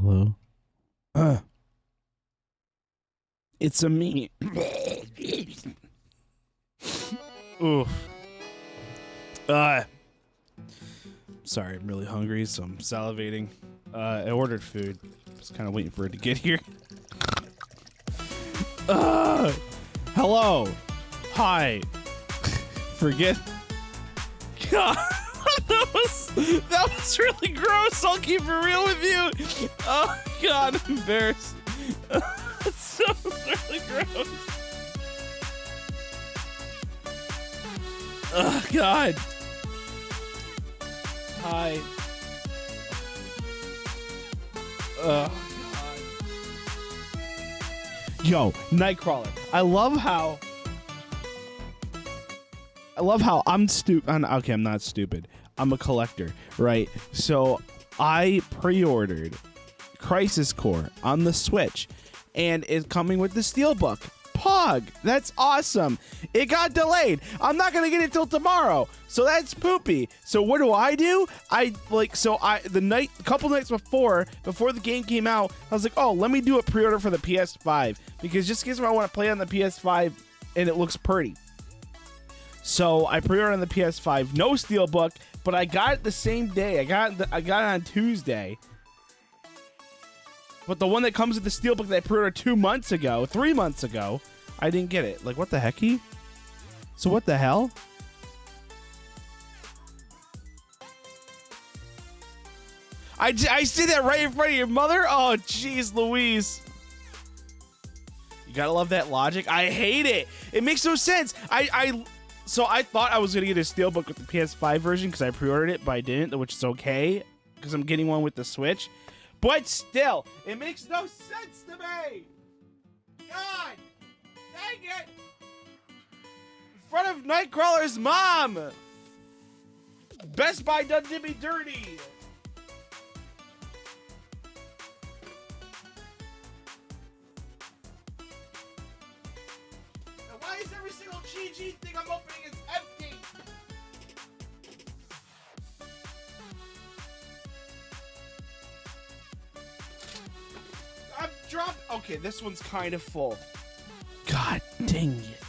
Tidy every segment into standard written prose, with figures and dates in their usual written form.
Hello? It's a me. Oof. Sorry, I'm really hungry, so I'm salivating. I ordered food. Just kind of waiting for it to get here. Hello. Hi. Forget. God, that was really gross. I'll keep it real with you. Oh God, I'm embarrassed. It's so really gross. Oh God. Hi. Oh God. Yo, Nightcrawler. I love how I'm stupid. Okay, I'm not stupid. I'm a collector, right? So I pre-ordered Crisis Core on the Switch, and it's coming with the Steelbook. Pog, that's awesome. It got delayed. I'm not gonna get it till tomorrow, so that's poopy. So what do? A couple nights before the game came out, I was like, oh, let me do a pre-order for the PS5 because just in case I want to play on the PS5 and it looks pretty. So I pre-ordered on the PS5, no Steelbook, but I got it the same day. I got it on Tuesday. But the one that comes with the Steelbook that I pre-ordered 3 months ago, I didn't get it. Like, what the hecky? So what the hell? I did that right in front of your mother? Oh, jeez Louise. You gotta love that logic. I hate it. It makes no sense. So I thought I was going to get a Steelbook with the PS5 version because I pre-ordered it, but I didn't, which is okay because I'm getting one with the Switch. But still, it makes no sense to me. God, dang it. In front of Nightcrawler's mom. Best Buy done did me dirty. Now, why is every single GG thing I'm opening is empty? I'm dropped. Okay, this one's kind of full. God dang it.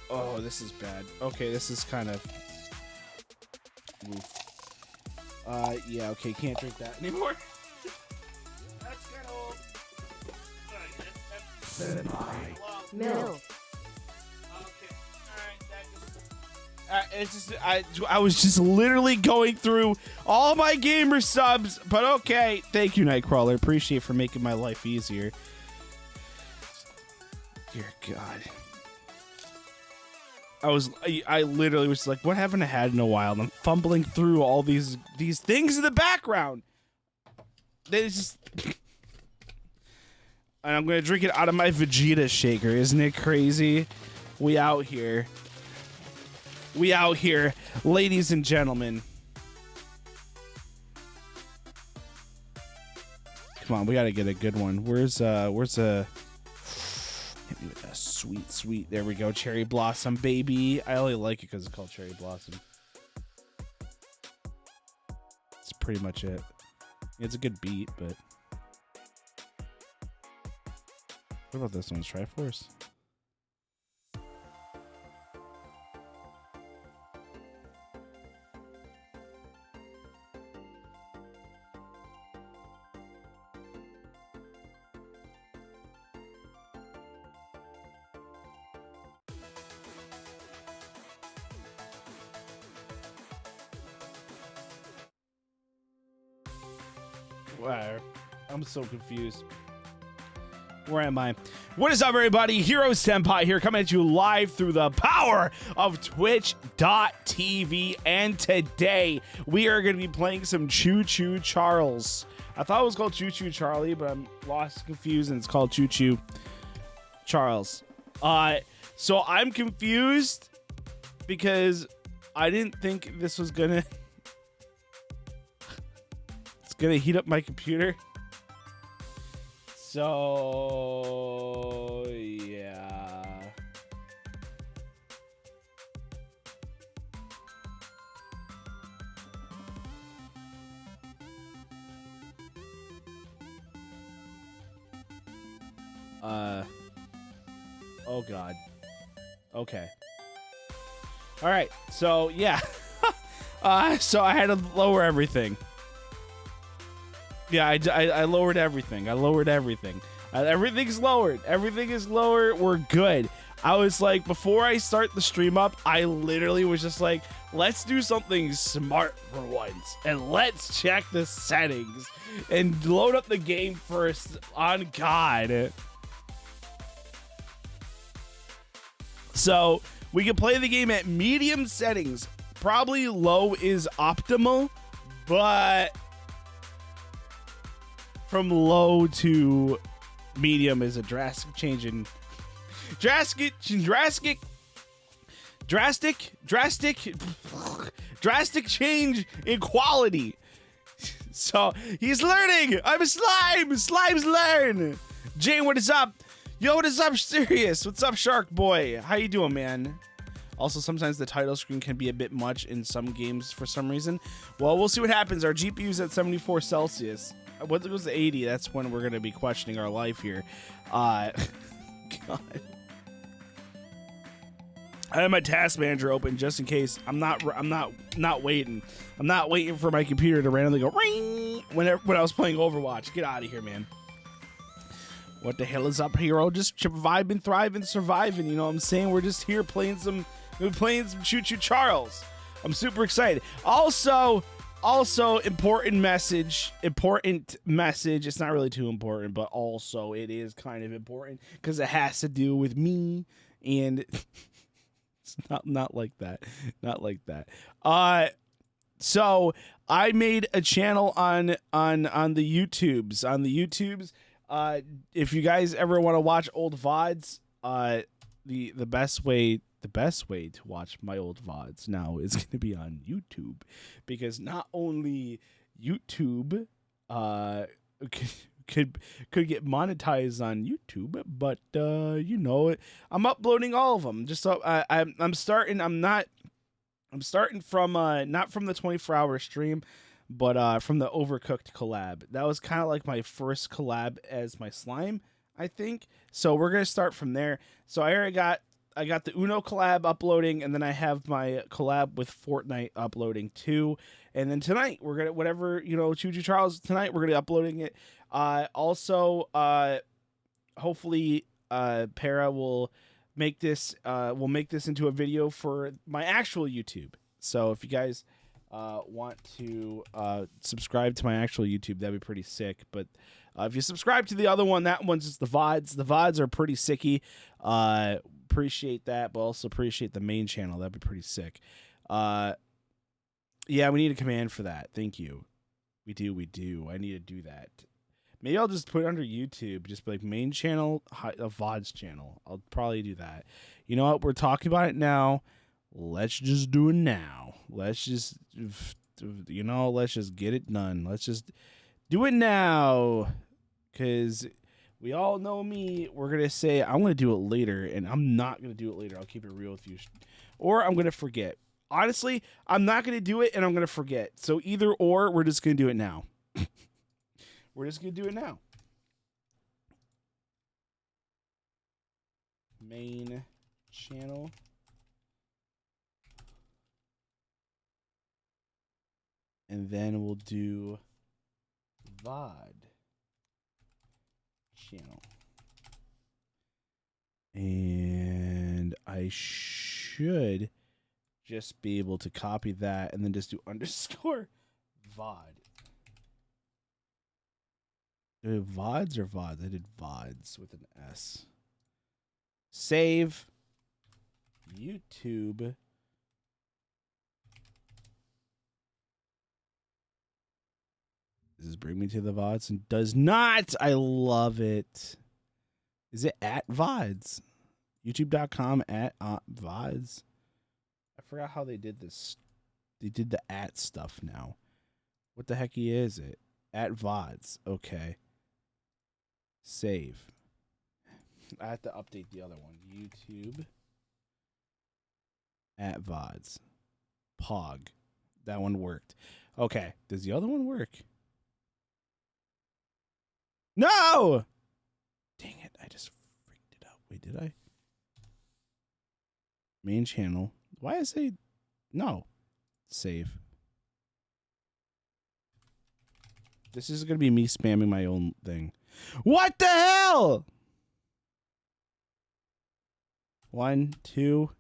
Oh, this is bad. Okay, this is kind of. Oof. Yeah, okay, can't drink that anymore. That's kind of old. Milk. I was just literally going through all my gamer subs, but okay. Thank you, Nightcrawler. Appreciate for making my life easier. Dear God. I literally was like, what haven't I had in a while? And I'm fumbling through all these things in the background. They just and I'm gonna drink it out of my Vegeta shaker. Isn't it crazy? We out here. We out here, ladies and gentlemen. Come on, we gotta get a good one. Where's a hit me with a sweet. There we go, Cherry Blossom, baby. I only like it because it's called Cherry Blossom. That's pretty much it. It's a good beat, but what about this one's Triforce? Wow, I'm so confused. Where am I? What is up, everybody? HeroSenpai here, coming at you live through the power of Twitch.tv. And today, we are going to be playing some Choo Choo Charles. I thought it was called Choo Choo Charlie, but I'm lost, confused, and it's called Choo Choo Charles. So I'm confused because I didn't think this was gonna heat up my computer. So yeah. Oh God. Okay. All right. So yeah. So I had to lower everything. Yeah, I lowered everything. I lowered everything. Everything's lowered. Everything is lower. We're good. I was like, before I start the stream up, I literally was just like, let's do something smart for once. And let's check the settings and load up the game first on God. So we can play the game at medium settings. Probably low is optimal, but from low to medium is a drastic change in drastic change in quality. So he's learning. I'm a slime. Slimes learn. Jane, what is up? Yo, what is up, Sirius? What's up, Shark Boy? How you doing, man? Also, sometimes the title screen can be a bit much in some games for some reason. Well, we'll see what happens. Our GPU's at 74 Celsius. Once it goes to 80, that's when we're going to be questioning our life here. God. I have my task manager open just in case. I'm not waiting. I'm not waiting for my computer to randomly go ring when I was playing Overwatch. Get out of here, man. What the hell is up, hero? Just vibing, thriving, surviving. You know what I'm saying? We're just here playing some Choo Choo Charles. I'm super excited. Also, important message. It's not really too important, but also it is kind of important because it has to do with me, and it's not like that. Not like that. So I made a channel on the YouTubes. If you guys ever want to watch old VODs, the best way to watch my old VODs now is going to be on YouTube, because not only YouTube could get monetized on YouTube, but you know, I'm uploading all of them. Just so I'm starting from not from the 24-hour stream, but from the Overcooked collab. That was kind of like my first collab as my slime, I think. So we're gonna start from there. So I got the Uno collab uploading, and then I have my collab with Fortnite uploading too. And then tonight we're gonna, whatever, you know, Choo Choo Charles tonight, we're gonna be uploading it. Also, hopefully, Para will make this into a video for my actual YouTube. So if you guys want to subscribe to my actual YouTube, that'd be pretty sick. But if you subscribe to the other one, that one's just the VODs. The VODs are pretty sicky. Appreciate that, but also appreciate the main channel. That'd be pretty sick. Yeah, we need a command for that. Thank you. We do. I need to do that. Maybe I'll just put it under YouTube, just be like main channel, a VODs channel. I'll probably do that. You know what? We're talking about it now. Let's just do it now. Let's just get it done. Let's just do it now. Because we all know me. We're going to say, I'm going to do it later, and I'm not going to do it later. I'll keep it real with you. Or I'm going to forget. Honestly, I'm not going to do it, and I'm going to forget. So either or, we're just going to do it now. We're just going to do it now. Main channel. And then we'll do VOD channel. And I should just be able to copy that and then just do underscore VOD. Did I do VODs or VODs? I did VODs with an S. Save. YouTube. Does this bring me to the VODs? And does not. I love it. Is it at VODs? YouTube.com at VODs. I forgot how they did this. They did the at stuff now. What the heck is it? At VODs. Okay. Save. I have to update the other one. YouTube. At VODs. Pog. That one worked. Okay. Does the other one work? No! Dang it. I I just freaked it out. Wait, did I? Main channel. Why is it? No. Save. This is going to be me spamming my own thing. What the hell? 1, 2.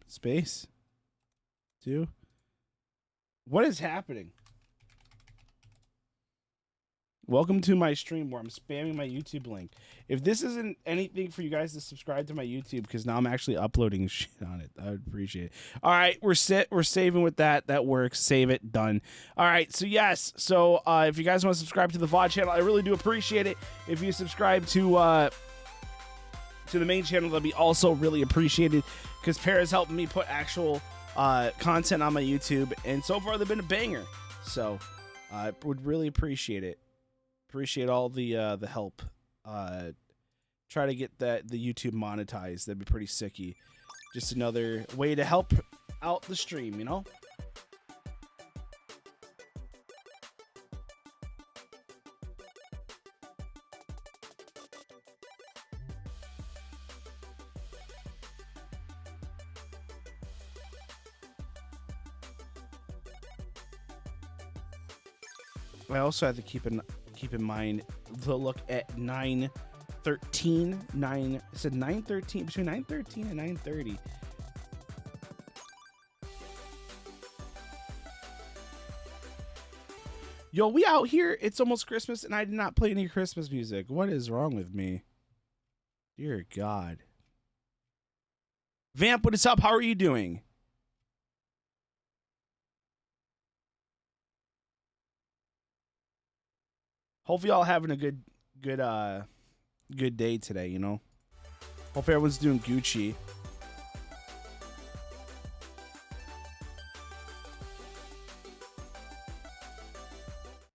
Space. 2. What is happening? Welcome to my stream where I'm spamming my YouTube link. If this isn't anything for you guys to subscribe to my YouTube, because now I'm actually uploading shit on it, I would appreciate it. All right, we're set. We're saving with that. That works. Save it. Done. All right. So yes. So if you guys want to subscribe to the VOD channel, I really do appreciate it. If you subscribe to the main channel, that'd be also really appreciated, because Para's helping me put actual content on my YouTube, and so far they've been a banger. So I would really appreciate it. Appreciate all the help. Try to get the YouTube monetized. That'd be pretty sicky. Just another way to help out the stream, you know? I also have to keep in mind the look at 9:13. It said 9:13, between 9:13 and 9:30. Yo, we out here. It's almost Christmas, and I did not play any Christmas music. What is wrong with me? Dear God. Vamp, what is up? How are you doing? Hopefully y'all having a good day today, you know? Hope everyone's doing Gucci.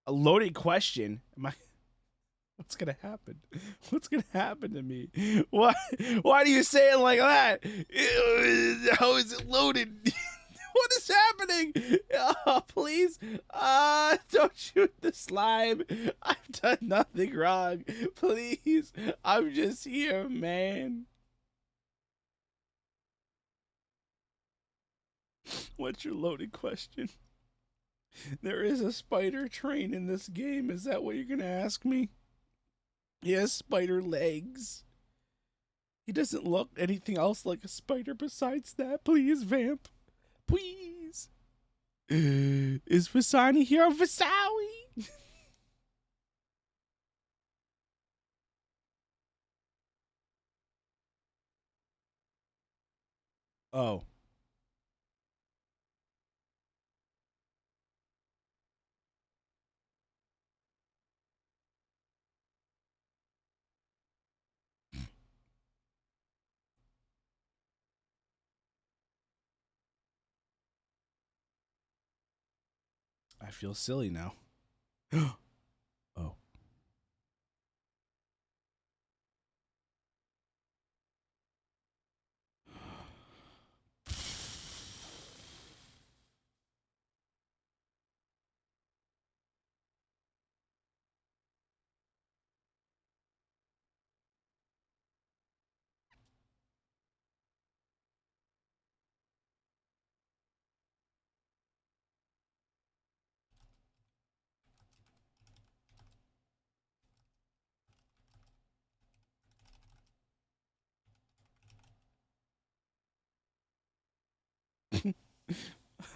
A loaded question. What's gonna happen? What's gonna happen to me? Why do you say it like that? How is it loaded? What is happening? Oh, please. Don't shoot the slime. I've done nothing wrong. Please. I'm just here, man. What's your loaded question? There is a spider train in this game. Is that what you're going to ask me? He has spider legs. He doesn't look anything else like a spider besides that. Please, Vamp. Please. Is Vasani here? Vasawi! Oh. I feel silly now. Oh.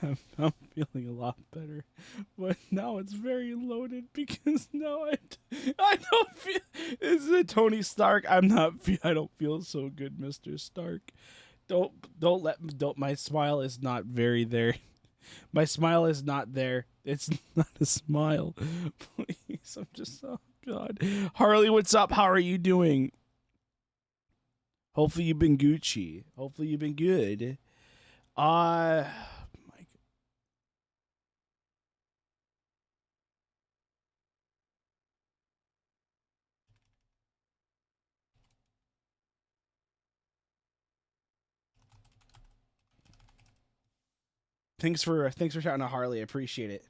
I'm feeling a lot better, but now it's very loaded because now I don't feel. This is a Tony Stark. I don't feel so good, Mr. Stark. Don't. My smile is not very there. My smile is not there. It's not a smile. Please, I'm just. Oh God, Harley, what's up? How are you doing? Hopefully you've been Gucci. Hopefully you've been good. Thanks for shouting out, Harley. I appreciate it.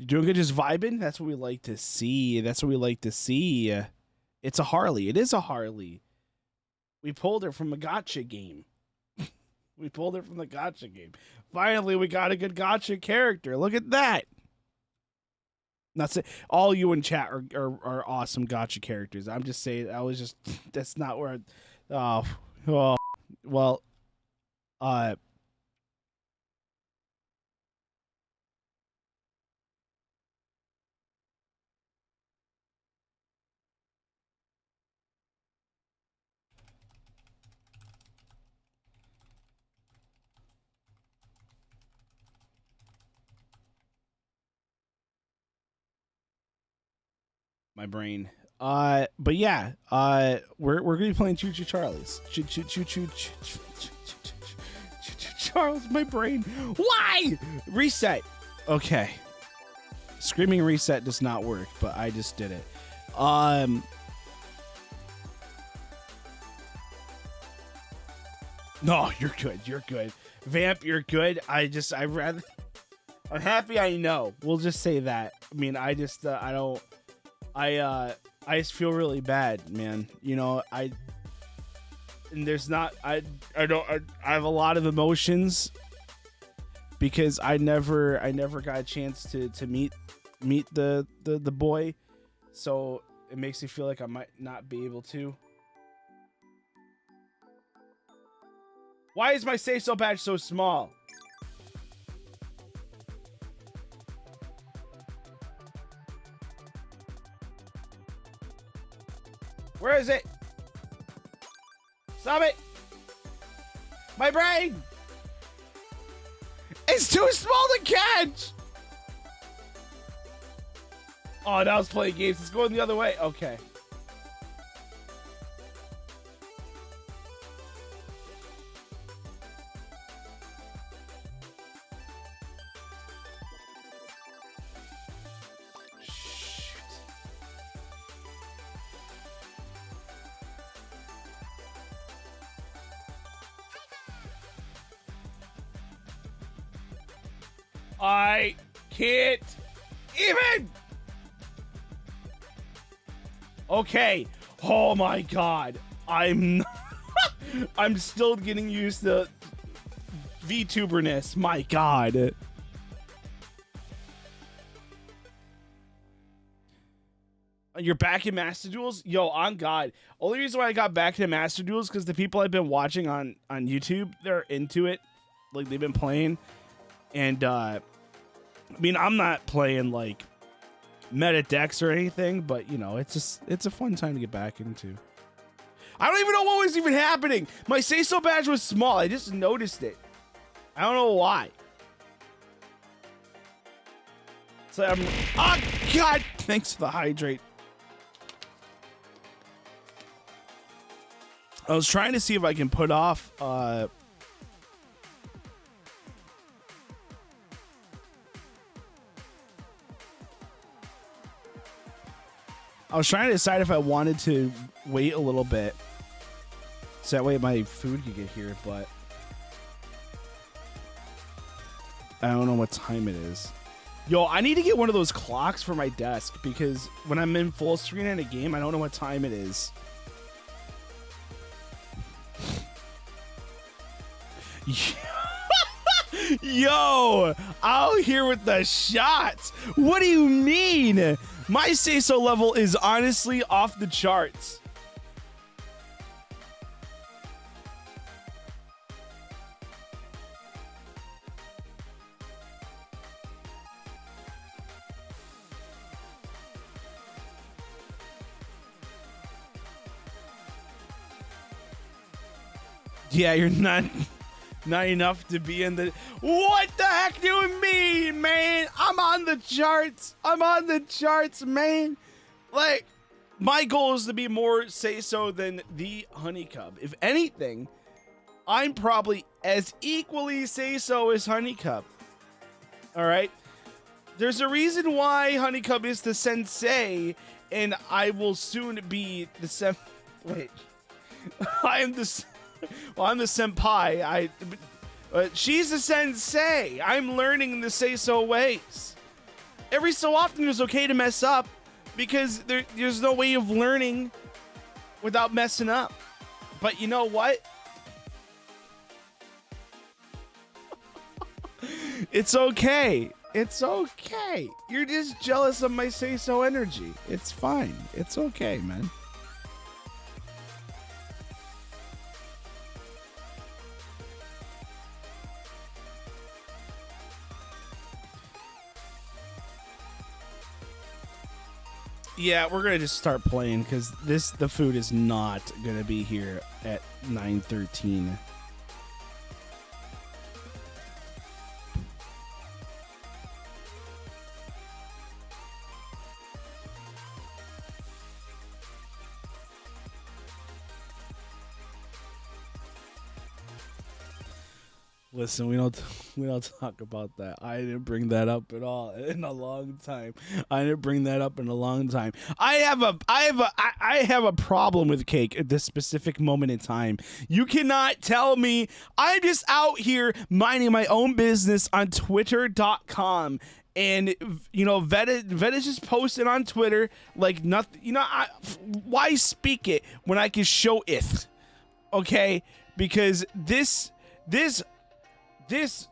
You doing good, just vibing? That's what we like to see. That's what we like to see. It's a Harley. It is a Harley. We pulled her from a gotcha game. We pulled her from the gotcha game. Finally, we got a good gotcha character. Look at that. Not say all you in chat are awesome gotcha characters. I'm just saying. I was just that's not where. Well. My brain. But yeah, we're gonna be playing Choo Choo Charlie's. Choo Charles, my brain. Why? Reset. Okay. Screaming reset does not work, but I just did it. No, you're good. You're good. Vamp, you're good. I'm happy I know. We'll just say that. I mean, I just feel really bad, man. You know, I have a lot of emotions because I never got a chance to meet the boy. So it makes me feel like I might not be able to. Why is my Say So badge so small? Where is it? Stop it! My brain! It's too small to catch! Oh, now it's playing games. It's going the other way. Okay. I can't even. Okay. Oh my god. I'm still getting used to VTuberness. My god. You're back in Master Duels? Yo, on God. Only reason why I got back into Master Duels because the people I've been watching on YouTube, they're into it. Like, they've been playing. And, I mean, I'm not playing, like, meta decks or anything, but, you know, it's a fun time to get back into. I don't even know what was even happening. My Say So badge was small. I just noticed it. I don't know why. So oh, God. Thanks for the hydrate. I was trying to see if I can put off, I was trying to decide if I wanted to wait a little bit so that way my food could get here, but I don't know what time it is. Yo, I need to get one of those clocks for my desk because when I'm in full screen in a game, I don't know what time it is. Yo, out here with the shots. What do you mean? My Say So level is honestly off the charts. Yeah, you're not enough to be in the... What the heck do you mean, man? I'm on the charts. I'm on the charts, man. Like, my goal is to be more Say So than the Honeycub. If anything, I'm probably as equally Say So as Honeycub. All right? There's a reason why Honeycub is the sensei, and I will soon be the Wait. I'm the... Well, I'm the senpai. She's the sensei. I'm learning the Say So ways. every so often it's okay to mess up because there's no way of learning without messing up. But you know what? It's okay. It's okay. You're just jealous of my say-so energy. It's fine. It's okay, man. Yeah, we're gonna just start playing because the food is not gonna be here at 9:13. Listen, we don't talk about that. I didn't bring that up at all in a long time. I have a problem with cake at this specific moment in time. You cannot tell me I'm just out here minding my own business on Twitter.com. And, you know, Veta's just posted on Twitter like nothing. You know, why speak it when I can show it? Okay? Because this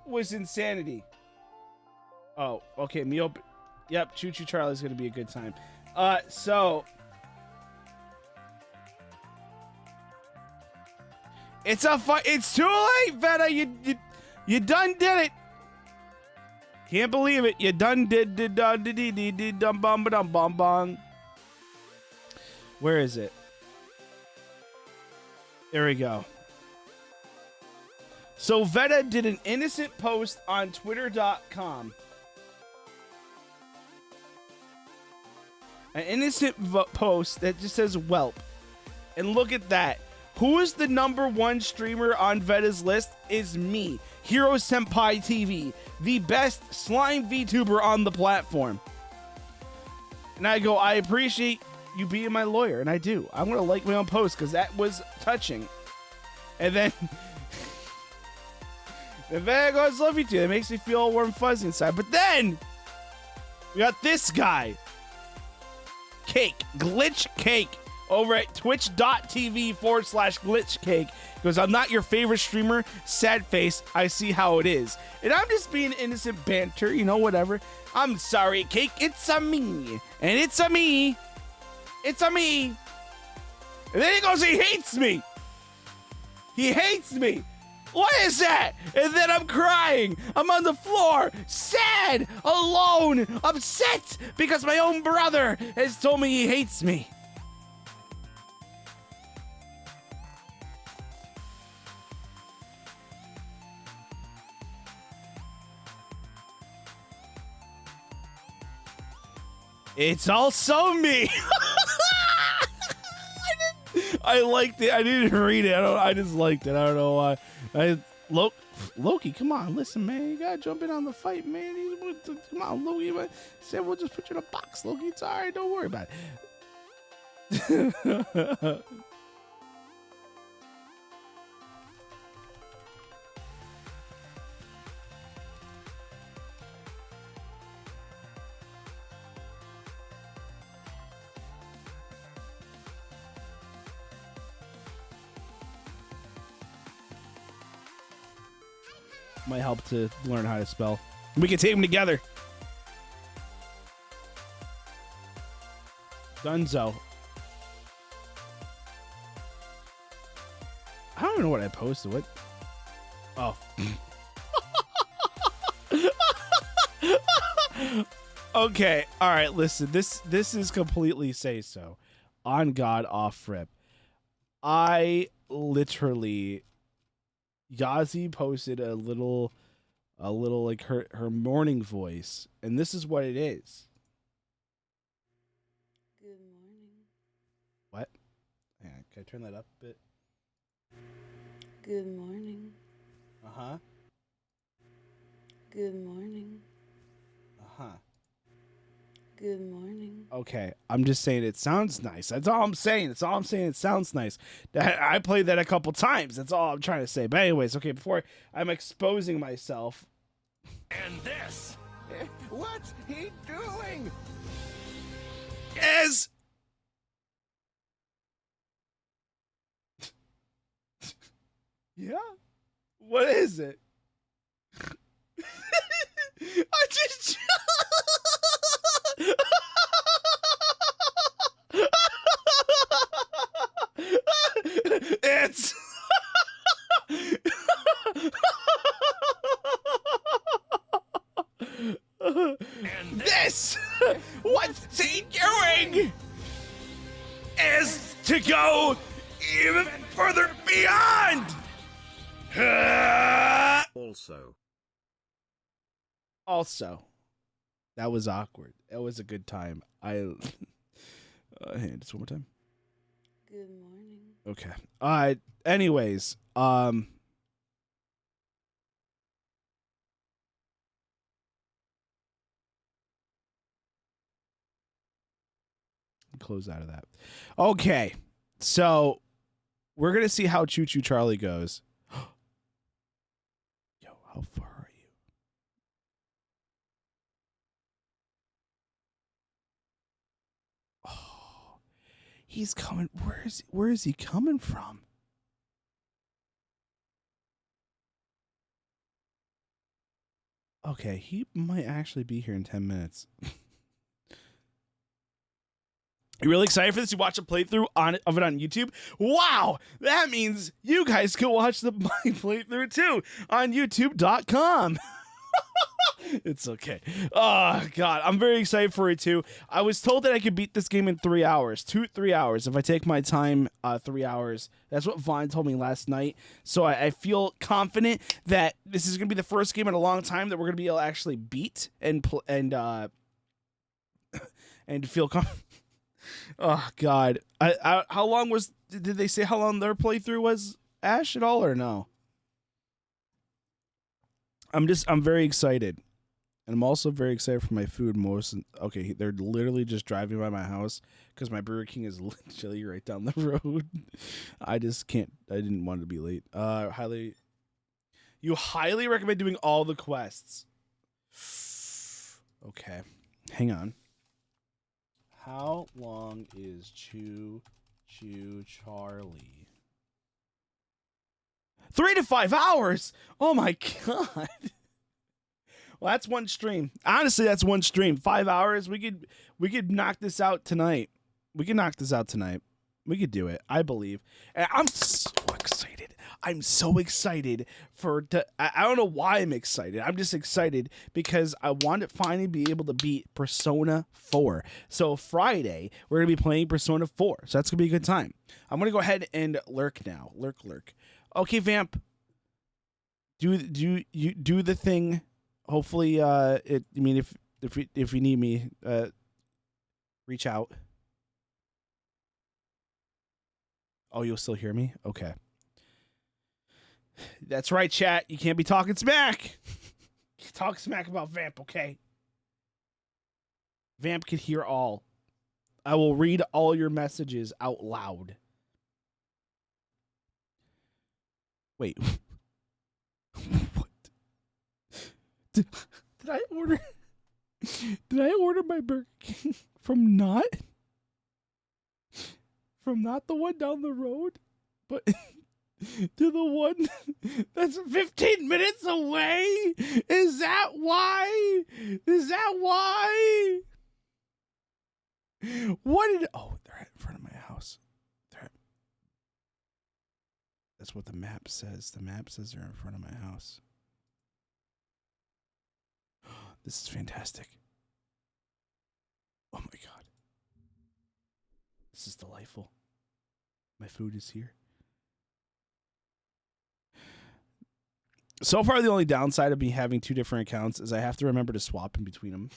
was insanity. Oh, okay. Yep, Choo Choo Charlie's gonna be a good time. So it's too late, Veta. You done did it. Can't believe it. You done did dum bum bum bum bum. Where is it? There we go. So Veta did an innocent post on Twitter.com. An innocent post that just says "Welp," and look at that. Who is the #1 streamer on Veta's list? Is me, HeroSenpaiTV, the best slime VTuber on the platform. And I go, I appreciate you being my lawyer, and I do. I'm gonna like my own post because that was touching. And then. The Veta goes, love you too. It makes me feel all warm and fuzzy inside. But then we got this guy, Glitch Cake, over at twitch.tv/Glitch Cake. He goes, I'm not your favorite streamer. Sad face. I see how it is. And I'm just being innocent banter, you know, whatever. I'm sorry, Cake. It's a me. And it's a me. It's a me. And then he goes, he hates me. He hates me. What is that? And then I'm crying. I'm on the floor, sad, alone, upset because my own brother has told me he hates me. It's also me. I liked it. I didn't read it. I just liked it. I don't know why. Loki, come on, listen, man. You gotta jump in on the fight, man. Come on, Loki. Said we'll just put you in a box, Loki. It's all right. Don't worry about it. Might help to learn how to spell. We can take them together. Dunzo. I don't even know what I posted. What? Oh. Okay. All right. Listen. This is completely say so. On God, off rip. I literally. Yazi posted a little like her morning voice, and this is what it is. Good morning. What? Hang on, can I turn that up a bit? Good morning. Uh-huh. Good morning. Uh-huh. Good morning. Okay, I'm just saying it sounds nice. That's all I'm saying. It sounds nice. I played that a couple times. That's all I'm trying to say. But anyways, okay, before I'm exposing myself. And this. What's he doing? Is yeah. What is it? I just it's And this. What's he doing? Is to go even further beyond. Also, that was awkward. It was a good time. Hey, just one more time. Good morning. Okay. Anyways, close out of that. Okay. So, we're going to see how Choo Choo Charlie goes. Yo, how far are you? Oh, he's coming. Where is he coming from? Okay, he might actually be here in 10 minutes. You really excited for this? You watch a playthrough of it on YouTube? Wow! That means you guys can watch my playthrough too on youtube.com. It's okay. Oh, God. I'm very excited for it too. I was told that I could beat this game in 3 hours. 3 hours. If I take my time, 3 hours. That's what Vaughn told me last night. So I feel confident that this is going to be the first game in a long time that we're going to be able to actually beat and feel confident. Oh God! How long did they say how long their playthrough was, Ash, at all, or no? I'm very excited, and I'm also very excited for my food. Okay, they're literally just driving by my house because my Burger King is literally right down the road. I just can't. I didn't want to be late. You highly recommend doing all the quests. Okay, hang on. How long is Choo Choo Charlie? 3 to 5 hours. Oh my God. Well, that's one stream. Honestly, that's one stream. 5 hours. We could knock this out tonight. We could do it. I believe. And I'm so excited. I'm so excited I don't know why I'm excited. I'm just excited because I want to finally be able to beat Persona 4. So Friday, we're going to be playing Persona 4. So that's going to be a good time. I'm going to go ahead and lurk now. Lurk. Okay, Vamp. Do the thing. Hopefully if you need me, reach out. Oh, you'll still hear me? Okay. That's right, chat. You can't be talking smack. Talk smack about Vamp, okay? Vamp can hear all. I will read all your messages out loud. Wait. What? Did I order? Did I order my Burger King from not the one down the road, but to the one that's 15 minutes away? Is that why? Oh, they're in front of my house. That's what the map says. The map says they're in front of my house. This is fantastic. Oh my God. This is delightful. My food is here. So far, the only downside of me having 2 different accounts is I have to remember to swap in between them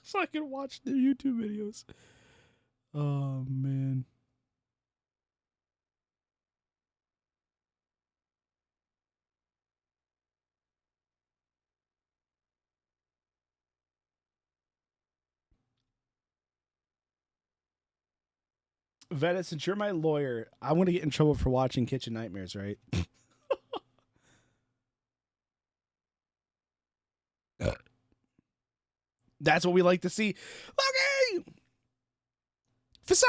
so I can watch the YouTube videos. Oh, man. Veta, since you're my lawyer, I'm going to get in trouble for watching Kitchen Nightmares, right? That's what we like to see. Loki! Fasani!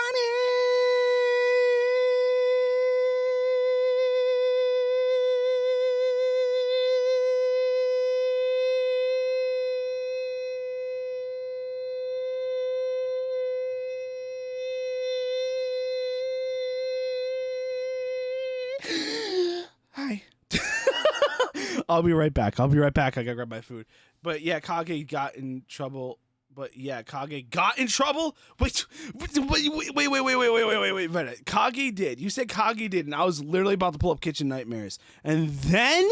Hi. I'll be right back. I gotta grab my food. But yeah, Kage got in trouble. Kage got in trouble? Wait. Kage did. You said Kage did, and I was literally about to pull up Kitchen Nightmares. And then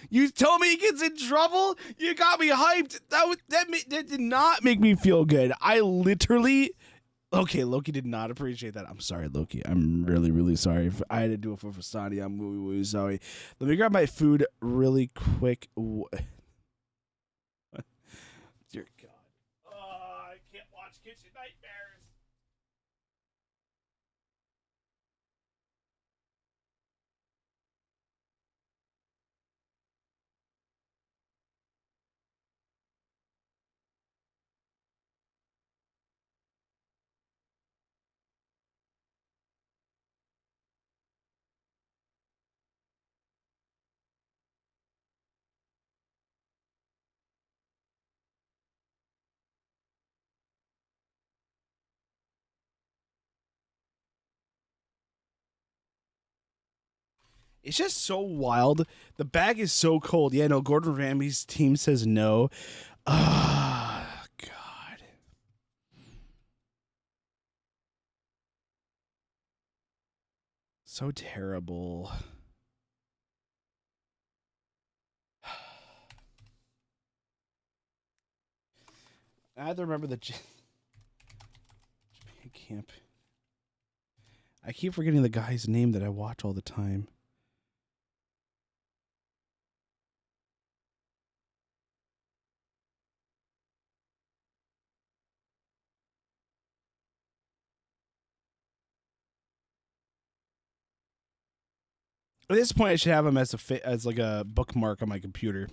you told me he gets in trouble? You got me hyped. That did not make me feel good. I literally... Okay, Loki did not appreciate that. I'm sorry, Loki. I'm really, really sorry. If I had to do it for Fasani, I'm really, really sorry. Let me grab my food really quick. Dear God. I can't watch Kitchen Nightmares. It's just so wild. The bag is so cold. Yeah, no, Gordon Ramsay's team says no. Ah, God. So terrible. I have to remember the Japan camp. I keep forgetting the guy's name that I watch all the time. At this point, I should have him as like a bookmark on my computer.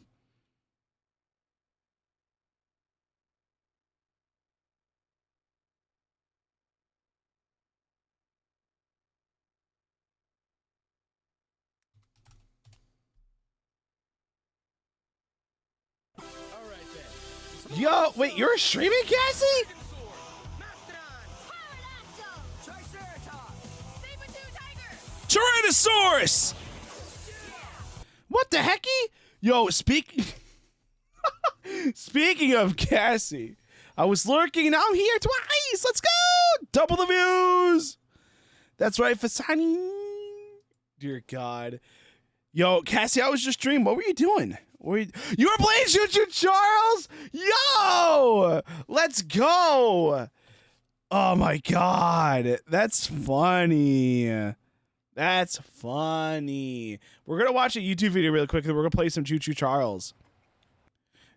Yo, wait, you're streaming, Cassie? Tyrannosaurus! What the hecky? Yo, speaking of Cassie, I was lurking and I'm here twice. Let's go! Double the views! That's right, Fasani. Dear God. Yo, Cassie, I was just streaming. What were you doing? You were playing Choo Charles? Yo! Let's go! Oh my God. That's funny. That's funny. We're going to watch a YouTube video really quick, and we're going to play some Choo Charles.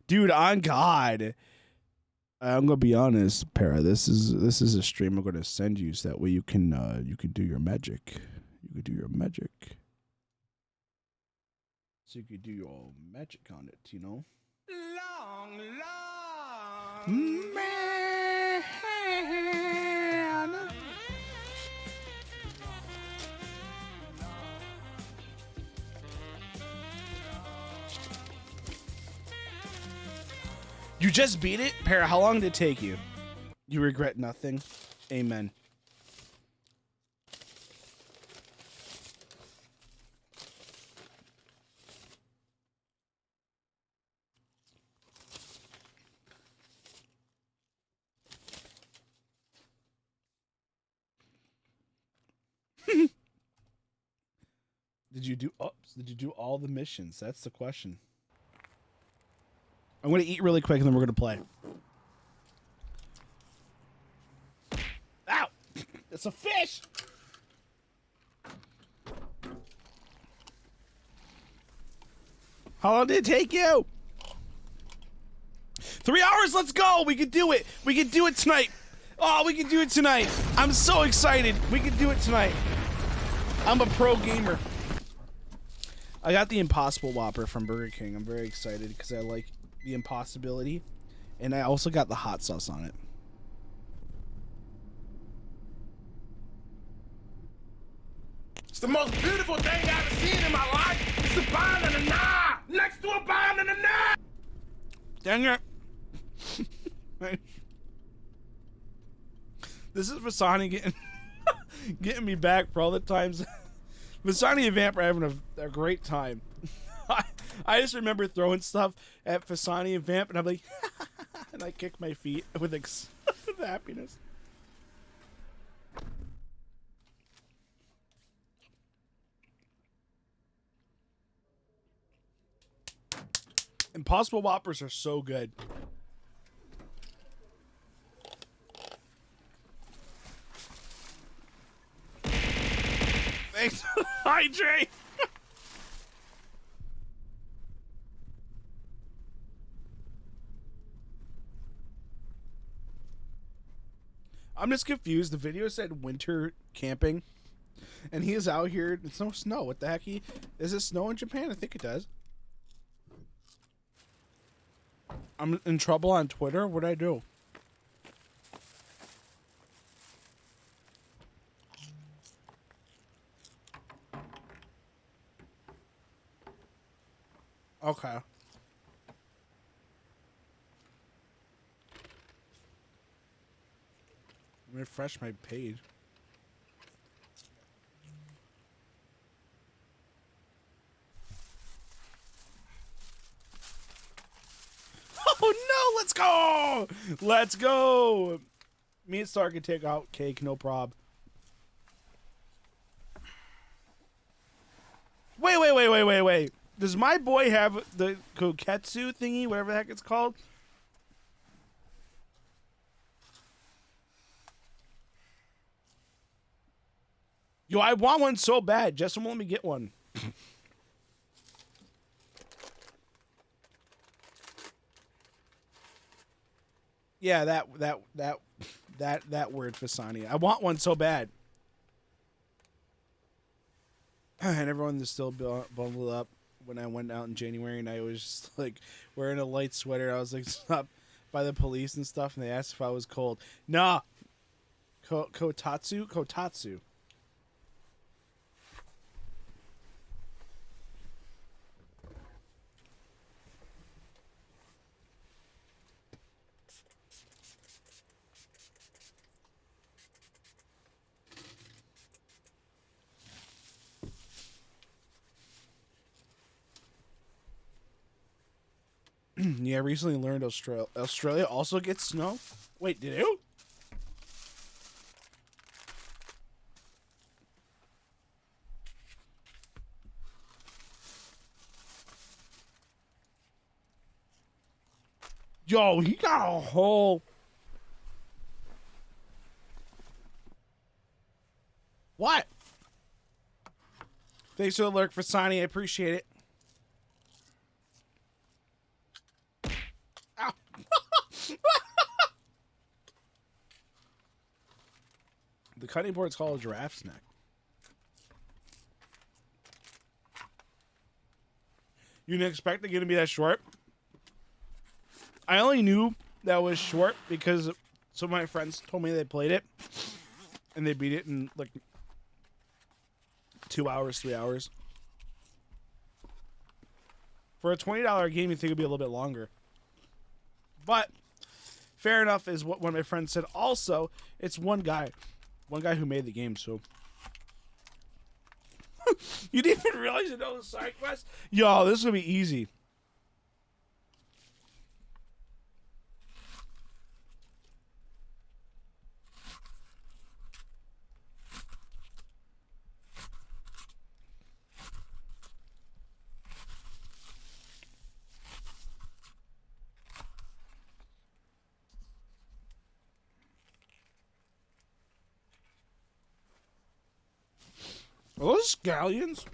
Dude, on God. I'm going to be honest, Para. This is a stream I'm going to send you so that way you can do your magic. You can do your magic. So you could do your magic on it, you know? Long man. You just beat it? Para, how long did it take you? You regret nothing? Amen. Did you do all the missions? That's the question. I'm going to eat really quick and then we're going to play. Ow! It's a fish! How long did it take you? 3 hours, let's go! We can do it! We can do it tonight! Oh, we can do it tonight! I'm so excited! We can do it tonight! I'm a pro gamer. I got the Impossible Whopper from Burger King. I'm very excited because I like the impossibility. And I also got the hot sauce on it. It's the most beautiful thing I've ever seen in my life. It's a banana next to a banana. Dang it. This is Vasani getting me back for all the times. Vasani and Vamp are having a great time. I just remember throwing stuff at Vasani and Vamp, and I'm like, and I kick my feet with happiness. Impossible Whoppers are so good. Thanks. Hi, Jay. I'm just confused. The video said winter camping, and he is out here. It's no snow. What the heck? Is it snow in Japan? I think it does. I'm in trouble on Twitter. What'd I do? Okay. Refresh my page. Oh no, let's go! Let's go! Me and Star can take out Cake, no prob. Wait. Does my boy have the koketsu thingy, whatever the heck it's called? Yo, I want one so bad. Justin won't let me get one. Yeah, that word, Fasani. I want one so bad. And everyone is still bundled up when I went out in January, and I was just like wearing a light sweater. I was like stopped by the police and stuff, and they asked if I was cold. Nah. Kotatsu. Yeah, I recently learned Australia also gets snow. Wait, did you? Yo, he got a whole... What? Thanks for the lurk for Sonny. I appreciate it. Ow. The cutting board's called a giraffe snack. You didn't expect it to be that short? I only knew that was short because some of my friends told me they played it and they beat it in like 2 hours, 3 hours. For a $20 game, you think it'd be a little bit longer. But fair enough is what one of my friends said. Also, it's one guy who made the game, so you didn't even realize you know the side quest? Yo, this is gonna be easy. Are those scallions?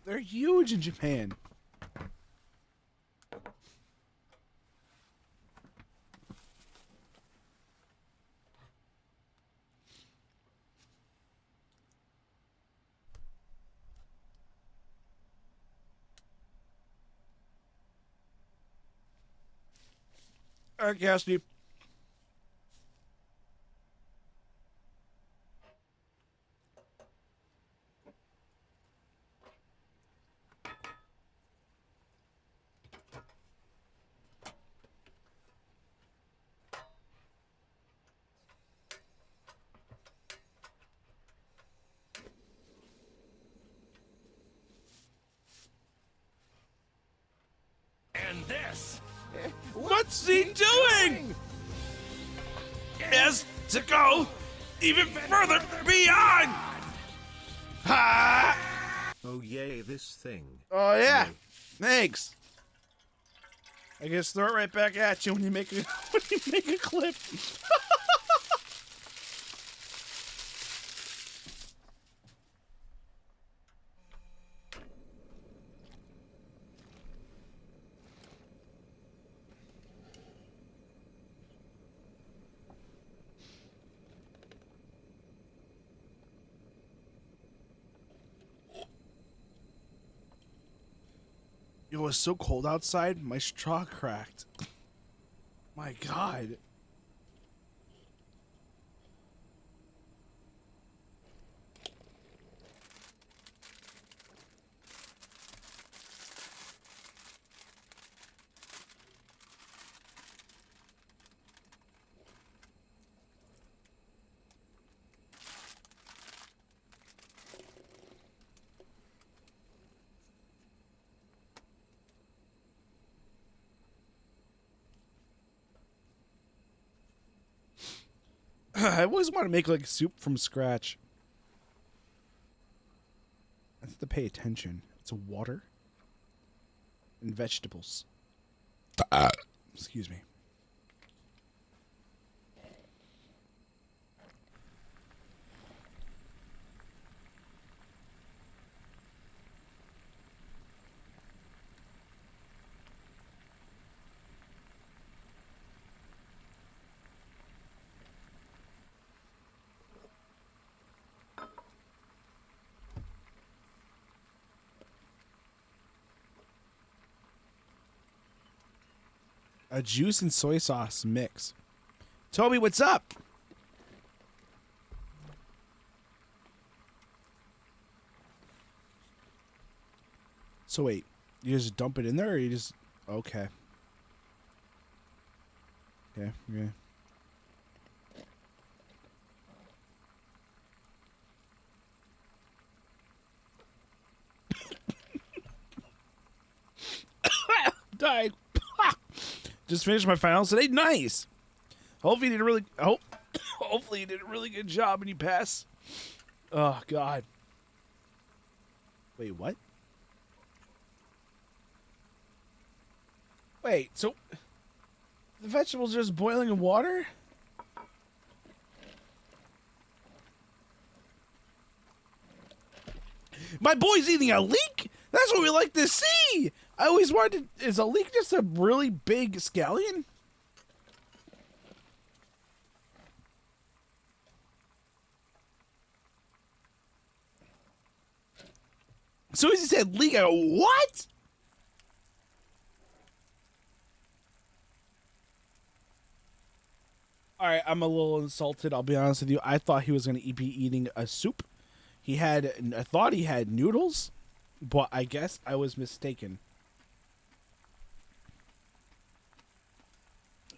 They're huge in Japan. All right, Cassidy. And this What's he doing? Is to go even further beyond. Ha! Oh yay, this thing. Oh yeah. Thanks. I guess throw it right back at you when you make a when you make a clip. It was so cold outside, my straw cracked. My God. I always want to make like soup from scratch. I have to pay attention. It's water and vegetables. Excuse me. A juice and soy sauce mix. Toby, what's up? So wait, you just dump it in there, or you just okay? Okay, okay. Dying. Just finished my finals today. Nice. Hopefully you did a really. Hopefully you did a really good job and you pass. Oh God. Wait, what? Wait, so the vegetables are just boiling in water? My boy's eating a leek? That's what we like to see. I always wanted to, is a leek just a really big scallion? So as he said leek, I go, what? All right, I'm a little insulted. I'll be honest with you. I thought he was going to be eating a soup. I thought he had noodles, but I guess I was mistaken.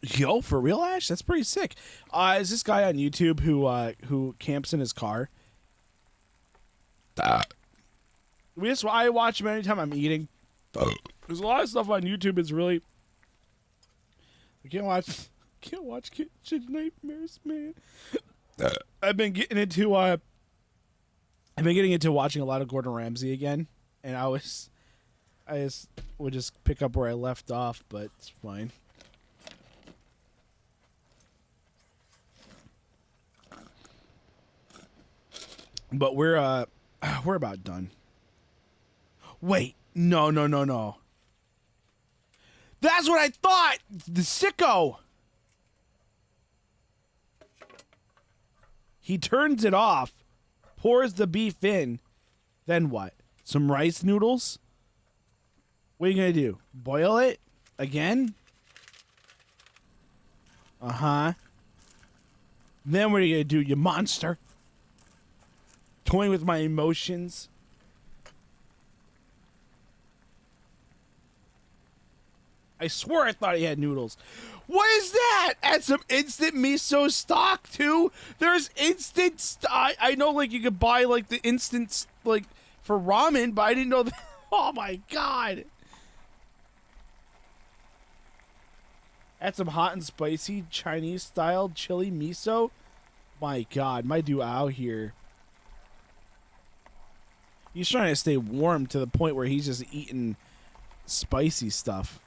Yo, for real, Ash? That's pretty sick. Is this guy on YouTube who camps in his car? I watch him anytime I'm eating. There's a lot of stuff on YouTube. It's really I can't watch kitchen nightmares, man. I've been getting into watching a lot of Gordon Ramsay again, and I just would just pick up where I left off, but it's fine. But we're about done. Wait, no. That's what I thought! The sicko! He turns it off, pours the beef in, then what? Some rice noodles? What are you gonna do? Boil it? Again? Uh-huh. Then what are you gonna do, you monster? Toying with my emotions. I swear I thought he had noodles. What is that? Add some instant miso stock too? There's instant I know like you could buy like the instant like for ramen, but I didn't know that. Oh my god. Add some hot and spicy Chinese style chili miso. My god, my dude out here. He's trying to stay warm to the point where he's just eating spicy stuff.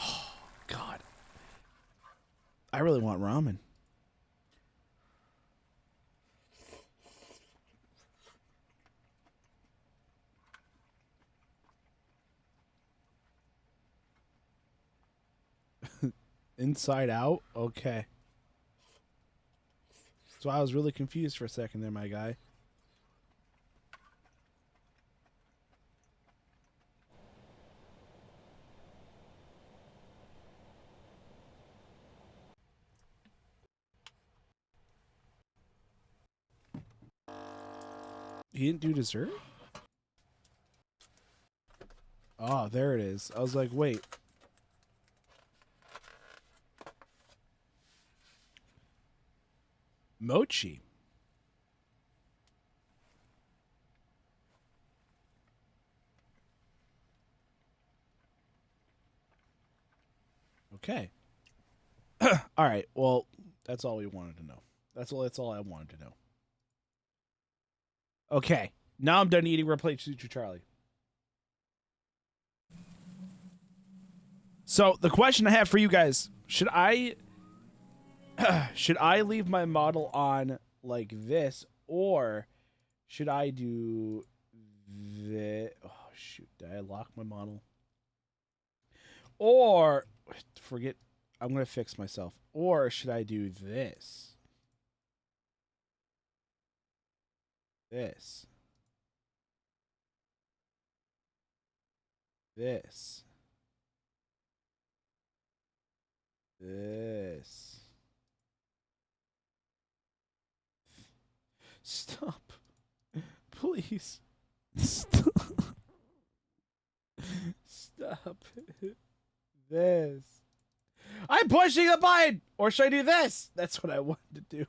Oh, God. I really want ramen. Inside Out? Okay. So I was really confused for a second there, my guy. He didn't do dessert? Oh, there it is. I was like, wait. Mochi. Okay. All right. Well, that's all we wanted to know. That's all I wanted to know. Okay. Now I'm done eating. We're playing Choo Charlie. So the question I have for you guys: should I leave my model on like this, or should I do the? Oh shoot! Did I lock my model? Or forget. I'm gonna fix myself. Or should I do this? This. This. This. Stop. Please. Stop. Stop. This. I'm pushing the button! Or should I do this? That's what I wanted to do.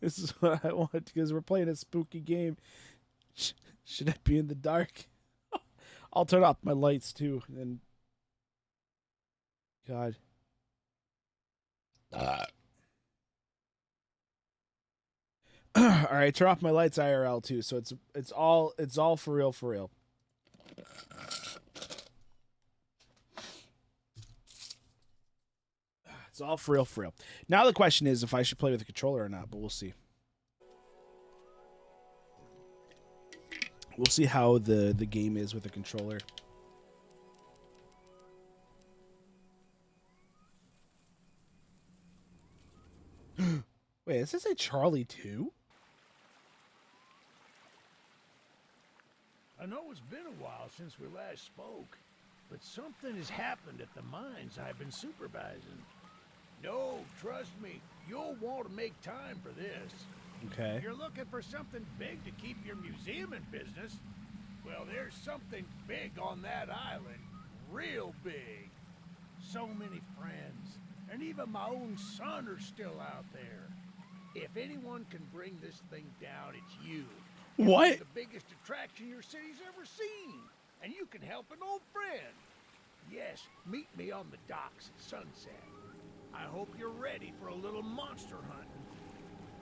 This is what I want because we're playing a spooky game. Should I be in the dark? I'll turn off my lights too. And God. All right, turn off my lights IRL too. So it's all for real, for real. It's all for real, for real. Now the question is if I should play with a controller or not, but we'll see. We'll see how the game is with a controller. Wait, does this say Charlie 2? I know it's been a while since we last spoke, but something has happened at the mines I've been supervising. No, trust me, you'll want to make time for this. Okay. You're looking for something big to keep your museum in business? Well, there's something big on that island. Real big. So many friends, and even my own son are still out there. If anyone can bring this thing down, it's you. What? You're the biggest attraction your city's ever seen, and you can help an old friend. Yes, meet me on the docks at sunset. I hope you're ready for a little monster hunting.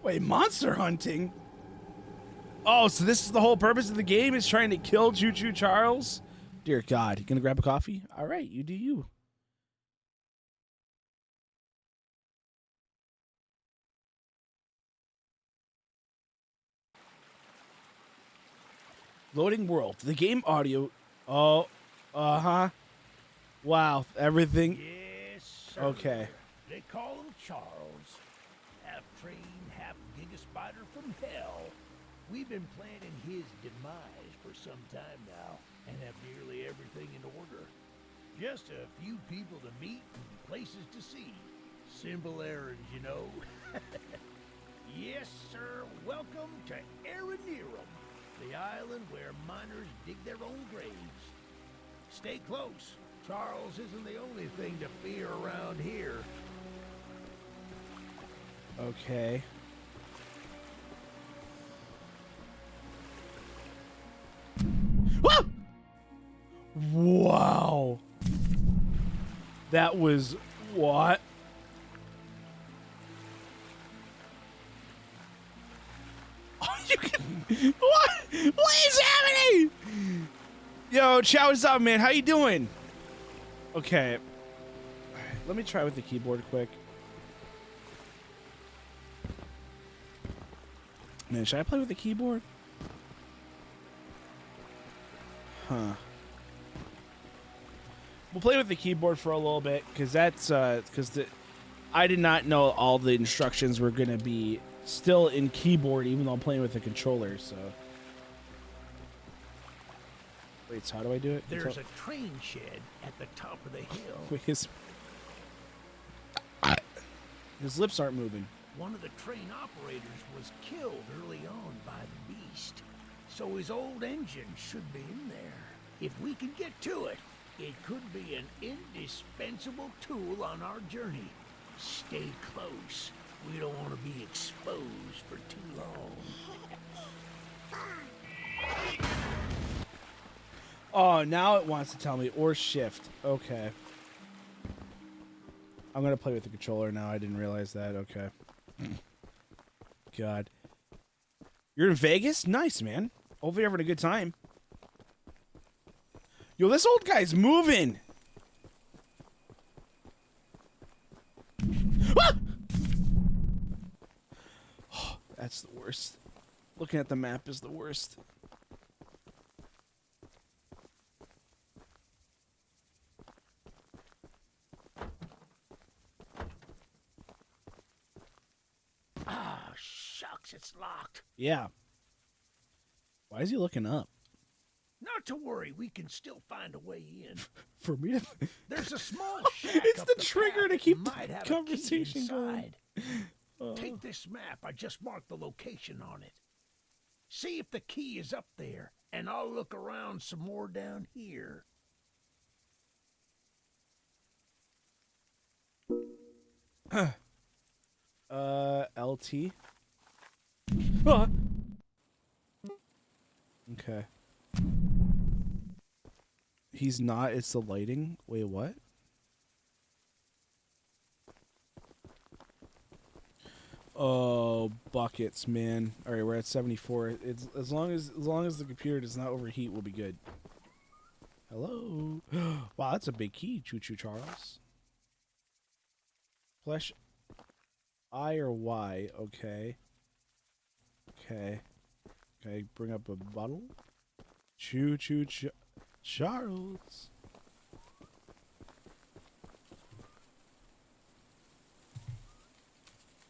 Wait, monster hunting? Oh, so this is the whole purpose of the game, is trying to kill Choo Charles? Dear God, you gonna grab a coffee? All right, you do you. Loading world. The game audio. Oh, uh-huh. Wow, everything. Yes, sir. Okay. They call him Charles. Half trained, half giga-spider from hell. We've been planning his demise for some time now, and have nearly everything in order. Just a few people to meet and places to see. Simple errands, you know. Yes, sir. Welcome to Aranerum, the island where miners dig their own graves. Stay close. Charles isn't the only thing to fear around here. Okay. Ah! Wow. That was what? Oh, you can. What? What is happening? Yo, Chow, what's up, man? How you doing? Okay. Let me try with the keyboard quick. Man, should I play with the keyboard? Huh. We'll play with the keyboard for a little bit, because that's because I did not know all the instructions were gonna be still in keyboard, even though I'm playing with the controller. So, wait, so how do I do it? There's a train shed at the top of the hill. Wait, his lips aren't moving. One of the train operators was killed early on by the beast, so his old engine should be in there. If we can get to it, it could be an indispensable tool on our journey. Stay close. We don't want to be exposed for too long. Oh, now it wants to tell me, or shift. Okay. I'm going to play with the controller now. I didn't realize that. Okay. God. You're in Vegas? Nice, man. Hopefully you're having a good time. Yo, this old guy's moving. Ah! Oh, that's the worst. Looking at the map is the worst. Ah, shucks, it's locked. Yeah. Why is he looking up? Not to worry, we can still find a way in. For me to... There's a small shack It's up the the trigger path to that keep the might have a key conversation going. inside. Take this map. I just marked the location on it. See if the key is up there, and I'll look around some more down here. LT. Ah. Okay. He's not, it's the lighting. Wait, what? Oh, buckets, man. All right, we're at 74. It's as long as the computer does not overheat, we'll be good. Hello. Wow, that's a big key, Choo Choo Charles. Flesh I or Y, okay. Okay. Okay, bring up a bottle. Choo Choo Charles.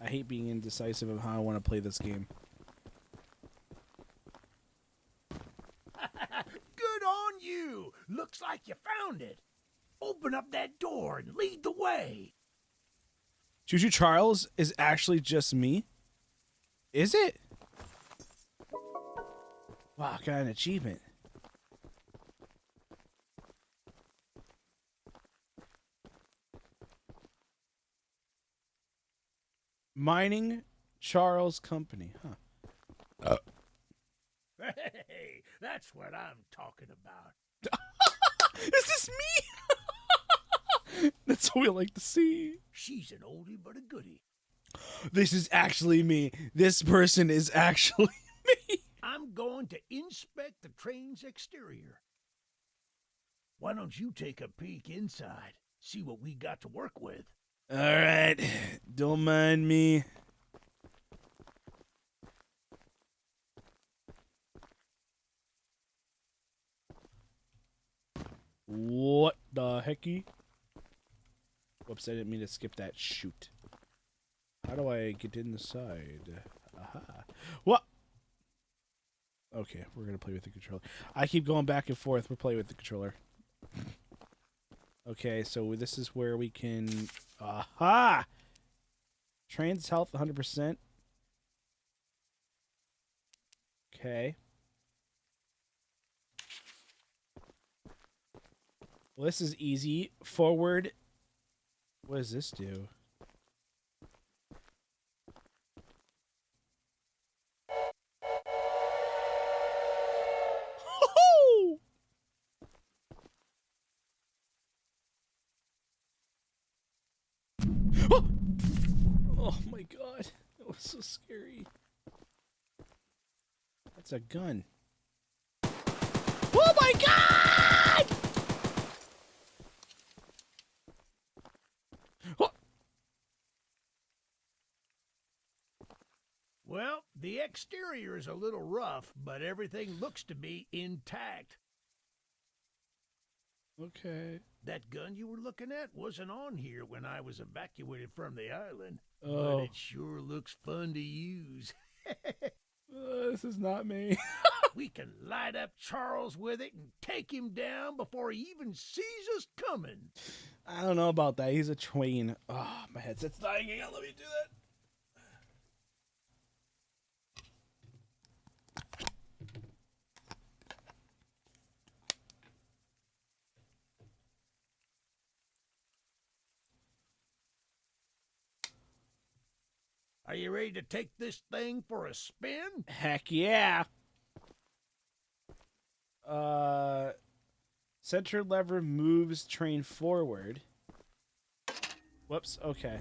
I hate being indecisive of how I want to play this game. Good on you! Looks like you found it. Open up that door and lead the way. Choo Choo Charles is actually just me? Is it? Wow, got an achievement. Mining Charles Company, huh? Hey, that's what I'm talking about. Is this me? That's what we like to see. She's an oldie but a goodie. This is actually me. This person is actually me. I'm going to inspect the train's exterior. Why don't you take a peek inside? See what we got to work with. All right. Don't mind me. What the hecky? Whoops, I didn't mean to skip that. Shoot. How do I get inside? Aha. What? Okay, we're going to play with the controller. I keep going back and forth. We're playing with the controller. Okay, so this is where we can... Aha! Trains health 100%. Okay. Well, this is easy. Forward. What does this do? Oh! Oh my god. That was so scary. That's a gun. Oh my god! Oh! Well, the exterior is a little rough, but everything looks to be intact. Okay. That gun you were looking at wasn't on here when I was evacuated from the island. Oh. But it sure looks fun to use. This is not me. We can light up Charles with it and take him down before he even sees us coming. I don't know about that. He's a train. Oh, my headset's dying. Hang on, let me do that. Are you ready to take this thing for a spin? Heck yeah. Center lever moves train forward. Whoops, okay.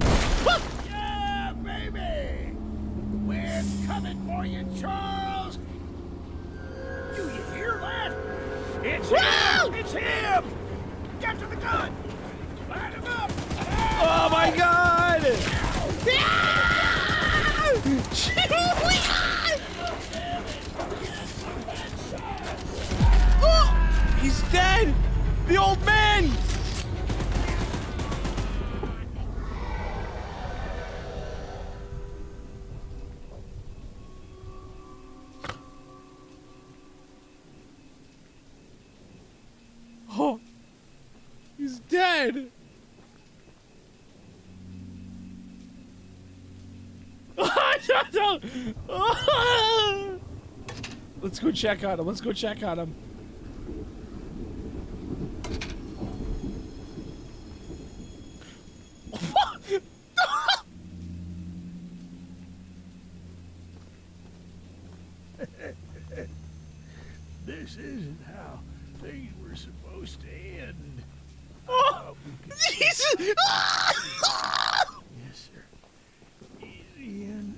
Yeah, baby! We're coming for you, Charles! Do you hear that? It's him! It's him! Get to the gun! Light him up! Oh my god! Oh, he's dead! The old man! Oh, he's dead! Let's go check on him. Let's go check on him. This isn't how things were supposed to end. Oh, Jesus! Yes, sir. Easy in,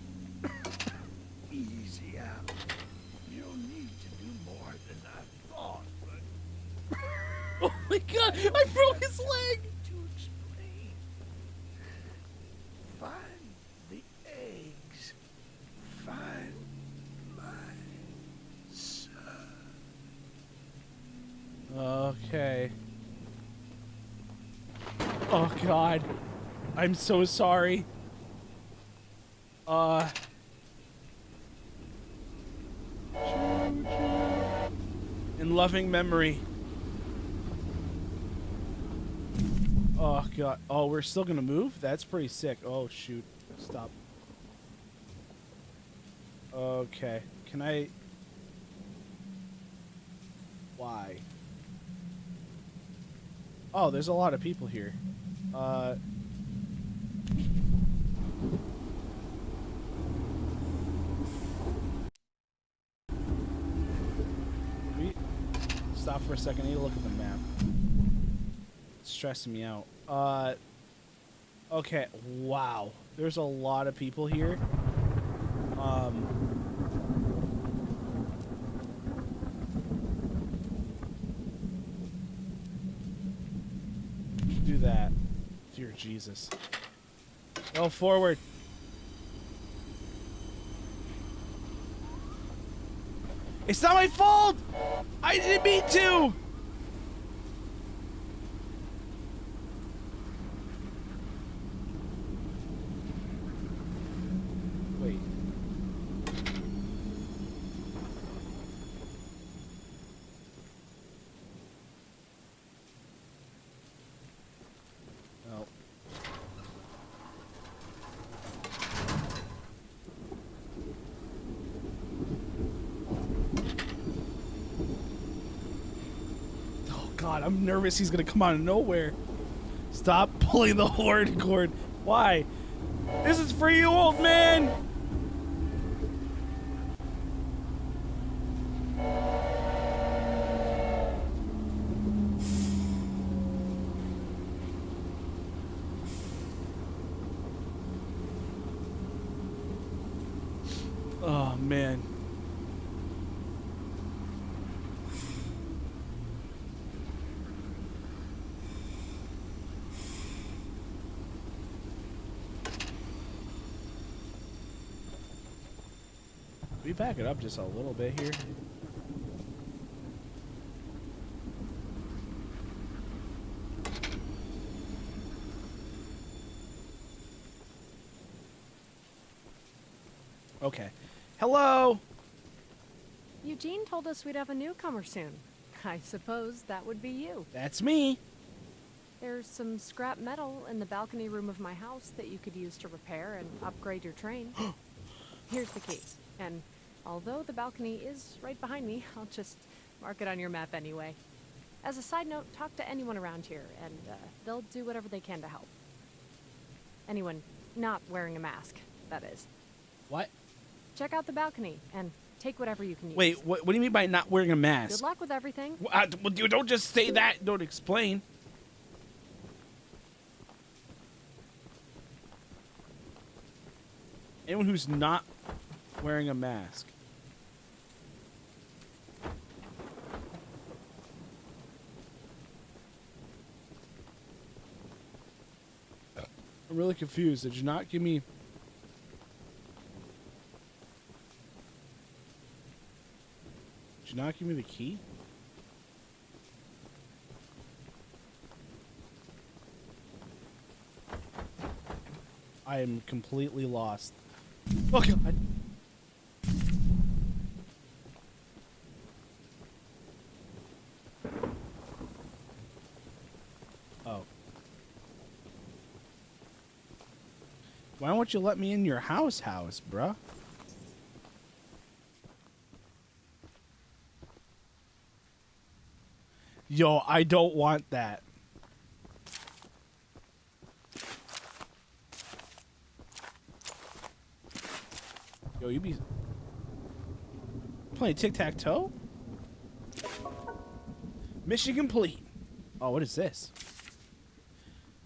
easy out. You don't need to do more than I thought, but Oh my god! I broke his leg! to explain. Find the eggs. Find my son. Okay. Oh god. I'm so sorry. In loving memory. Oh god. Oh, we're still gonna move? That's pretty sick. Oh shoot. Stop. Okay. Can I... Why? Oh, there's a lot of people here. Stop for a second. I need to look at the map. It's stressing me out. Okay. Wow. There's a lot of people here. Do that. Dear Jesus. Go forward. It's not my fault! I didn't mean to! Wait. God, I'm nervous he's gonna come out of nowhere. Stop pulling the horde cord. Why? This is for you, old man. Oh, man. We back it up just a little bit here. Okay. Hello. Eugene told us we'd have a newcomer soon. I suppose that would be you. That's me. There's some scrap metal in the balcony room of my house that you could use to repair and upgrade your train. Here's the key. And although the balcony is right behind me, I'll just mark it on your map anyway. As a side note, talk to anyone around here, and they'll do whatever they can to help. Anyone not wearing a mask, that is. What? Check out the balcony and take whatever you can use. Wait, what do you mean by not wearing a mask? Good luck with everything. Well, you don't just say that. Don't explain. Anyone who's not wearing a mask. I'm really confused. Did you not give me... Did you not give me the key? I am completely lost. Oh, God. Oh. Why won't you let me in your house, bruh? Yo, I don't want that. Yo, you be playing tic-tac-toe? Mission complete. Oh, what is this?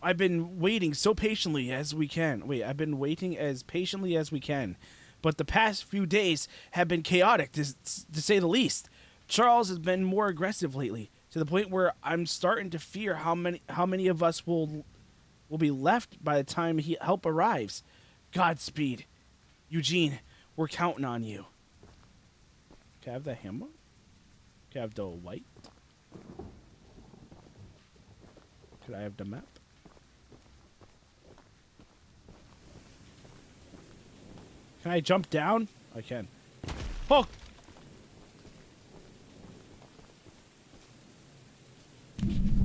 I've been waiting so patiently as we can. Wait, I've been waiting as patiently as we can. But the past few days have been chaotic, to say the least. Charles has been more aggressive lately, to the point where I'm starting to fear how many of us will be left by the time help arrives. Godspeed. Eugene, we're counting on you. Can I have the hammer? Can I have the white? Could I have the map? Can I jump down? I can. Oh!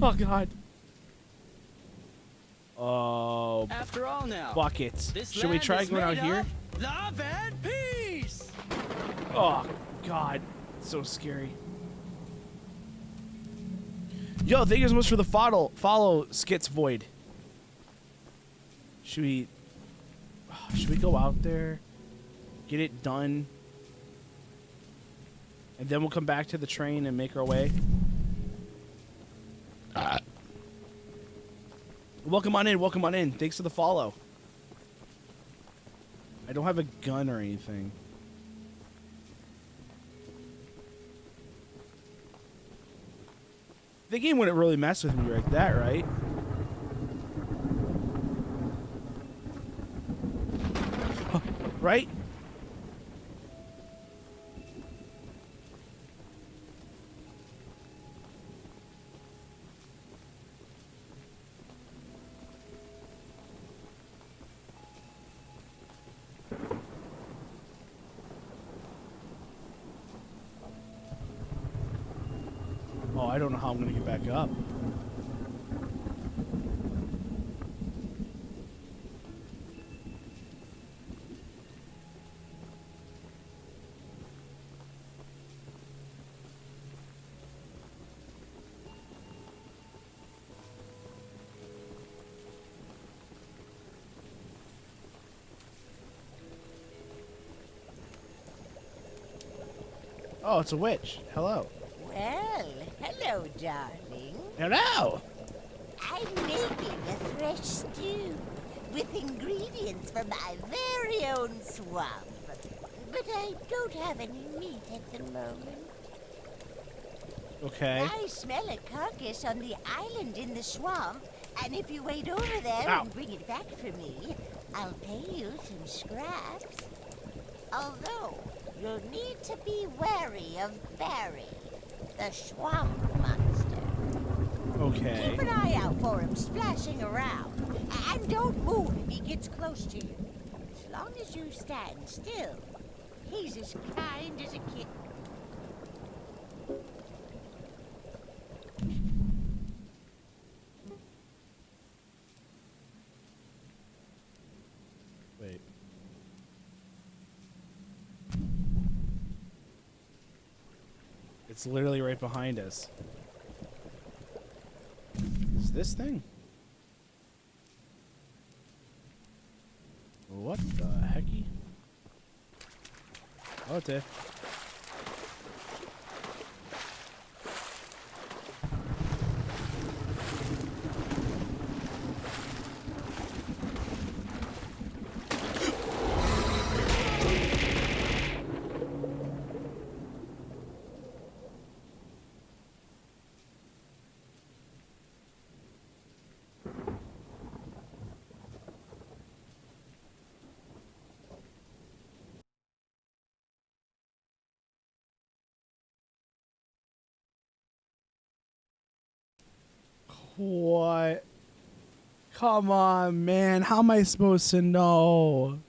Oh, God. Oh. After all now, Buckets. this Should we land try is going out made here? of love and peace. Oh, God. So scary. Yo, thank you so much for the follow Skits Void. Should we go out there? Get it done? And then we'll come back to the train and make our way? Welcome on in, welcome on in. Thanks for the follow. I don't have a gun or anything. The game wouldn't really mess with me like that, right? Right? Oh, I don't know how I'm going to get back up. Oh, it's a witch. Hello. Well, hello, darling. Hello. I'm making a fresh stew with ingredients from my very own swamp. But I don't have any meat at the moment. Okay. I smell a carcass on the island in the swamp, and if you wait over there Ow. and bring it back for me, I'll pay you some scraps. Although, you'll need to be wary of Barry, the swamp monster. Okay. Keep an eye out for him splashing around, and don't move if he gets close to you. As long as you stand still, he's as kind as a kitten. Wait. It's literally right behind us. Is this thing? What the hecky? Oh, it's there. What? Come on, man. How am I supposed to know?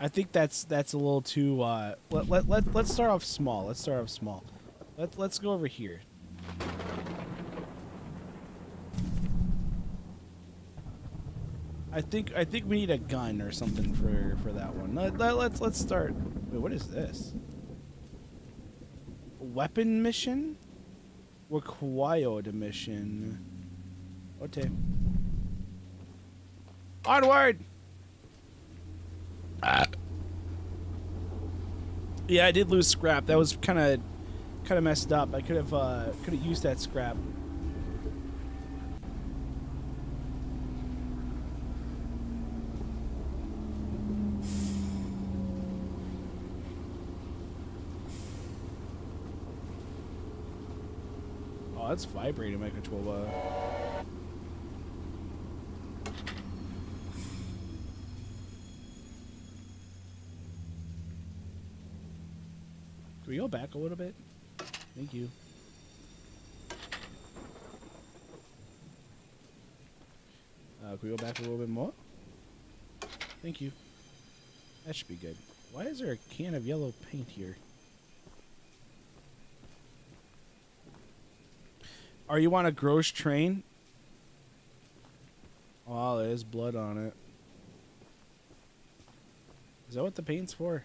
I think that's a little too. Let's start off small. Let's start off small. Let's go over here. I think we need a gun or something for that one. Let's start. Wait, what is this? Weapon mission? Required mission. Okay. Onward. Yeah, I did lose scrap. That was kind of messed up. I could have used that scrap. Oh, that's vibrating my controller. Can we go back a little bit? Thank you. Can we go back a little bit more? Thank you. That should be good. Why is there a can of yellow paint here? Are you on a gross train? Oh, there's blood on it. Is that what the paint's for?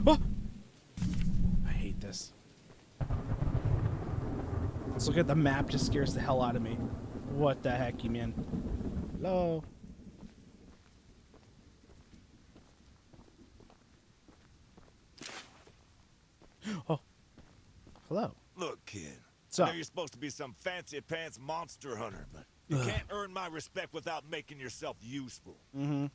Oh! I hate this. Let's look at the map. Just scares the hell out of me. What the heck, you man? Hello? Oh. Hello. Look, kid. So, I know you're supposed to be some fancy pants monster hunter, but you can't earn my respect without making yourself useful. mm-hmm.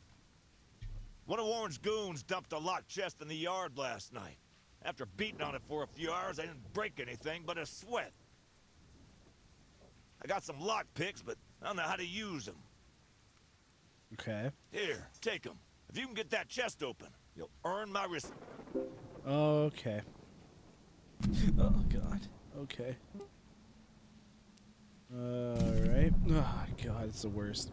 One of Warren's goons dumped a locked chest in the yard last night. After beating on it for a few hours, I didn't break anything but a sweat. I got some lock picks, but I don't know how to use them. Okay. Here, take them. If you can get that chest open, you'll earn my respect. Okay. Oh, God. Okay. Alright. Oh, God, it's the worst.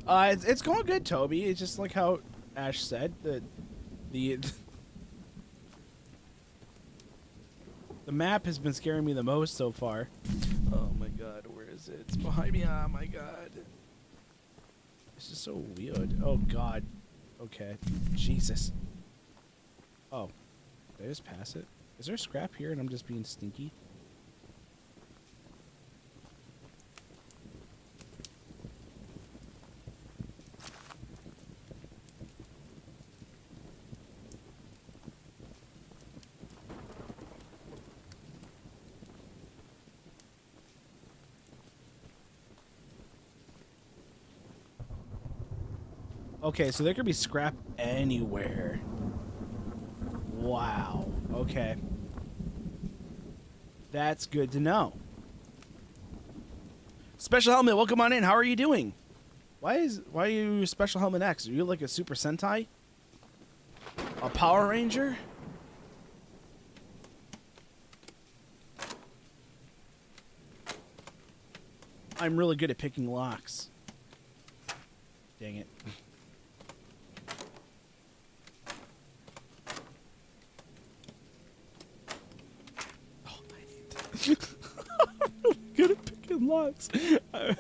It's going good, Toby. It's just like how Ash said, that the The map has been scaring me the most so far. Oh my god, where is it? It's behind me. Oh my god. This is so weird. Oh god. Okay. Jesus. Oh. Did I just pass it? Is there scrap here and I'm just being stinky? Okay, so there could be scrap anywhere. Wow. Okay. That's good to know. Special Helmet, welcome on in. How are you doing? Why are you Special Helmet X? Are you like a Super Sentai? A Power Ranger? I'm really good at picking locks. Dang it. I'm good at picking locks. Come on!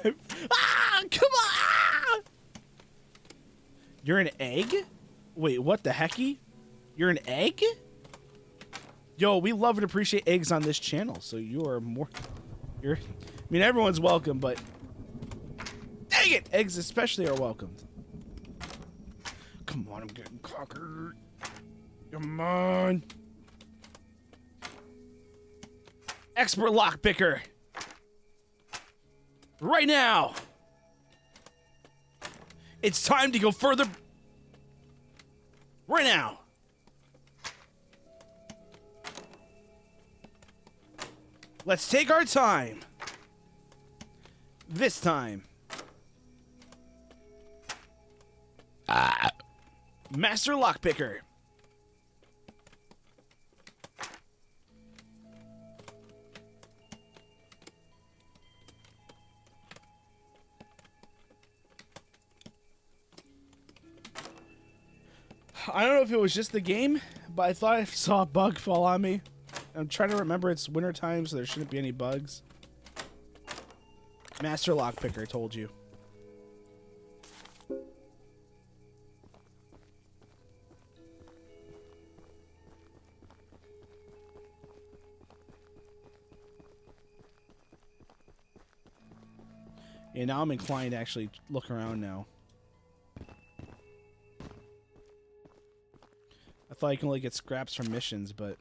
Ah! You're an egg? Wait, what the hecky? You're an egg? Yo, we love and appreciate eggs on this channel, so you are more... I mean, everyone's welcome, but... Dang it! Eggs especially are welcomed. Come on, I'm getting conquered. Come on. Expert lockpicker. Right now. It's time to go further. Right now. Let's take our time. This time. Master lockpicker. I don't know if it was just the game, but I thought I saw a bug fall on me. I'm trying to remember it's wintertime, so there shouldn't be any bugs. Master lockpicker, told you. Yeah, now I'm inclined to actually look around now. I thought you can only get scraps from missions, but...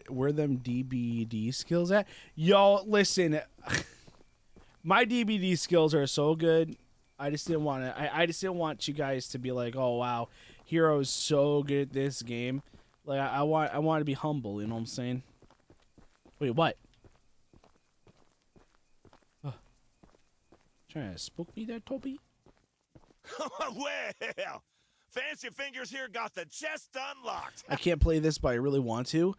Where them DBD skills at? Yo, listen. My DBD skills are so good. I just didn't want to. I just didn't want you guys to be like, "Oh wow, Hero's so good at this game." Like I want to be humble. You know what I'm saying? Wait, what? Trying to spook me there, Toby? Well, Fancy Fingers here got the chest unlocked. I can't play this, but I really want to.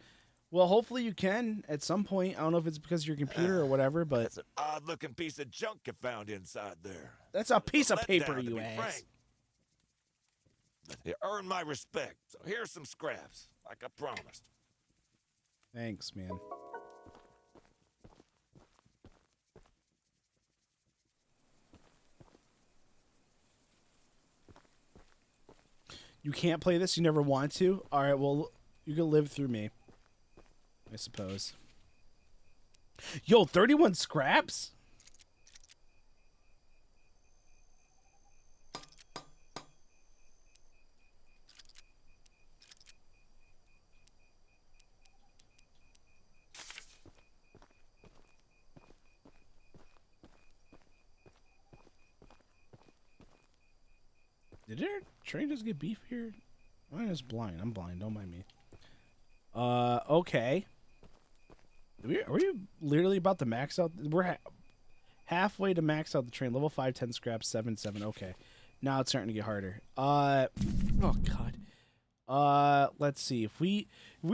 Well, hopefully you can at some point. I don't know if it's because of your computer or whatever, but... That's an odd-looking piece of junk you found inside there. That's a piece of paper, you ass. You earned my respect, so here's some scraps, like I promised. Thanks, man. You can't play this? You never want to? Alright, well, you can live through me. I suppose. Yo, 31 scraps? Did our train just get beef here? I'm just blind. I'm blind. Don't mind me. Okay. Are we literally about to max out? We're Halfway to max out the train. Level 5, 10 scraps, 7, 7. Okay. Now it's starting to get harder. Oh god. Let's see. If we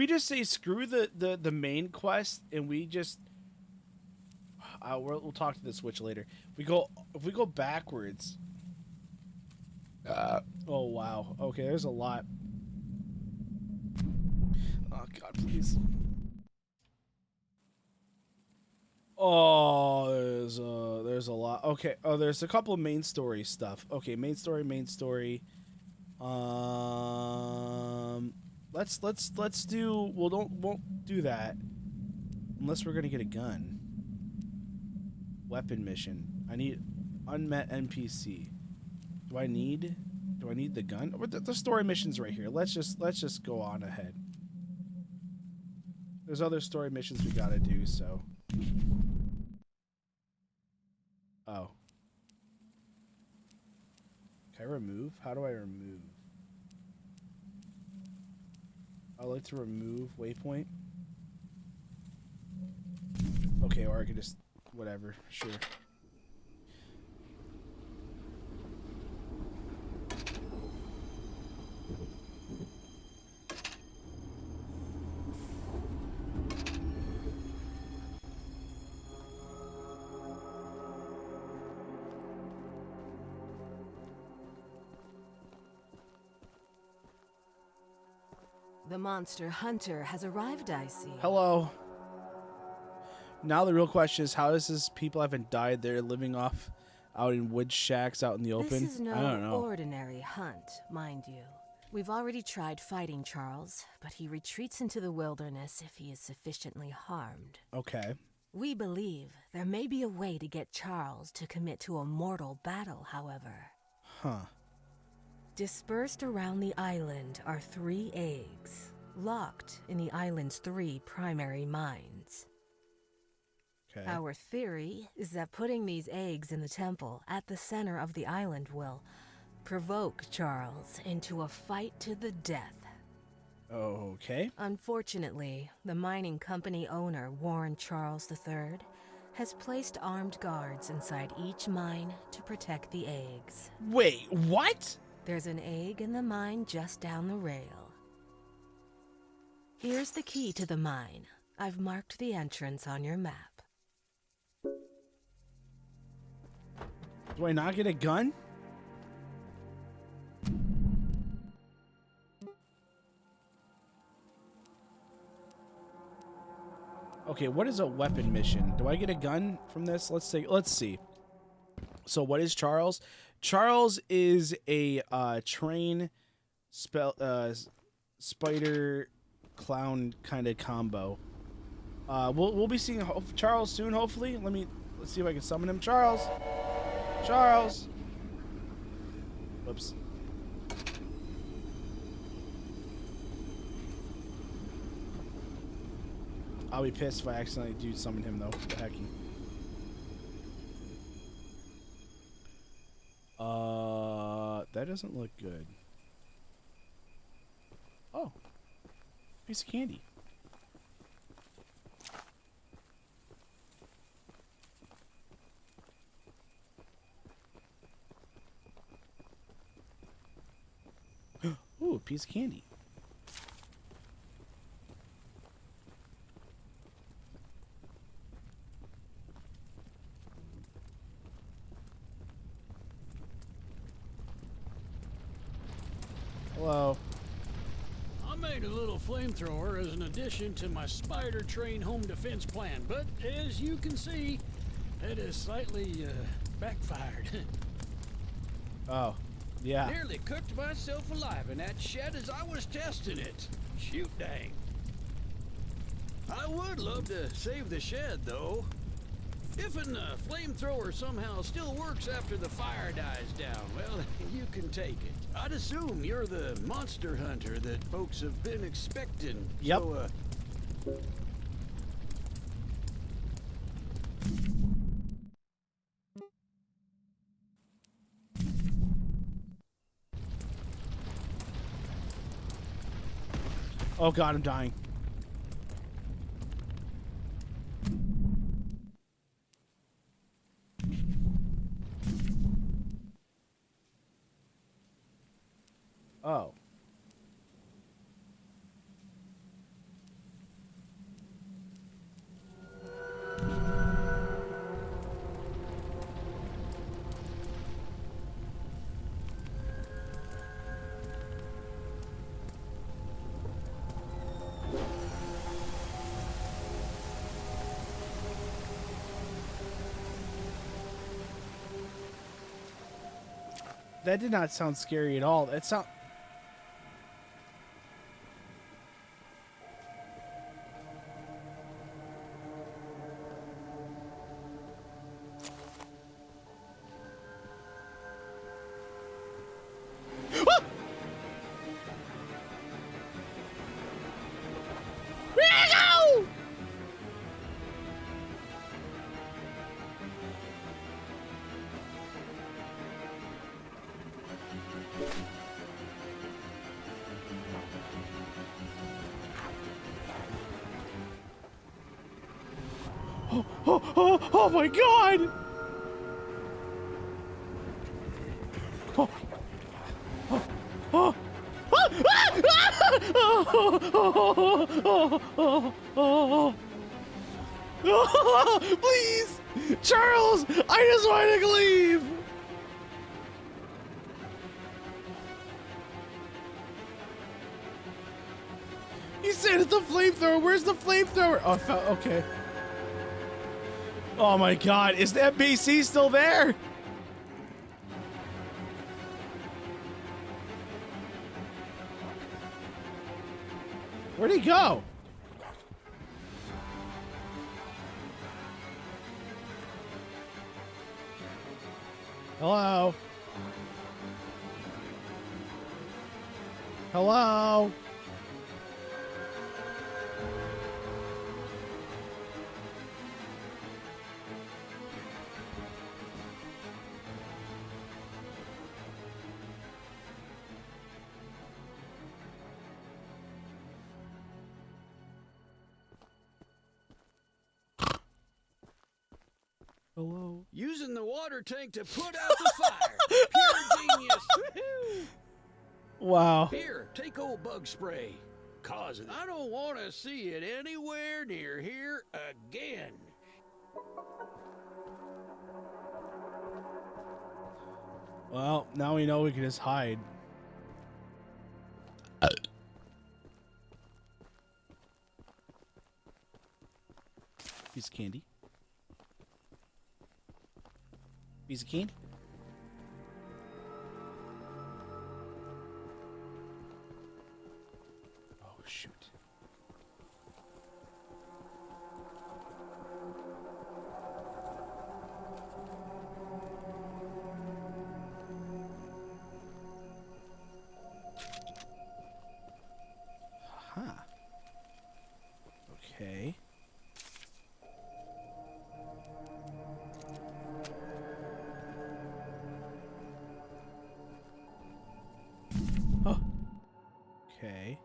just say screw the main quest and we just we'll talk to the switch later. If we go backwards. Oh wow. Okay, there's a lot. Oh god, please. Oh, there's a lot. Okay. Oh, there's a couple of main story stuff. Okay, main story. Let's do. Won't do that unless we're gonna get a gun. Weapon mission. I need unmet NPC. Do I need the gun? The story mission's right here. Let's just go on ahead. There's other story missions we gotta do. So. Oh. Can I remove? How do I remove? I like to remove waypoint. Okay, or I could just whatever. Sure. The monster hunter has arrived, I see. Hello. Now the real question is, how does this people haven't died? They're living off out in wood shacks out in the open. This is I don't know. no ordinary hunt, mind you. We've already tried fighting Charles, but he retreats into the wilderness if he is sufficiently harmed. Okay. We believe there may be a way to get Charles to commit to a mortal battle, however. Huh. Dispersed around the island are 3 eggs, locked in the island's 3 primary mines. Okay. Our theory is that putting these eggs in the temple at the center of the island will provoke Charles into a fight to the death. Okay. Unfortunately, the mining company owner, Warren Charles III, has placed armed guards inside each mine to protect the eggs. Wait, what? There's an egg in the mine just down the rail. Here's the key to the mine. I've marked the entrance on your map. Do I not get a gun? Okay, what is a weapon mission? Do I get a gun from this? Let's see. So what is Charles? Charles is a train spider clown kind of combo. We'll be seeing Charles soon, hopefully. Let's see if I can summon him. Charles. Whoops. I'll be pissed if I accidentally do summon him though. The hecky. That doesn't look good. Oh. Piece of candy. Ooh, a piece of candy. Hello. I made a little flamethrower as an addition to my spider train home defense plan, but as you can see, it has slightly backfired. Oh, yeah. Nearly cooked myself alive in that shed as I was testing it. Shoot dang. I would love to save the shed, though. If a flamethrower somehow still works after the fire dies down, well, you can take it. I'd assume you're the monster hunter that folks have been expecting. Yep. So, Oh god, I'm dying. That did not sound scary at all. That sound. Oh my god! Oh. Oh. Oh. Please! Charles! I just want to leave! You said it's a flamethrower. Where's the flamethrower? Oh, okay. Oh my god, is that BC still there? Where'd he go? Hello? Hello? Hello? Using the water tank to put out the fire. Pure genius. Woohoo! Wow. Here, take old bug spray. Cause I don't want to see it anywhere near here again. Well, now we know we can just hide. Piece of candy. Piece of candy. Oh, shoot. Huh. Okay. Oh. Okay.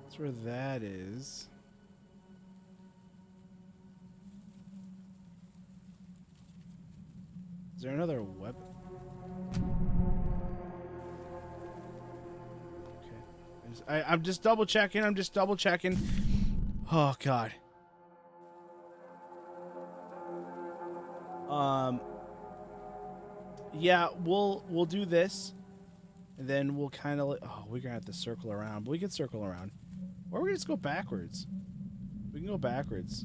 That's where that is. Is there another weapon? Okay. I'm just double checking. I'm just double checking. Oh God. Yeah, we'll do this, and then we'll kind of. Oh, we're gonna have to circle around, but we can circle around, or we can just go backwards. We can go backwards.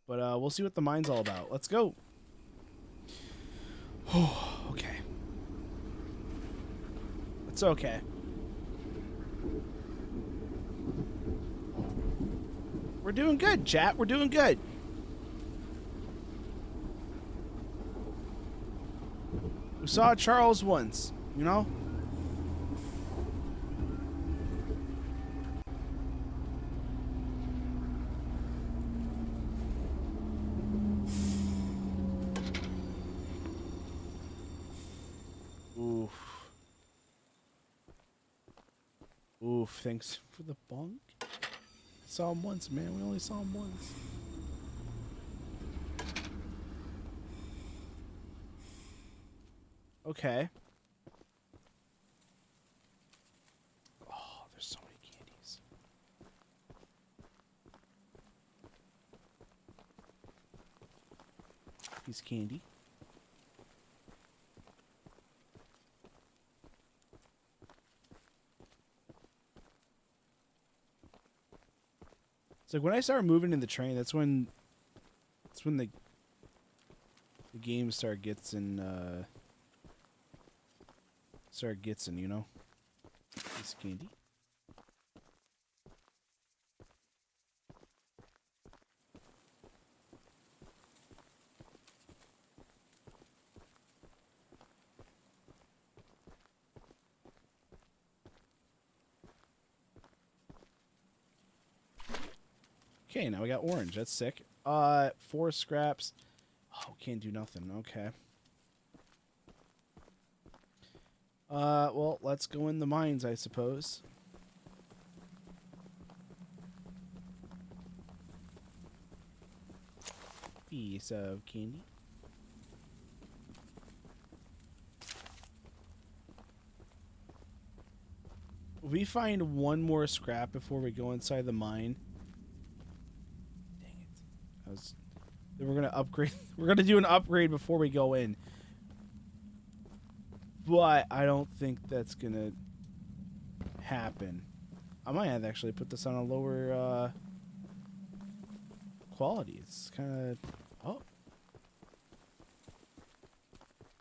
But we'll see what the mine's all about. Let's go. Oh, okay. It's okay. We're doing good, chat. We're doing good. We saw Charles once, you know? Oof. Oof, thanks for the bonk. Saw him once, man. We only saw him once. Okay. Oh, there's so many candies. Piece of candy. It's like when I start moving in the train, that's when the game start gets in, you know? Piece of candy. Okay, now we got orange. That's sick. 4 scraps. Oh, can't do nothing. Okay. Well, let's go in the mines, I suppose. Piece of candy. We find one more scrap before we go inside the mine. Dang it. Then we're gonna upgrade. We're gonna do an upgrade before we go in. But I don't think that's gonna happen. I might have actually put this on a lower quality. It's kind of... Oh.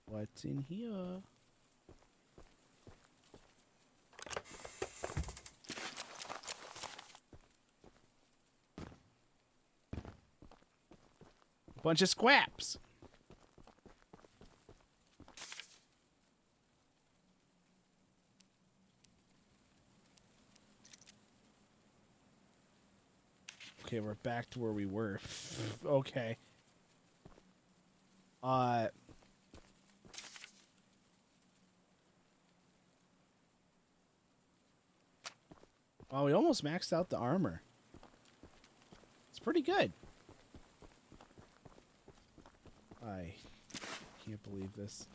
What's in here? Bunch of scraps. Okay, we're back to where we were. Okay. Oh, we almost maxed out the armor. It's pretty good. I can't believe this.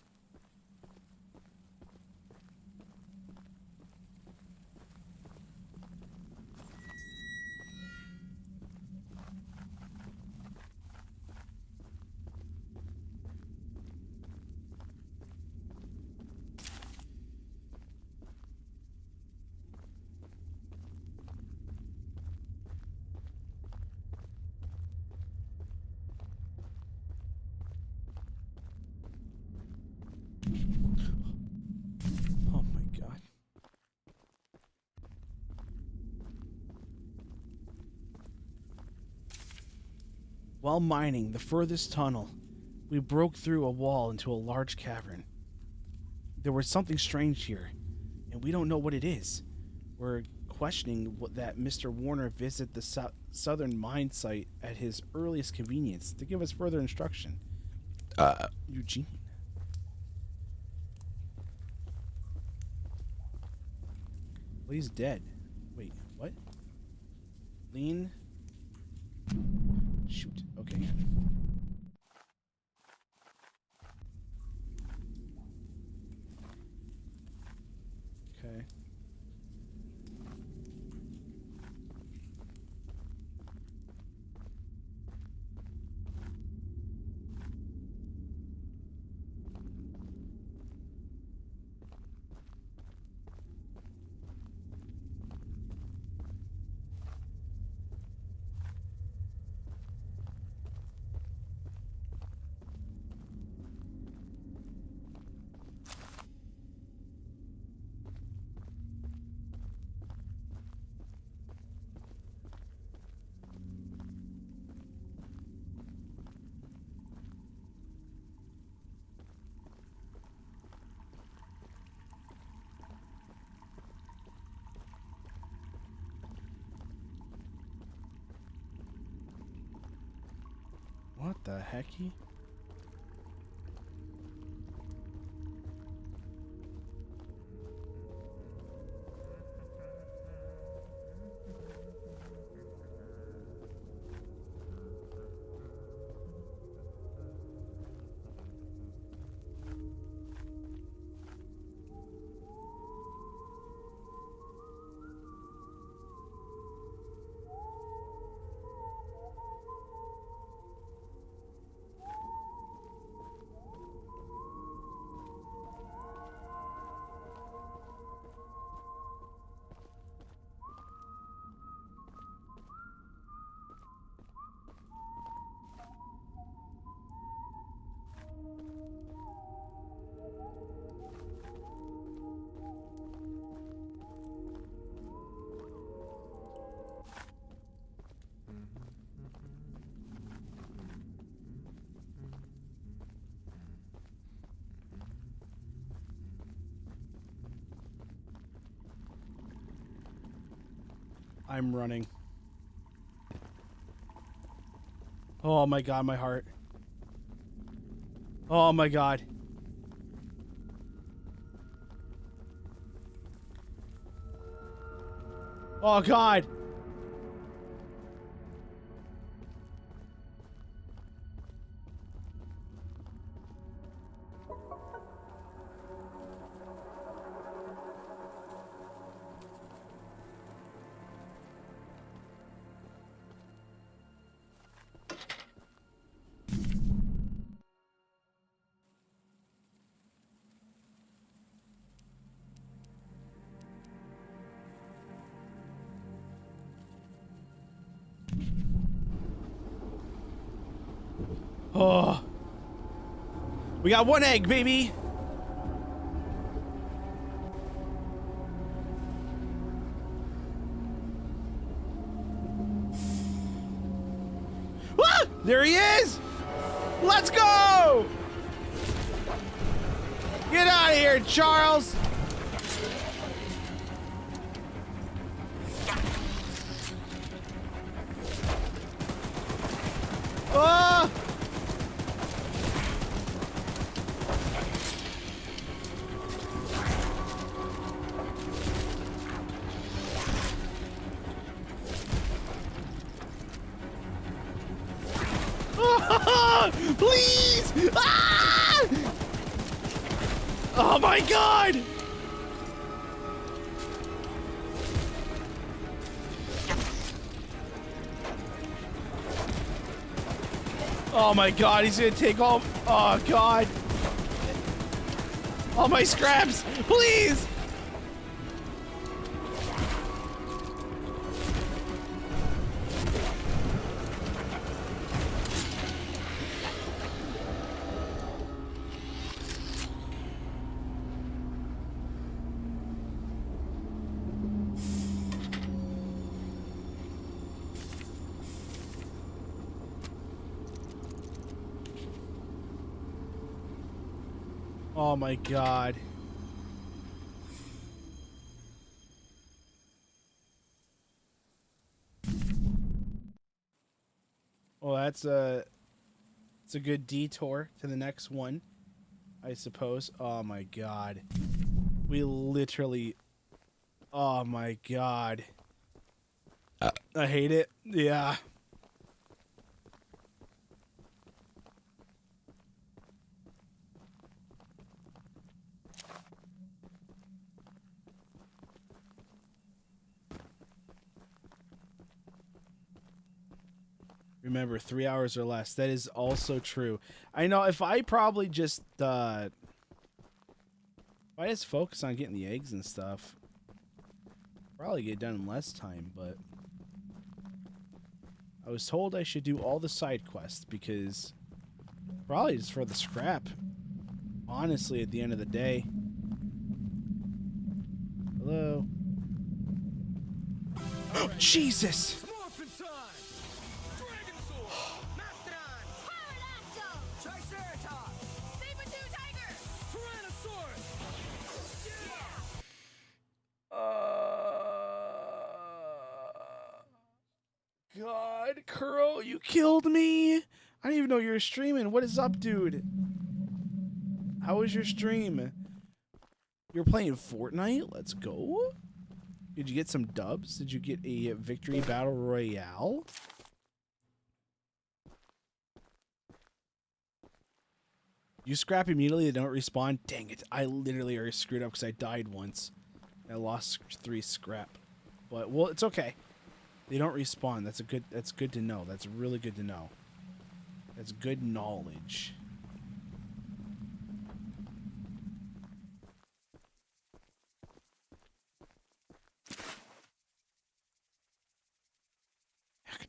Oh my god. While mining the furthest tunnel, we broke through a wall into a large cavern. There was something strange here, and we don't know what it is. We're questioning that Mr. Warner visit the southern mine site at his earliest convenience to give us further instruction. Eugene. Well, he's dead. Wait, what? Lean. Shoot. Okay. Okay. What the hecky? I'm running. Oh my god, my heart. Oh my god. Oh god. Oh. We got one egg, baby. Ah! There he is. Let's go. Get out of here, Charles. Oh! Please! Ah! Oh my god! Oh my god, he's gonna take all. Oh god. All my scraps, please! Oh my god. Well, it's a good detour to the next one, I suppose. Oh my god. We literally. Oh my god. I hate it. Yeah. Remember, 3 hours or less. That is also true. I know if I probably just if I just focus on getting the eggs and stuff, probably get done in less time, but I was told I should do all the side quests because probably just for the scrap. Honestly, at the end of the day. Hello. Oh, Jesus! God, Kuro, you killed me. I didn't even know you were streaming. What is up, dude? How was your stream? You're playing Fortnite? Let's go. Did you get some dubs? Did you get a victory battle royale? You scrap immediately, they don't respawn. Dang it. I literally already screwed up because I died once. I lost 3 scrap. But, well, it's okay. They don't respawn. That's good to know. That's really good to know. That's good knowledge.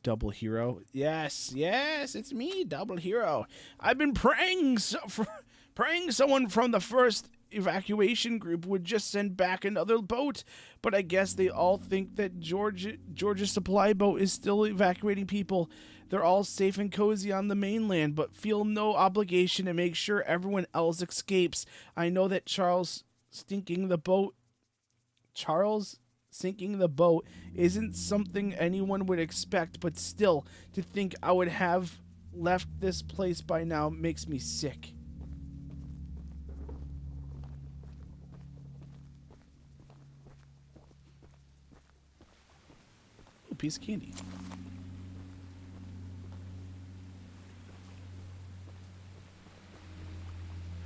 Double Hero. Yes, it's me, Double Hero. I've been praying someone from the first evacuation group would just send back another boat, but I guess they all think that Georgia's supply boat is still evacuating people. They're all safe and cozy on the mainland, but feel no obligation to make sure everyone else escapes. I know that Charles sinking the boat sinking the boat isn't something anyone would expect, but still, to think I would have left this place by now makes me sick. Ooh, piece of candy.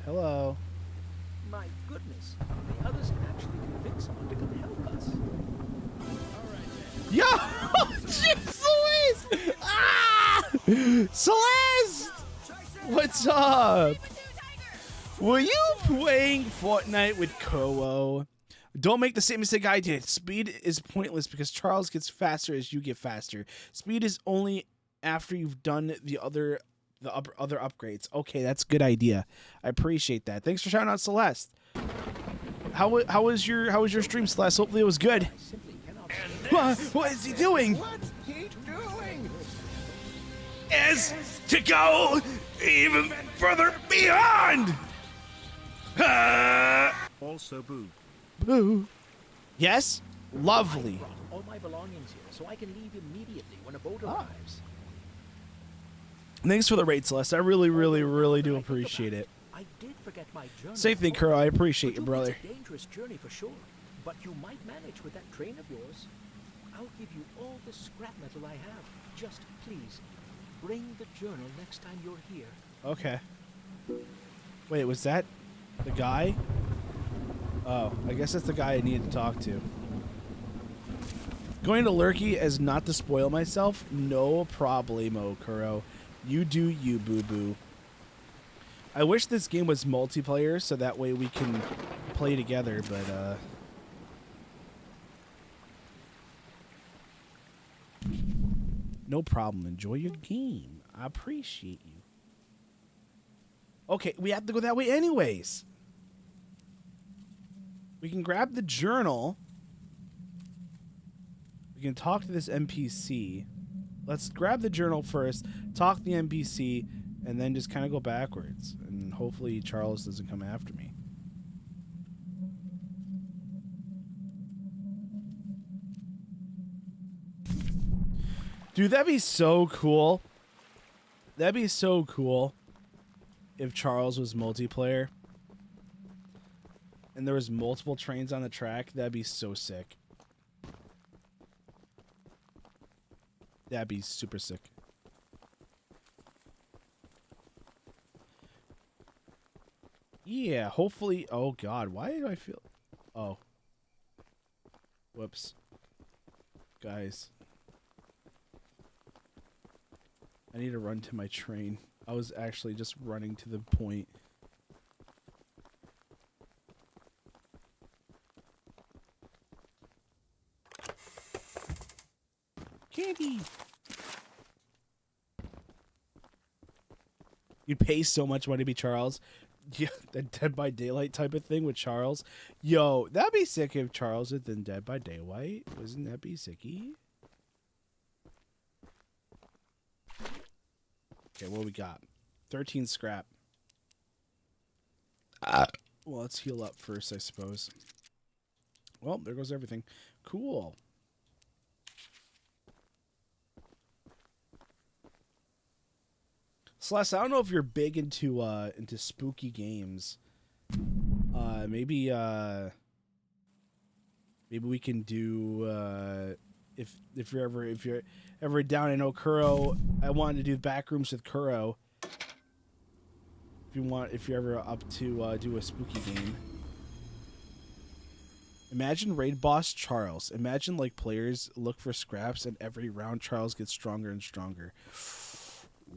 Hello. My goodness, the others actually convinced someone to come help us. Yo! Jeez Louise! Ah! Celeste! What's up? Were you playing Fortnite with Kowo? Don't make the same mistake I did. Speed is pointless because Charles gets faster as you get faster. Speed is only after you've done the other upgrades. Okay, that's a good idea. I appreciate that. Thanks for shouting out Celeste. How was your stream, Celeste? Hopefully it was good. What is he doing? What's he doing? Is to go even further beyond. Also boo. Boo. Yes? Lovely. I brought all my belongings here so I can leave immediately when a boat arrives. Thanks for the raid, Celeste. I really, really, really do appreciate it. I did forget my journal. Same thing, Kuro. I appreciate you, brother. It's a dangerous journey for sure, but you might manage with that train of yours. I'll give you all the scrap metal I have. Just please, bring the journal next time you're here. Okay. Wait, was that the guy? Oh, I guess that's the guy I needed to talk to. Going to Lurky as not to spoil myself? No problemo, Kuro. You do you, boo-boo. I wish this game was multiplayer so that way we can play together, but, no problem. Enjoy your game. I appreciate you. Okay, we have to go that way anyways. We can grab the journal. We can talk to this NPC. Let's grab the journal first, talk to the NPC, and then just kind of go backwards. And hopefully Charles doesn't come after me. Dude, that'd be so cool. That'd be so cool if Charles was multiplayer and there was multiple trains on the track. That'd be so sick. That'd be super sick. Yeah, hopefully. Oh, God. Why do I feel... Oh. Whoops. Guys. I need to run to my train. I was actually just running to the point. Candy! You'd pay so much money to be Charles. Yeah, the Dead by Daylight type of thing with Charles. Yo, that'd be sick if Charles was in Dead by Daylight. Wouldn't that be sicky? Okay, what we got? 13 scrap. Well, let's heal up first, I suppose. Well, there goes everything. Cool. Celeste, I don't know if you're big into spooky games. Maybe we can do if you're ever down. I know Kuro. I wanted to do backrooms with Kuro. If you're ever up to do a spooky game. Imagine raid boss Charles. Imagine like players look for scraps and every round Charles gets stronger and stronger.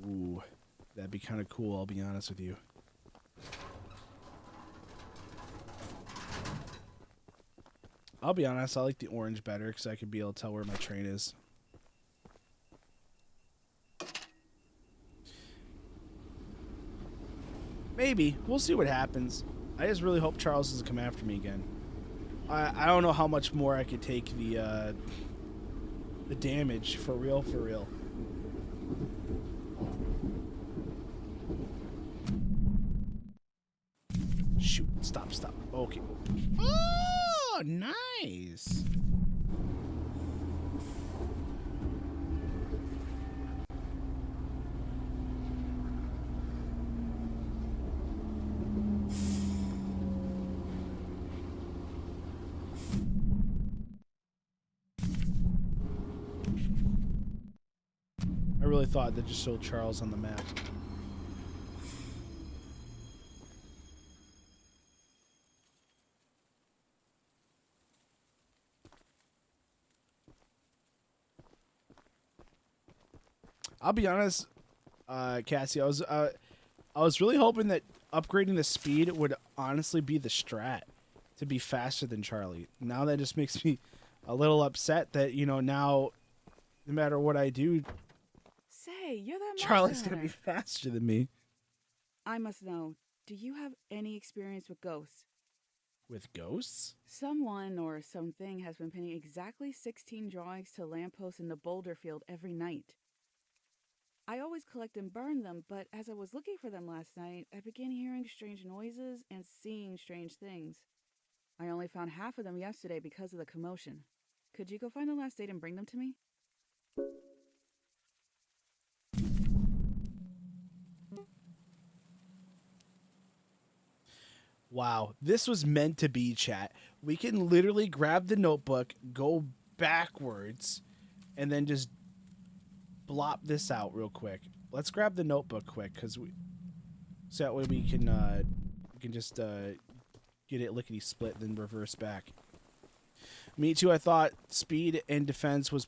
Ooh, that'd be kind of cool. I'll be honest with you. I'll be honest, I like the orange better because I can be able to tell where my train is. Maybe. We'll see what happens. I just really hope Charles doesn't come after me again. I don't know how much more I could take the damage, for real, for real. Shoot, stop. Okay. Oh, nice. really thought that just showed Charles on the map. I'll be honest, Cassie, I was really hoping that upgrading the speed would honestly be the strat, to be faster than Charlie. Now that just makes me a little upset that, you know, now no matter what I do, Say, you're that Charlie's monster gonna be hunter. faster than me. I must know, do you have any experience with ghosts? With ghosts? Someone or something has been pinning exactly 16 drawings to lampposts in the boulder field every night. I always collect and burn them, but as I was looking for them last night, I began hearing strange noises and seeing strange things. I only found half of them yesterday because of the commotion. Could you go find the last date and bring them to me? Wow, this was meant to be, chat. We can literally grab the notebook, go backwards, and then just blop this out real quick. Let's grab the notebook quick, so that way we can just get it lickety split, then reverse back. Me too. I thought speed and defense was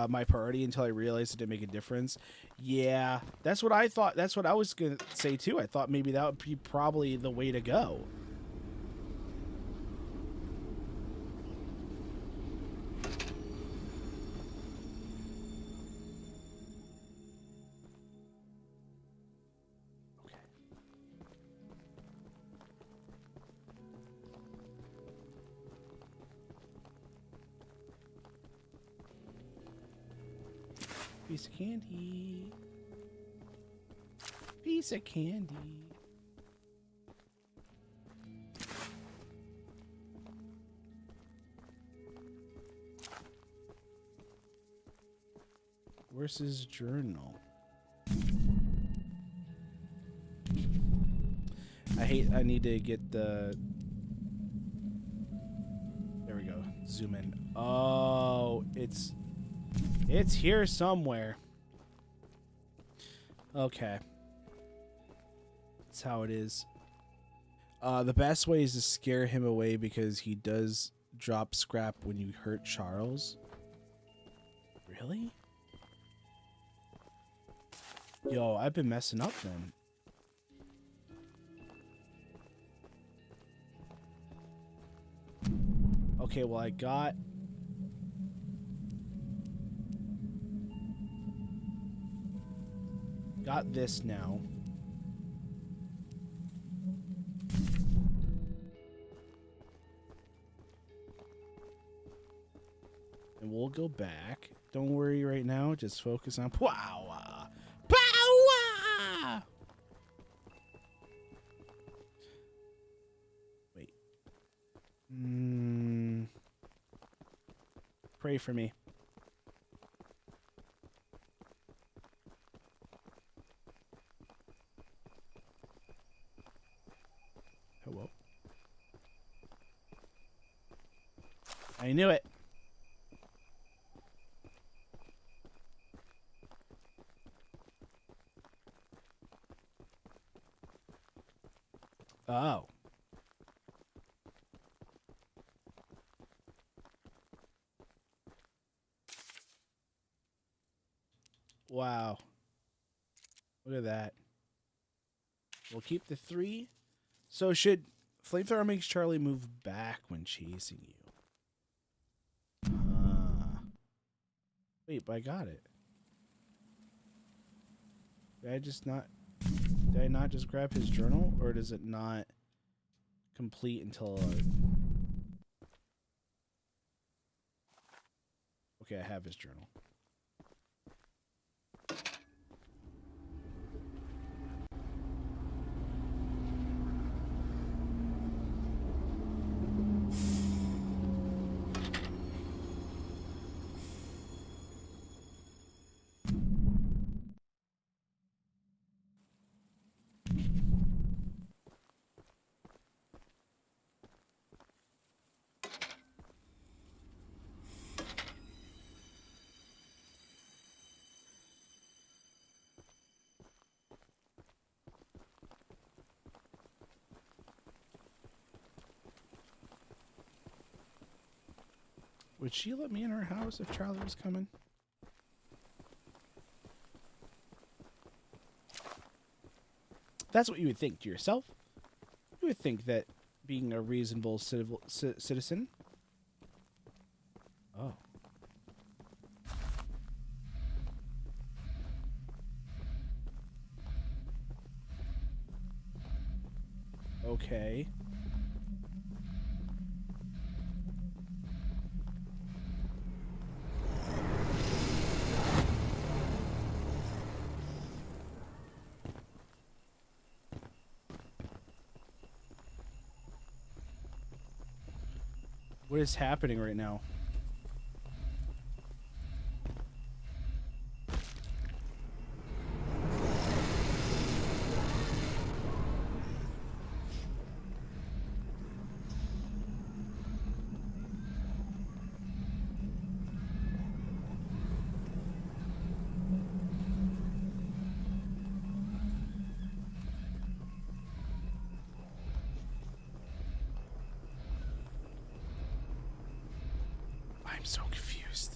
my priority until I realized it didn't make a difference. Yeah, that's what I thought. That's what I was gonna say too. I thought maybe that would be probably the way to go. Piece of candy. Piece of candy. Where's his journal? I need to get the... There we go. Zoom in. Oh, it's here somewhere. Okay. That's how it is. The best way is to scare him away because he does drop scrap when you hurt Charles. Really? Yo, I've been messing up then. Okay, well I got... Got this now. And we'll go back. Don't worry right now. Just focus on power. Power! Wait. Pray for me. Hello. I knew it. Oh. Wow. Look at that. We'll keep the 3. So should flamethrower makes Charlie move back when chasing you? Wait, but I got it. Did I not just grab his journal, or does it not complete until okay, I have his journal. Would she let me in her house if Charlie was coming? That's what you would think to yourself. You would think that being a reasonable citizen. Oh. Okay. What is happening right now? I'm so confused.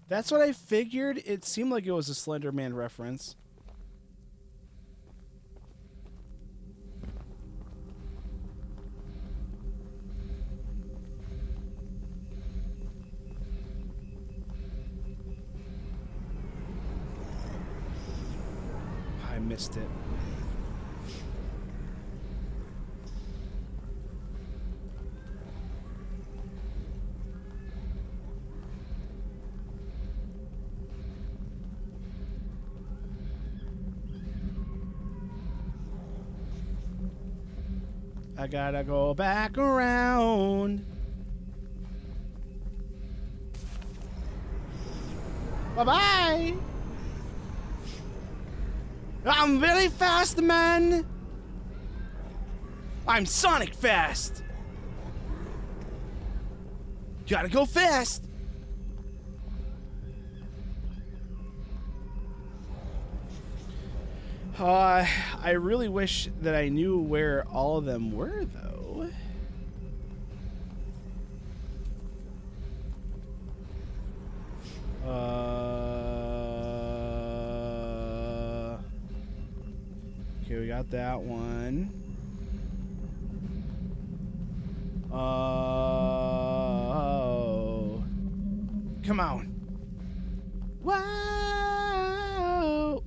That's what I figured. It seemed like it was a Slender Man reference. I missed it. I gotta go back around. Bye-bye. I'm very fast, man. I'm Sonic fast. Gotta go fast. I really wish that I knew where all of them were, though. Okay, we got that one. Oh. Come on. Wow.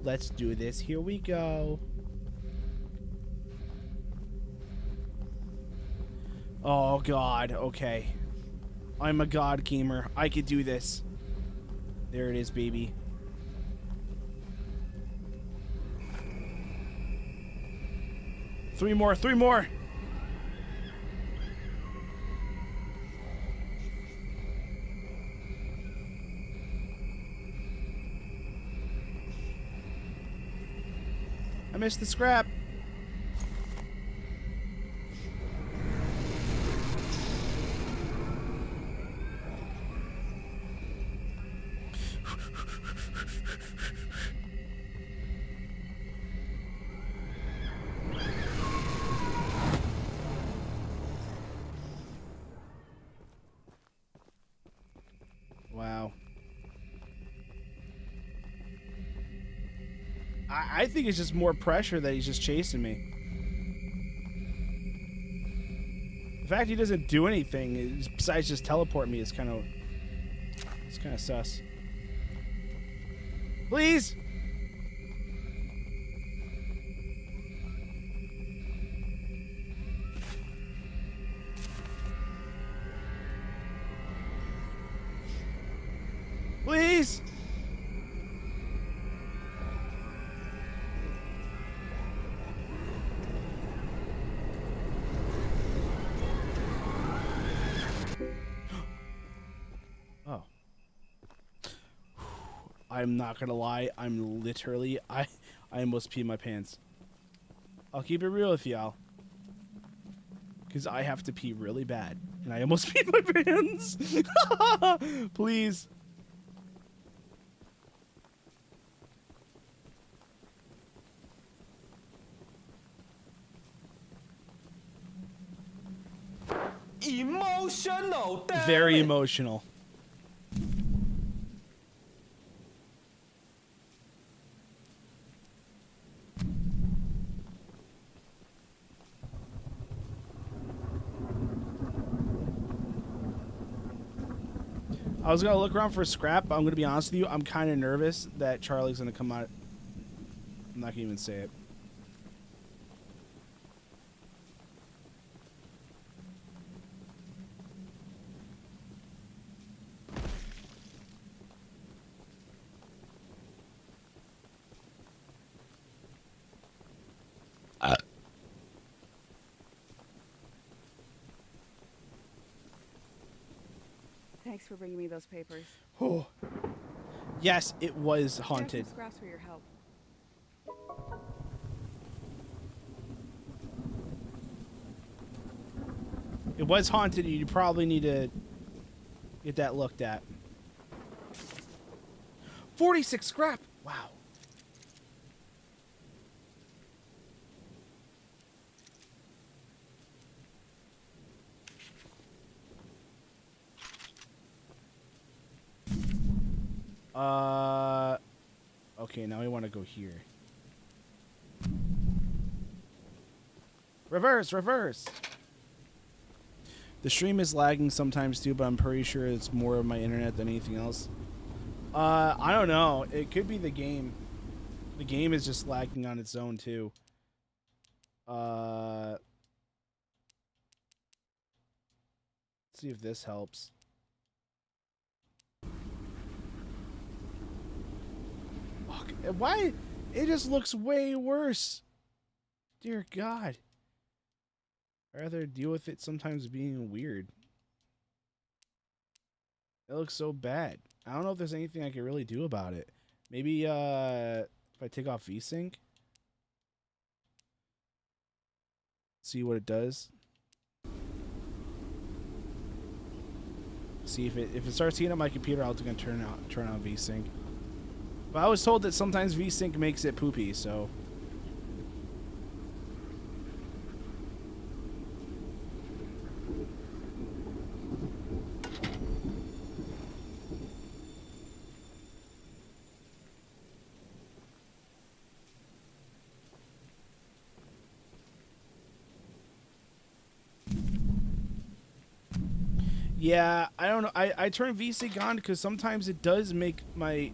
Let's do this. Here we go. Oh, God. Okay. I'm a god gamer. I could do this. There it is, baby. Three more. Three more. I missed the scrap. Wow. I think it's just more pressure that he's just chasing me. The fact he doesn't do anything besides just teleport me is kind of sus. Please. Please. I'm not gonna lie. I'm literally I almost peed my pants. I'll keep it real with y'all. Because I have to pee really bad. And I almost peed my pants. Please. Emotional. Very emotional. I was gonna look around for scrap, but I'm gonna be honest with you, I'm kind of nervous that Charlie's gonna come out. I'm not gonna even say it. Thanks for bringing me those papers. Oh. Yes, it was haunted. Scraps for your help. It was haunted. You probably need to get that looked at. 46 scrap. Wow. Okay, now we want to go here. Reverse, reverse. The stream is lagging sometimes too, but I'm pretty sure it's more of my internet than anything else. I don't know. It could be the game. The game is just lagging on its own too. Let's see if this helps. Why? It just looks way worse. Dear God. I'd rather deal with it sometimes being weird. It looks so bad. I don't know if there's anything I can really do about it. Maybe if I take off VSync. See what it does. See if it starts heating up my computer, I'll turn on VSync. But I was told that sometimes VSync makes it poopy, so. Yeah, I don't know. I turn VSync on because sometimes it does make my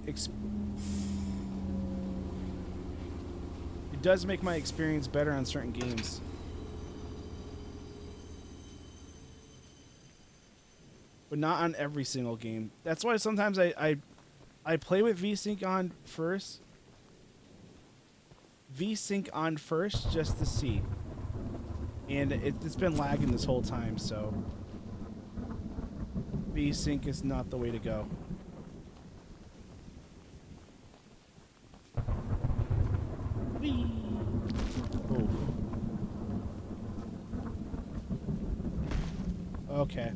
experience better on certain games. But not on every single game. That's why sometimes I play with VSync on first. VSync on first just to see. And it's been lagging this whole time, so VSync is not the way to go. Whee! Oof. Okay.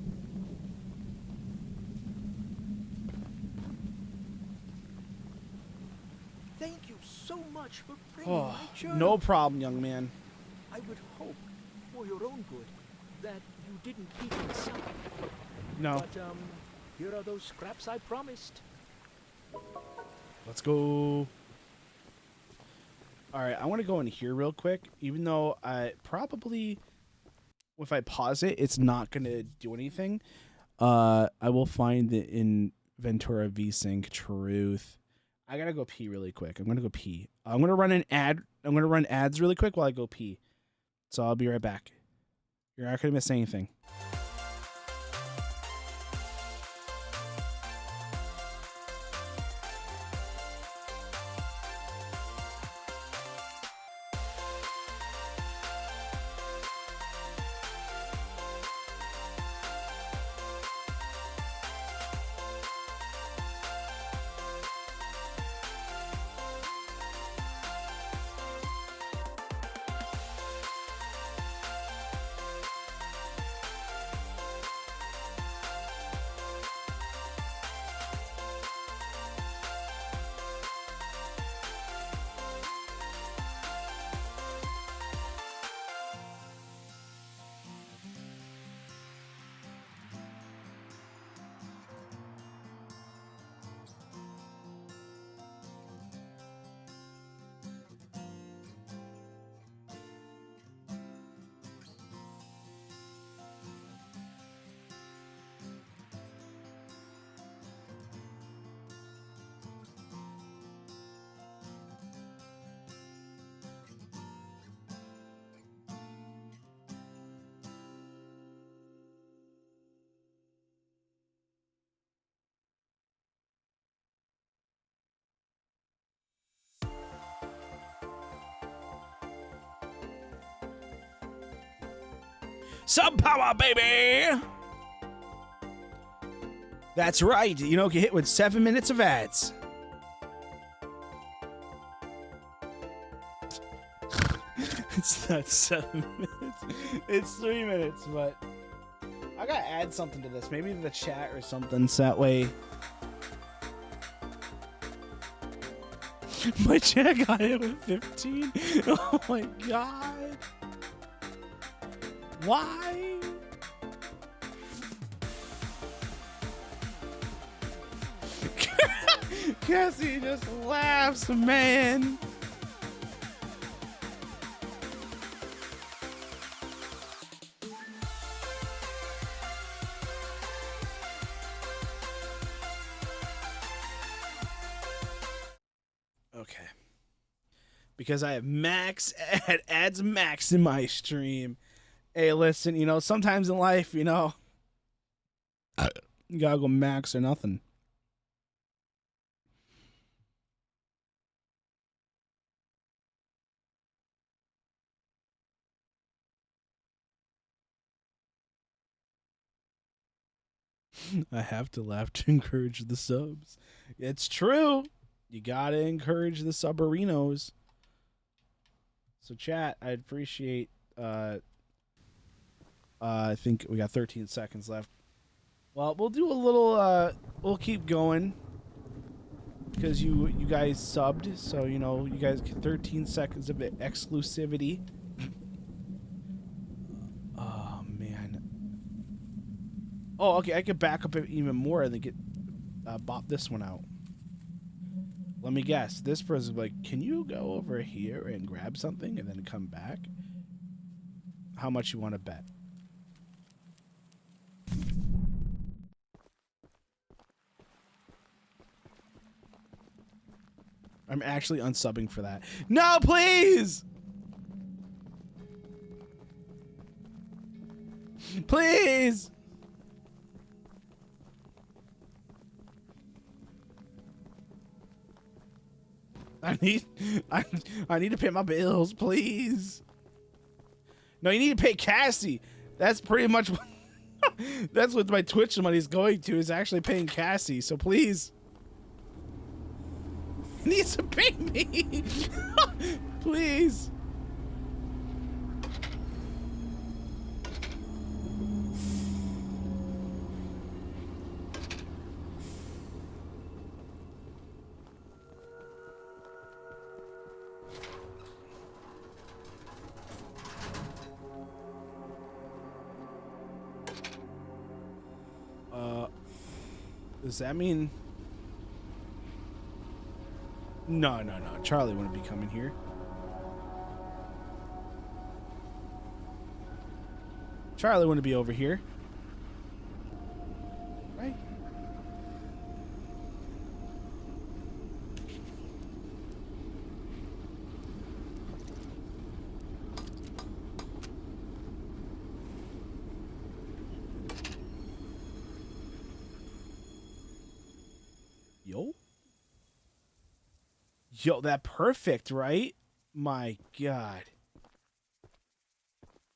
Thank you so much for bringing my journal. No problem, young man. I would hope, for your own good, that you didn't peek inside. No. But, here are those scraps I promised. Let's go. Alright, I want to go in here real quick, even though I probably, if I pause it, it's not going to do anything. I will find the in Ventura VSync truth. I got to go pee really quick. I'm going to go pee. I'm going to run an ad. I'm going to run ads really quick while I go pee. So I'll be right back. You're not going to miss anything. Sub power, baby! That's right. You know, get hit with 7 minutes of ads. It's not 7 minutes. It's 3 minutes, but I gotta add something to this. Maybe the chat or something, so that way. My chat got hit with 15. Oh my god. Why? Cassie just laughs, man. Okay. Because I have ads max in my stream. Hey, listen, you know, sometimes in life, you know, you gotta go max or nothing. I have to laugh to encourage the subs. It's true. You gotta encourage the subberinos. So chat, I'd appreciate I think we got 13 seconds left. Well, we'll do a little we'll keep going because you guys subbed, so you know you guys get 13 seconds of exclusivity. Oh man. Oh, okay, I could back up even more and then get bop this one out. Let me guess. This person's like, can you go over here and grab something and then come back? How much you want to bet? I'm actually unsubbing for that. No, please! Please! I need to pay my bills, please. No, you need to pay Cassie. That's pretty much what that's what my Twitch money is going to, is actually paying Cassie. So please. He needs to pay me. Please. Does that mean... No. Charlie wouldn't be coming here. Charlie wouldn't be over here. Right? Yo, that perfect, right? My God.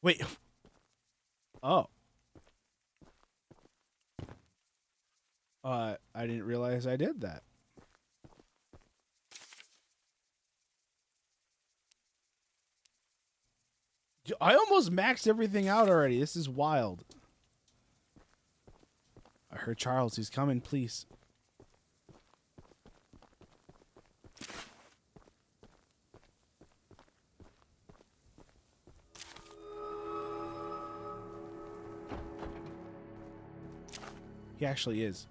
Wait. Oh. I didn't realize I did that. I almost maxed everything out already. This is wild. I heard Charles. He's coming, please. He actually is.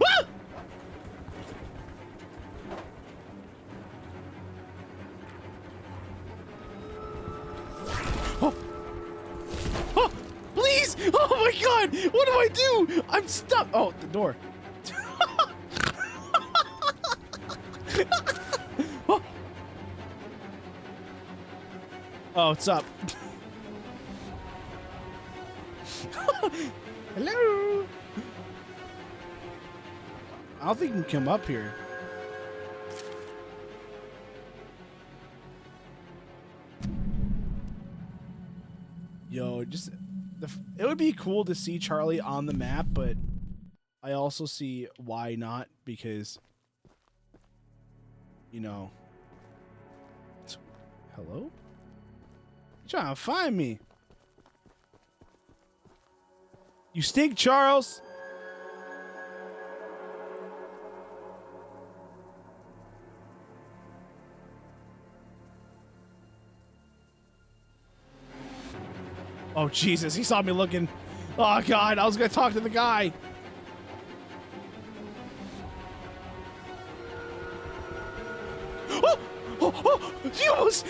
Ah! Oh. Oh, please! Oh my God! What do I do? I'm stuck. Oh, the door. Oh. Oh, it's up. Hello. I don't think you can come up here. Yo, just it would be cool to see Charlie on the map, but I also see why not, because you know. Hello? You trying to find me? You stink, Charles. Oh, Jesus, he saw me looking. Oh, God, I was going to talk to the guy. Oh, oh, oh, he almost...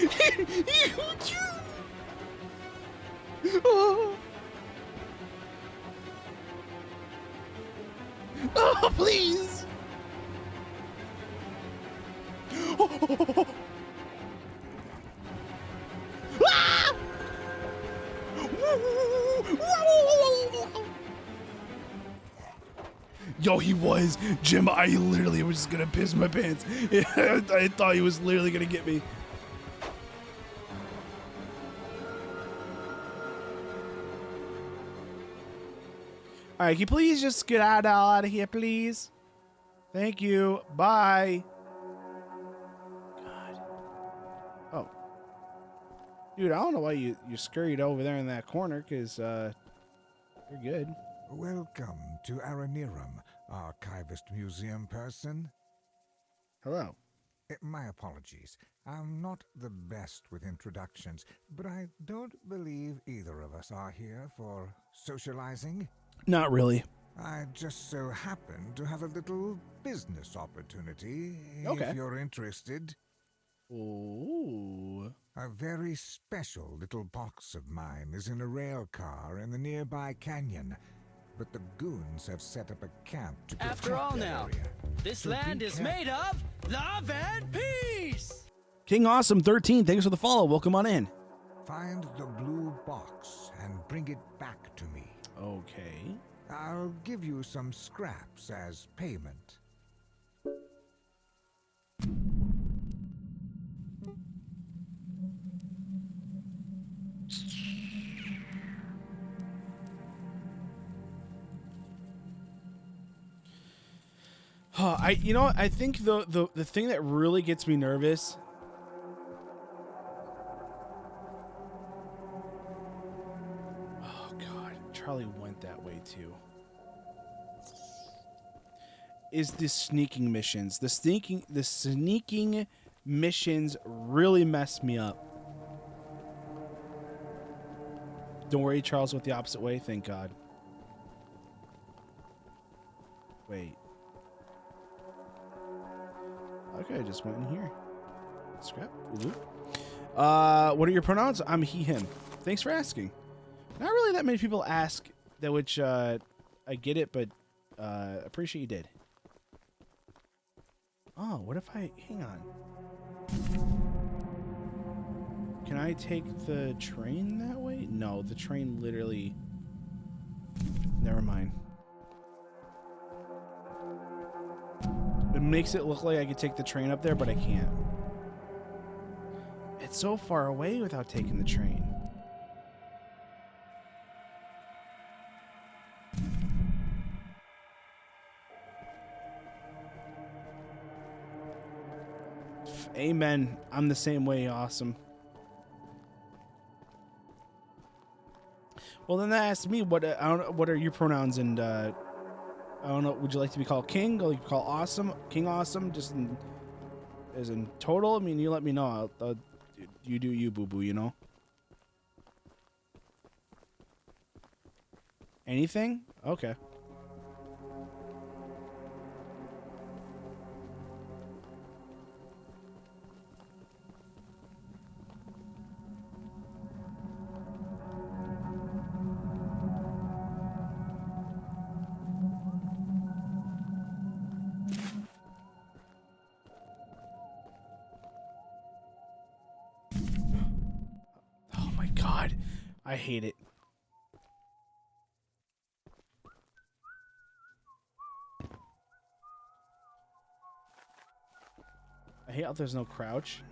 Oh. Oh, please. Oh, oh, oh, oh. Ah! Yo, he was. Jim, I literally was just gonna piss my pants. I thought he was literally gonna get me. Alright, can you please just get out of here, please? Thank you. Bye. God. Oh. Dude, I don't know why you scurried over there in that corner, because, you're good. Welcome to Aranirum, archivist museum person. Hello. My apologies. I'm not the best with introductions, but I don't believe either of us are here for socializing. Not really. I just so happen to have a little business opportunity, okay, if you're interested. Ooh. A very special little box of mine is in a rail car in the nearby canyon, but the goons have set up a camp to protect After all that now, area. this So land be is careful. made of love and peace! King Awesome 13, thanks for the follow. Welcome on in. Find the blue box and bring it back to me. Okay. I'll give you some scraps as payment. You know what? I think the thing that really gets me nervous Charlie went that way too. Is the sneaking missions. The sneaking missions really mess me up. Don't worry, Charles went the opposite way, thank God. Wait. Okay, I just went in here. Scrap. Ooh. What are your pronouns? I'm he, him. Thanks for asking. Not really that many people ask that, which I get it, but appreciate you did. Oh, what if I... Hang on. Can I take the train that way? No, the train literally... Never mind. It makes it look like I could take the train up there, but I can't. It's so far away without taking the train. Amen. I'm the same way, awesome. Well, then that asks me what I don't know, what are your pronouns, and I don't know. Would you like to be called King, or you call Awesome, King Awesome, just as in total? I mean, you let me know. You do you, boo boo. You know. Anything? Okay. I hate it. I hate how there's no crouch.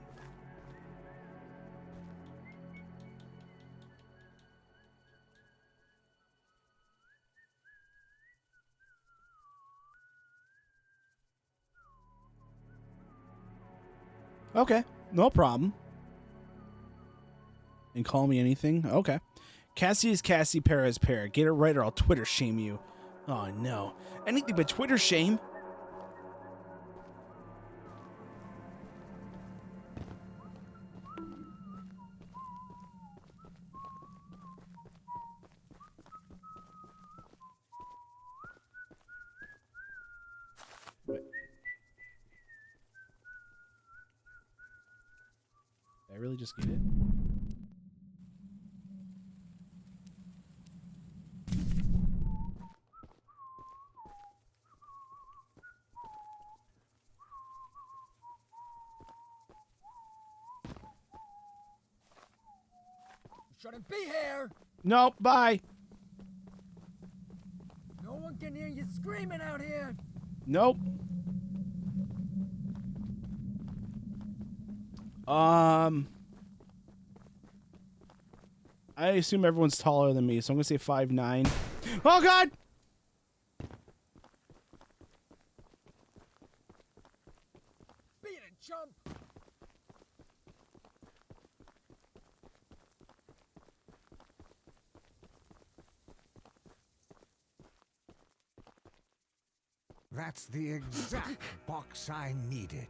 Okay, no problem. And call me anything? Okay. Cassie is Cassie, Para is Para. Get it right or I'll Twitter shame you. Oh, no. Anything but Twitter shame? Wait. Did I really just get it? Shouldn't be here. Nope, bye. No one can hear you screaming out here. Nope. I assume everyone's taller than me, so I'm gonna say 5'9". Oh God! Beat it, chump. That's the exact box I needed.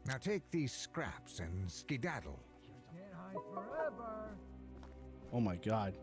Now take these scraps and skedaddle. Can't hide forever. Oh my God.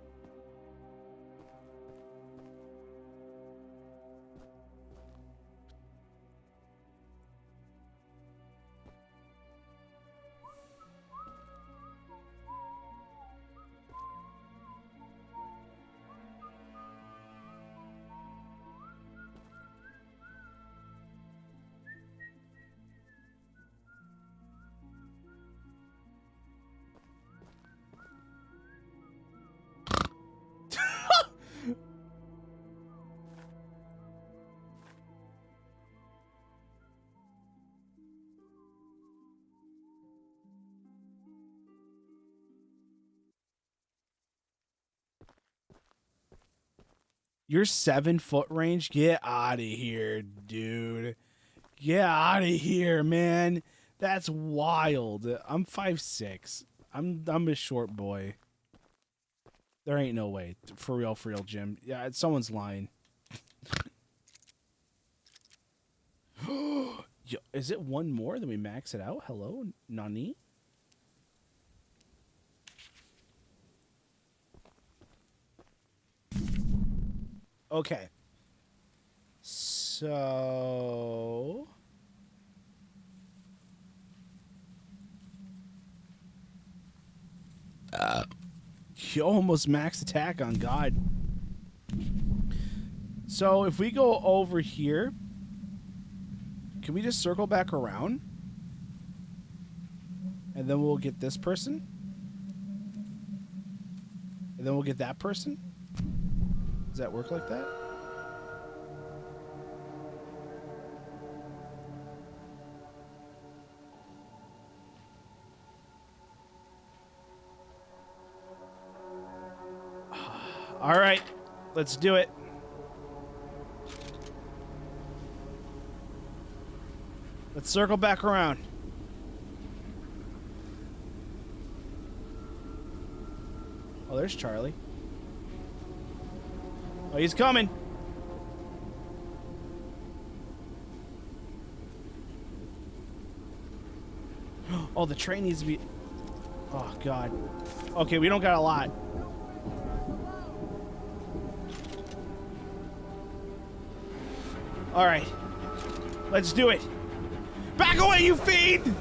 You're 7-foot range? Get out of here, dude. Get out of here, man. That's wild. I'm 5'6". I'm a short boy. There ain't no way. For real, Jim. Yeah, someone's lying. Yo, is it one more? Then we max it out? Hello, Nani? Okay. So... you almost max attack on God. So if we go over here, can we just circle back around? And then we'll get this person? And then we'll get that person? Does that work like that? All right, let's do it. Let's circle back around. Oh, there's Charlie. Oh, he's coming. Oh, the train needs to be... oh, God. Okay, we don't got a lot. All right. Let's do it. Back away, you fiend!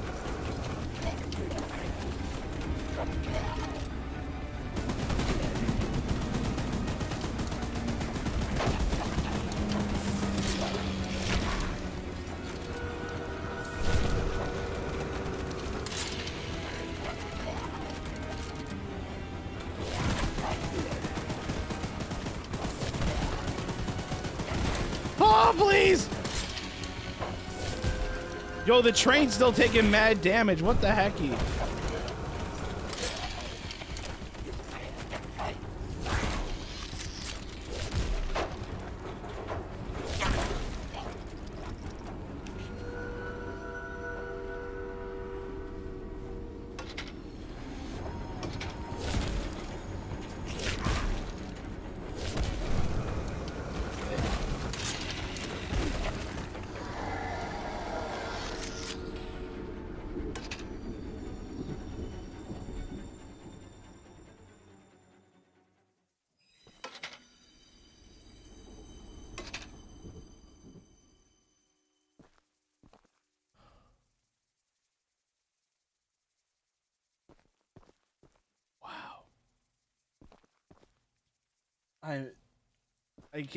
Oh, please! Yo, the train's still taking mad damage. What the hecky?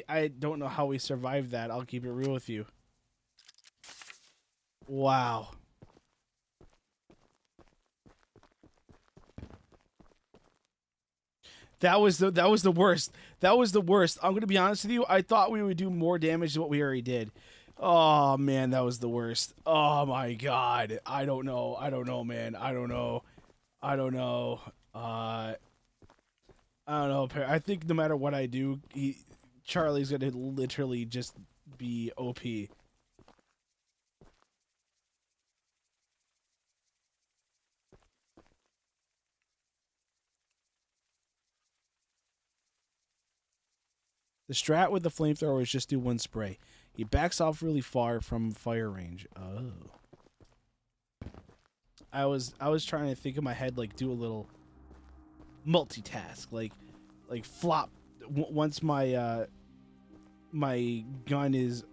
I don't know how we survived that. I'll keep it real with you. Wow. That was the worst. That was the worst. I'm gonna be honest with you. I thought we would do more damage than what we already did. Oh man, that was the worst. Oh my god. I don't know. I don't know, man. I don't know. I don't know. I don't know. I think no matter what I do, Charlie's gonna literally just be OP. The strat with the flamethrower is just do one spray. He backs off really far from fire range. Oh. I was trying to think in my head, like do a little multitask, like flop. Once my my gun is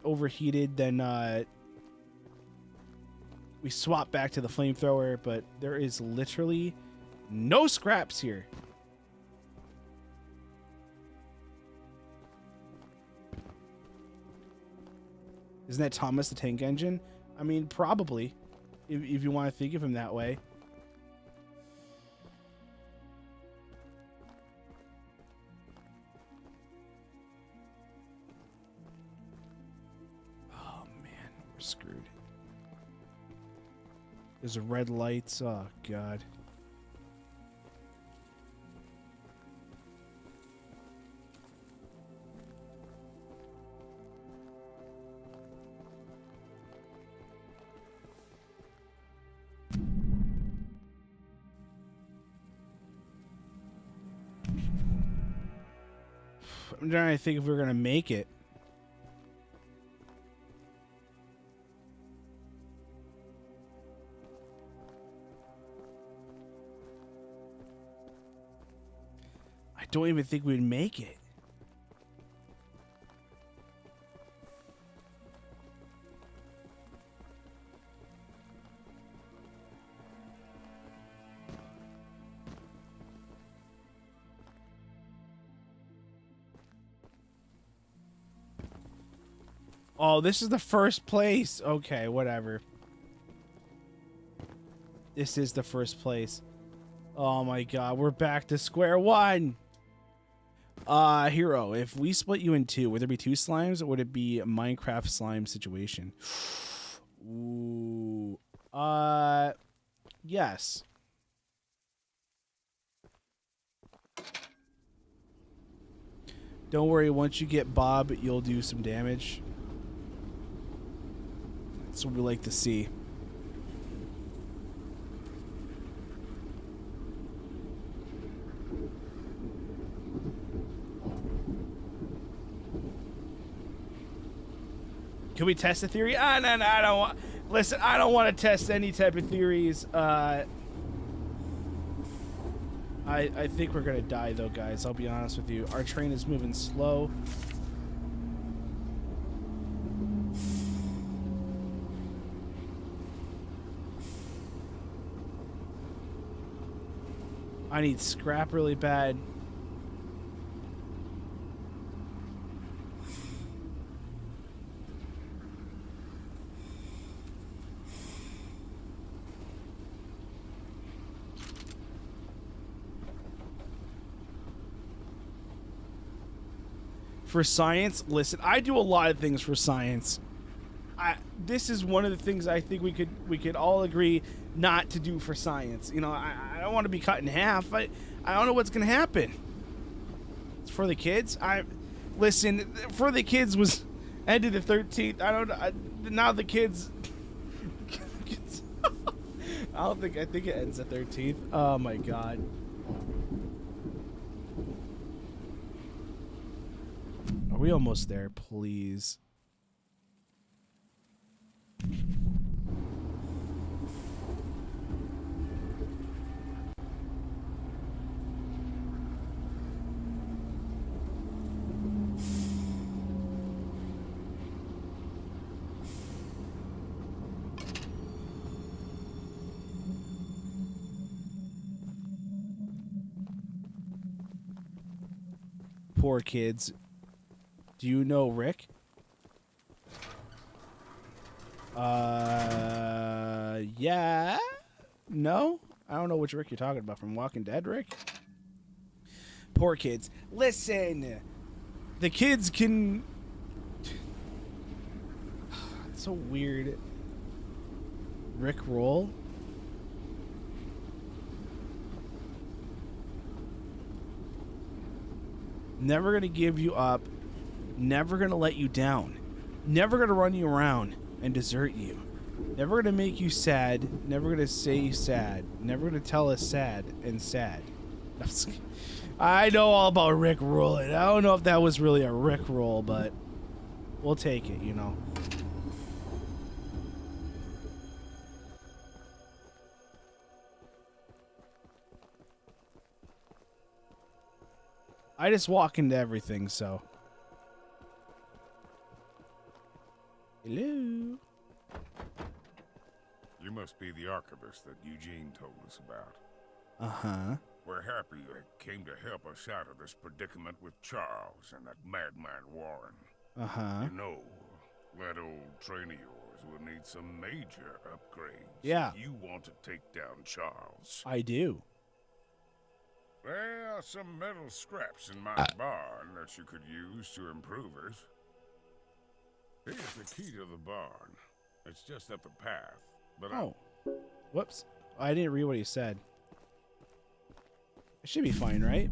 overheated, then we swap back to the flamethrower. But there is literally no scraps here. Isn't that Thomas the Tank Engine? I mean, probably, if you want to think of him that way. Oh man, we're screwed. There's red lights. Oh god. I'm trying to think if we're gonna make it. I don't even think we'd make it. Oh, this is the first place. Okay, whatever. This is the first place. Oh my god, we're back to square one. Hero, if we split you in two, would there be two slimes or would it be a Minecraft slime situation? Ooh. Yes. Don't worry, once you get Bob, you'll do some damage. That's what we like to see. Can we test the theory? No, I don't want. Listen, I don't want to test any type of theories. I think we're gonna die though, guys. I'll be honest with you. Our train is moving slow. I need scrap really bad. For science, listen, I do a lot of things for science. This is one of the things I think we could all agree not to do for science. You know, I don't want to be cut in half. I don't know what's gonna happen. It's for the kids. Listen, for the kids was ended the 13th. Now the kids. I think it ends the 13th. Oh my god. Are we almost there? Please. Poor kids. Do you know Rick? Yeah. No? I don't know which Rick you're talking about. From Walking Dead, Rick? Poor kids. Listen. The kids can... It's so weird. Rick roll? Never gonna give you up. Never gonna let you down. Never gonna run you around and desert you. Never gonna make you sad. Never gonna say sad. Never gonna tell us sad and sad. I know all about Rick rolling. I don't know if that was really a Rick roll, but we'll take it, you know. I just walk into everything, so. Hello. You must be the archivist that Eugene told us about. Uh-huh. We're happy you came to help us out of this predicament with Charles and that madman Warren. Uh-huh. You know, that old train of yours will need some major upgrades. Yeah. If you want to take down Charles. I do. There are some metal scraps in my barn that you could use to improve it. Here's the key to the barn. It's just up the path. But Whoops. I didn't read what he said. It should be fine, right?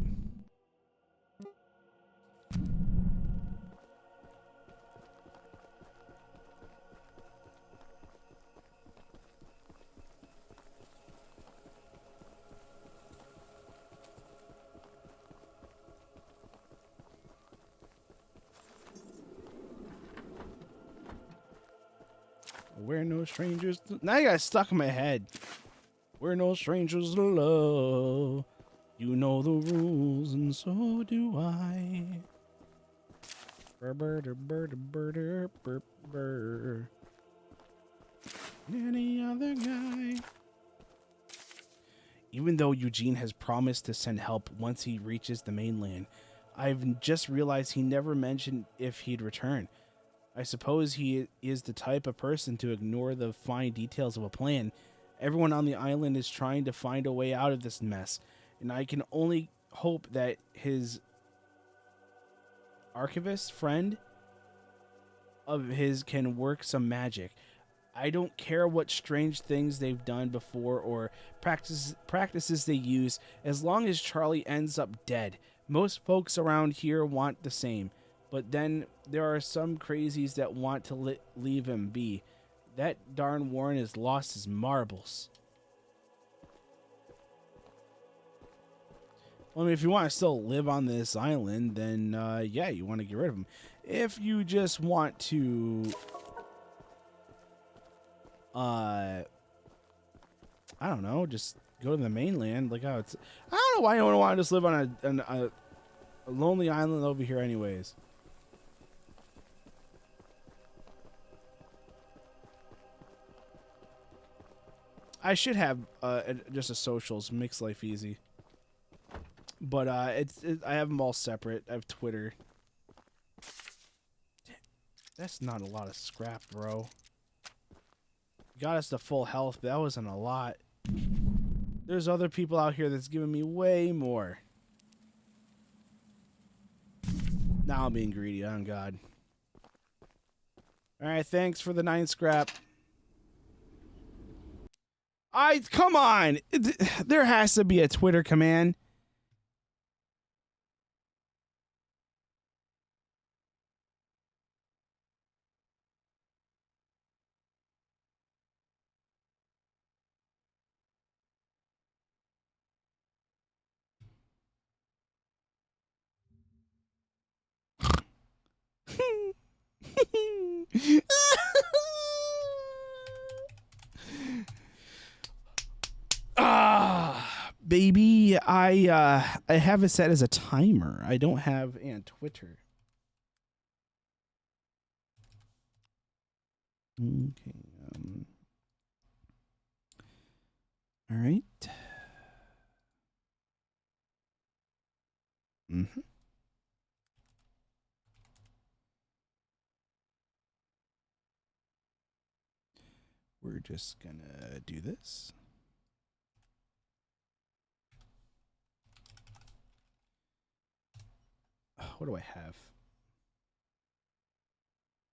We're no strangers. Now I got stuck in my head. We're no strangers to love. You know the rules, and so do I. Any other guy. Even though Eugene has promised to send help once he reaches the mainland, I've just realized he never mentioned if he'd return. I suppose he is the type of person to ignore the fine details of a plan. Everyone on the island is trying to find a way out of this mess, and I can only hope that his archivist friend of his can work some magic. I don't care what strange things they've done before or practices they use, as long as Charlie ends up dead. Most folks around here want the same. But then there are some crazies that want to leave him be. That darn Warren has lost his marbles. Well, I mean, if you want to still live on this island, then yeah, you want to get rid of him. If you just want to, I don't know, just go to the mainland. Like how it's, I don't know why you would want to just live on a lonely island over here, anyways. I should have just a socials, makes life easy. But I have them all separate. I have Twitter. That's not a lot of scrap, bro. Got us to full health, but that wasn't a lot. There's other people out here that's giving me way more. Now I'm being greedy, on God. All right, thanks for the 9 scrap. Come on. There has to be a Twitter command. Baby, I have it set as a timer. I don't have Twitter. Okay. All right. Mm-hmm. We're just gonna do this. What do I have?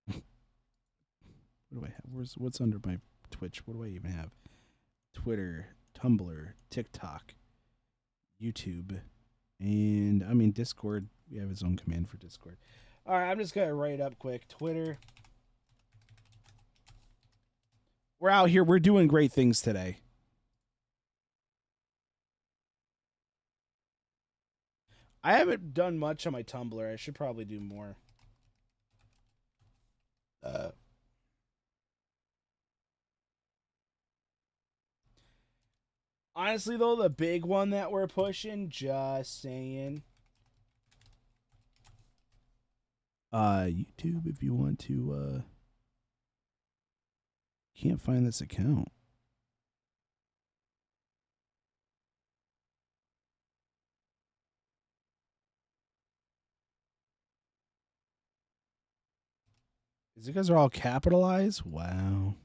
What do I have? What's under my Twitch? What do I even have? Twitter, Tumblr, TikTok, YouTube, and I mean Discord. We have its own command for Discord. All right, I'm just gonna write it up quick. Twitter. We're out here. We're doing great things today. I haven't done much on my Tumblr. I should probably do more. Honestly, though, the big one that we're pushing, just saying. YouTube, if you want to, can't find this account. Is it because they're all capitalized? Wow.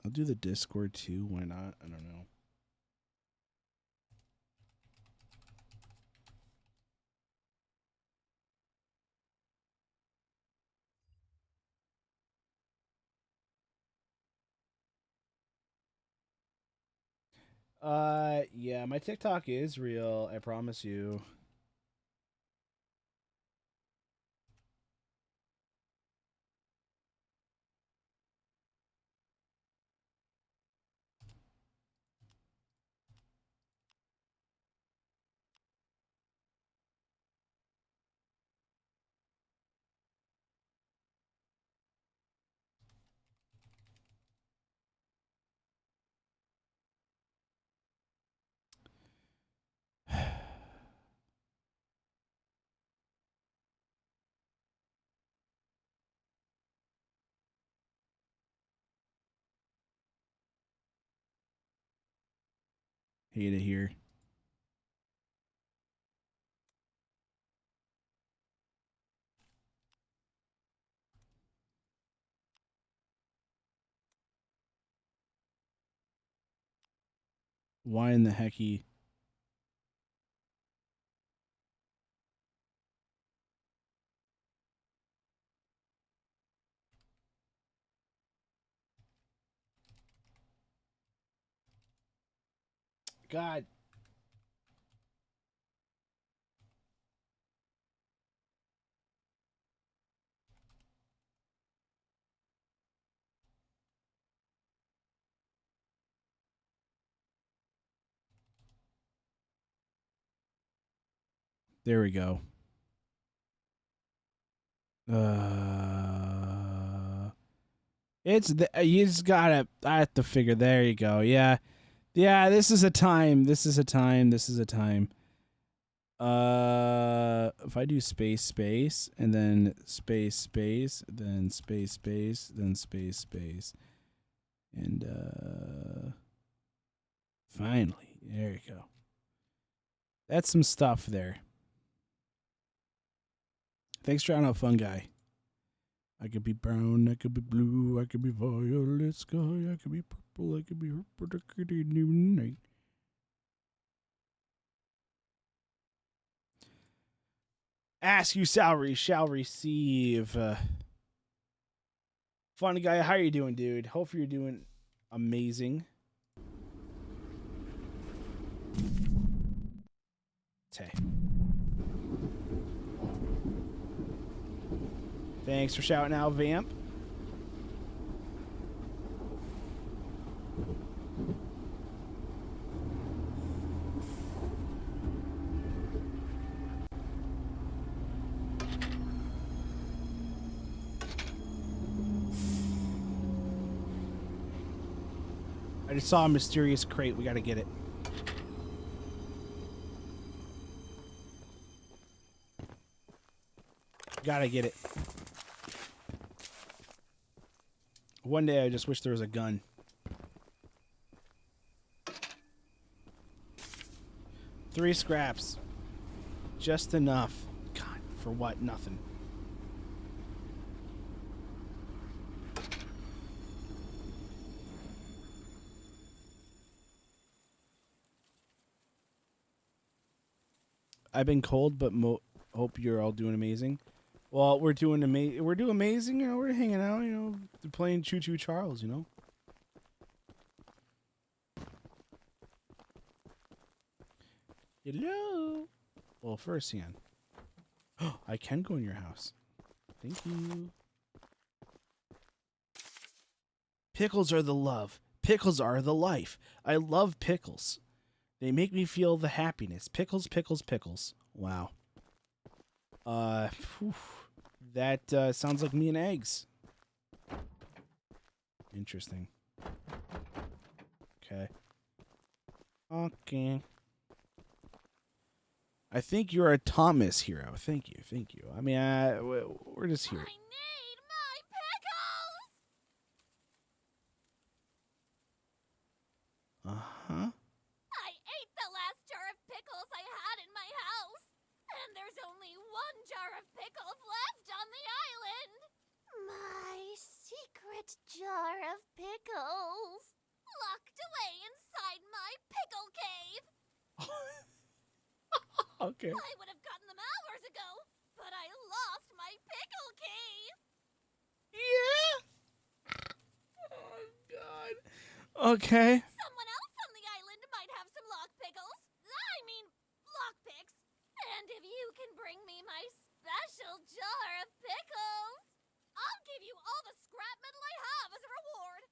I'll do the Discord too. Why not? I don't know. Yeah, my TikTok is real. I promise you. Hate it here. Why in the hecky? God. There we go. It's you just gotta. I have to figure. There you go. Yeah, yeah. This is a time. This is a time. This is a time. If I do space, and then space, then space, then space. And finally, there you go. That's some stuff there. Thanks for trying out, fun guy. I could be brown, I could be blue, I could be violet sky, I could be purple, I could be new night. Ask you salary shall receive. Fun guy, how are you doing, dude? Hope you're doing amazing. Tay. Thanks for shouting out, Vamp. I just saw a mysterious crate. We gotta get it. Gotta get it. One day I just wish there was a gun. Three scraps. Just enough. God, for what? Nothing. I've been cold, but hope you're all doing amazing. Well, we're doing amazing. You know, we're hanging out. You know, playing Choo Charles. You know. Hello. Well, first, Ian. I can go in your house. Thank you. Pickles are the love. Pickles are the life. I love pickles. They make me feel the happiness. Pickles, pickles, pickles. Wow. That sounds like me and eggs. Interesting. Okay. Okay. I think you're a Thomas hero. Thank you. Thank you. I mean, we're just here. I need my pickles! Uh-huh. I ate the last jar of pickles I had in my house, and there's only one jar of pickles left on the island. My secret jar of pickles, locked away inside my pickle cave. Okay. I would have gotten them hours ago, but I lost my pickle cave. Yeah. Oh, God. Okay. Someone else on the island might have some lock pickles. Lockpicks. And if you can bring me my special jar of pickles, I'll give you all the scrap metal I have as a reward.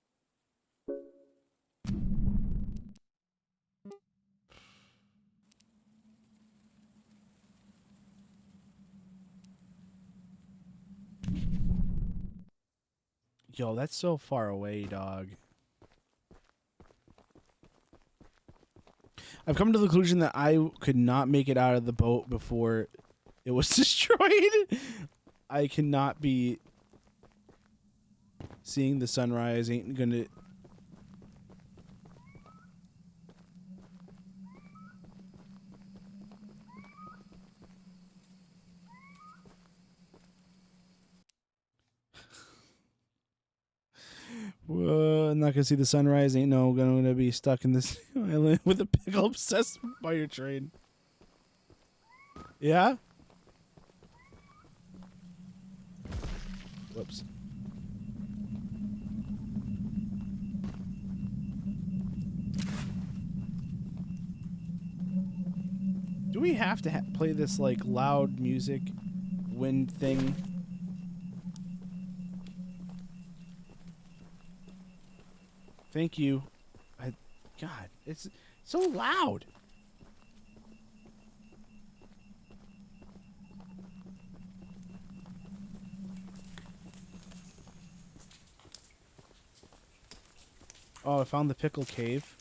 Yo, that's so far away, dog. I've come to the conclusion that I could not make it out of the boat before it was destroyed. I cannot be seeing the sunrise. Ain't gonna. Whoa, I'm not gonna see the sunrise. Ain't no gonna be stuck in this island with a pickle obsessed by your train. Yeah? Whoops. Do we have to play this like loud music wind thing? Thank you. God, it's so loud. Oh, I found the pickle cave.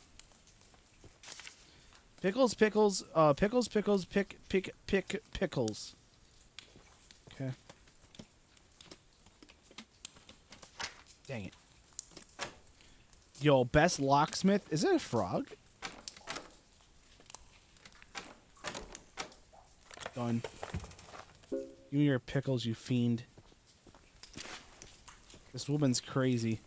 Pickles, pickles, pickles, pickles. Okay. Dang it. Yo, best locksmith. Is it a frog? Done. You and your pickles, you fiend. This woman's crazy.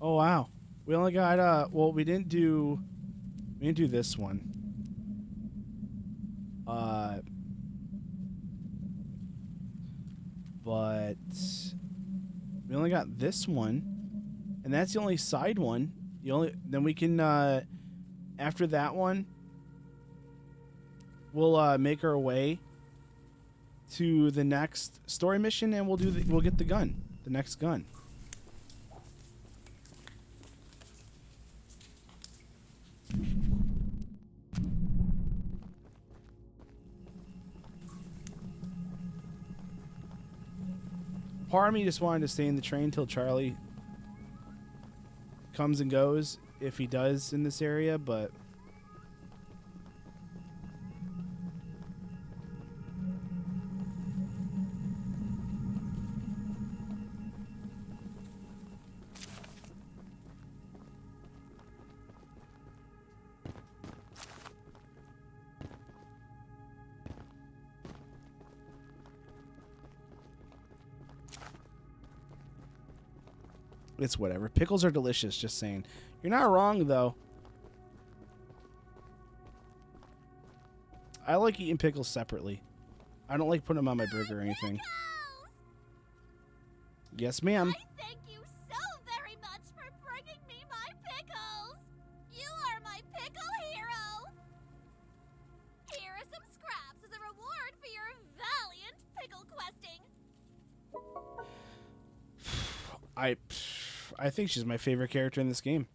Oh wow. We only got well, we didn't do this one. But we only got this one, and that's the only side one. Then we can after that one we'll make our way to the next story mission, and we'll get the next gun. Part of me just wanted to stay in the train till Charlie comes and goes, if he does in this area, but it's whatever. Pickles are delicious, just saying. You're not wrong, though. I like eating pickles separately. I don't like putting them on my burger or anything. Yes, ma'am. Thank you so very much for bringing me my pickles. You are my pickle hero. Here are some scraps as a reward for your valiant pickle questing. I think she's my favorite character in this game.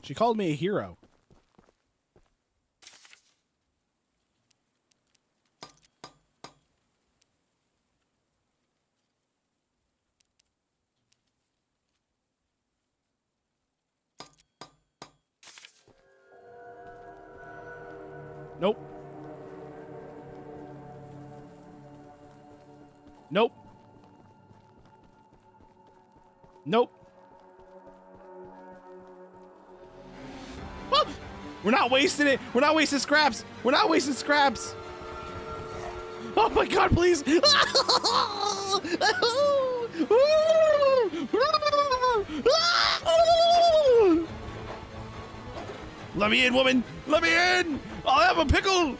She called me a hero. Nope. Nope. Nope. Ah! We're not wasting it. We're not wasting scraps. We're not wasting scraps. Oh my god, please. Let me in, woman. Let me in. I'll have a pickle.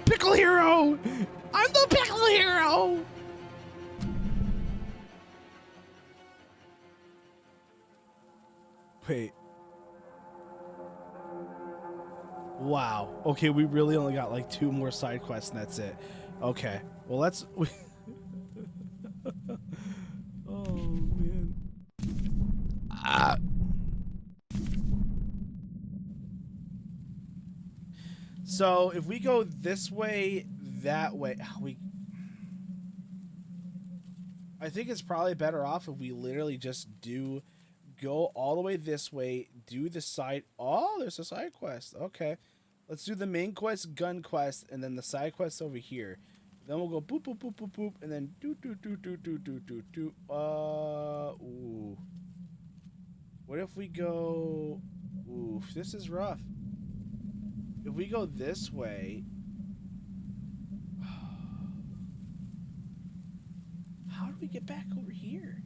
Pickle hero. I'm the pickle hero. Wait. Wow. Okay, we really only got like 2 more side quests and that's it. Okay. Well, let's... oh, man. So, if we go this way, that way... I think it's probably better off if we literally just go all the way this way, do the side... Oh, there's a side quest. Okay. Let's do the main quest, gun quest, and then the side quest over here. Then we'll go boop, boop, boop, boop, boop, and then do. Ooh. What if we go... Oof, this is rough. If we go this way... How do we get back over here?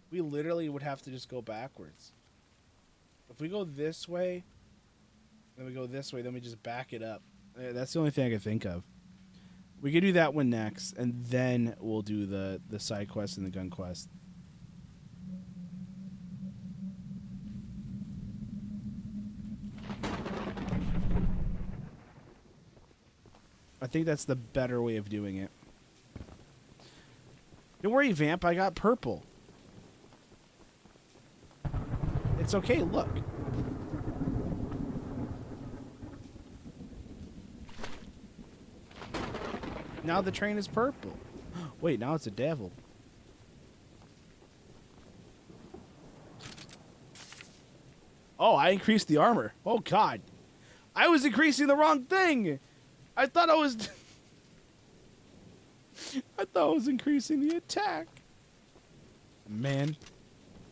We literally would have to just go backwards. If we go this way, then we go this way, then we just back it up. That's the only thing I can think of. We could do that one next, and then we'll do the side quest and the gun quest. I think that's the better way of doing it. Don't worry, Vamp. I got purple. It's okay. Look. Now the train is purple. Wait, now it's a devil. Oh, I increased the armor. Oh, God. I was increasing the wrong thing. I thought I was... I thought I was increasing the attack. Man.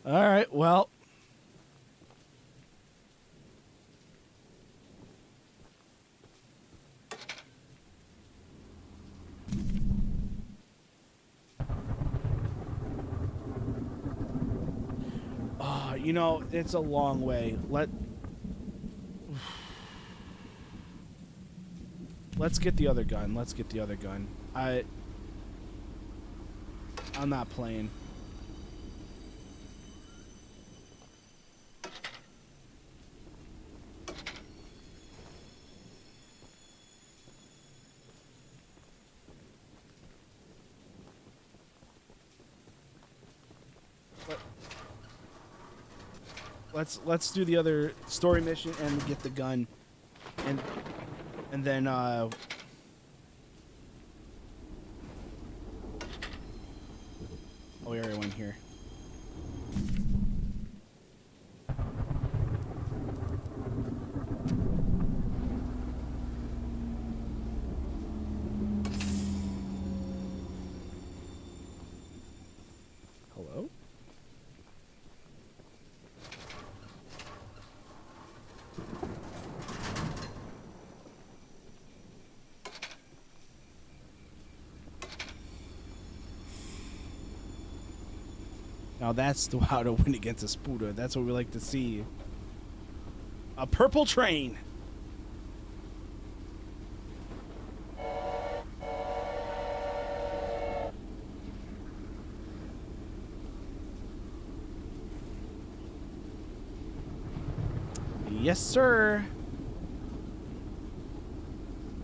All right, well... You know, it's a long way. Let's get the other gun. Let's get the other gun. I'm not playing. Let's do the other story mission and get the gun, and then oh, we already went here. Hello? Now that's how to win against a Spooder. That's what we like to see. A purple train. Yes, sir.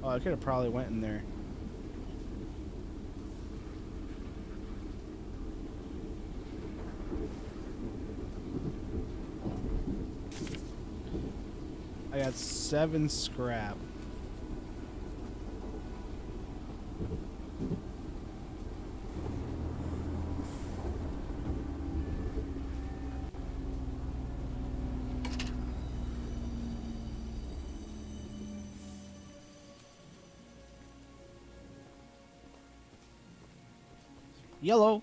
Oh, I could have probably went in there. I got 7 scrap. Yellow.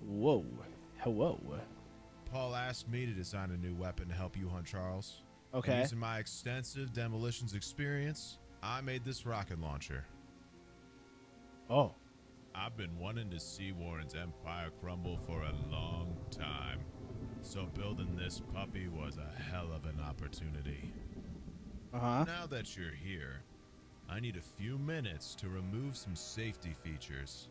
Whoa. Hello. Paul asked me to design a new weapon to help you hunt Charles. Okay. Using my extensive demolitions experience, I made this rocket launcher. Oh. I've been wanting to see Warren's empire crumble for a long time. So building this puppy was a hell of an opportunity. Uh-huh. Now that you're here, I need a few minutes to remove some safety features.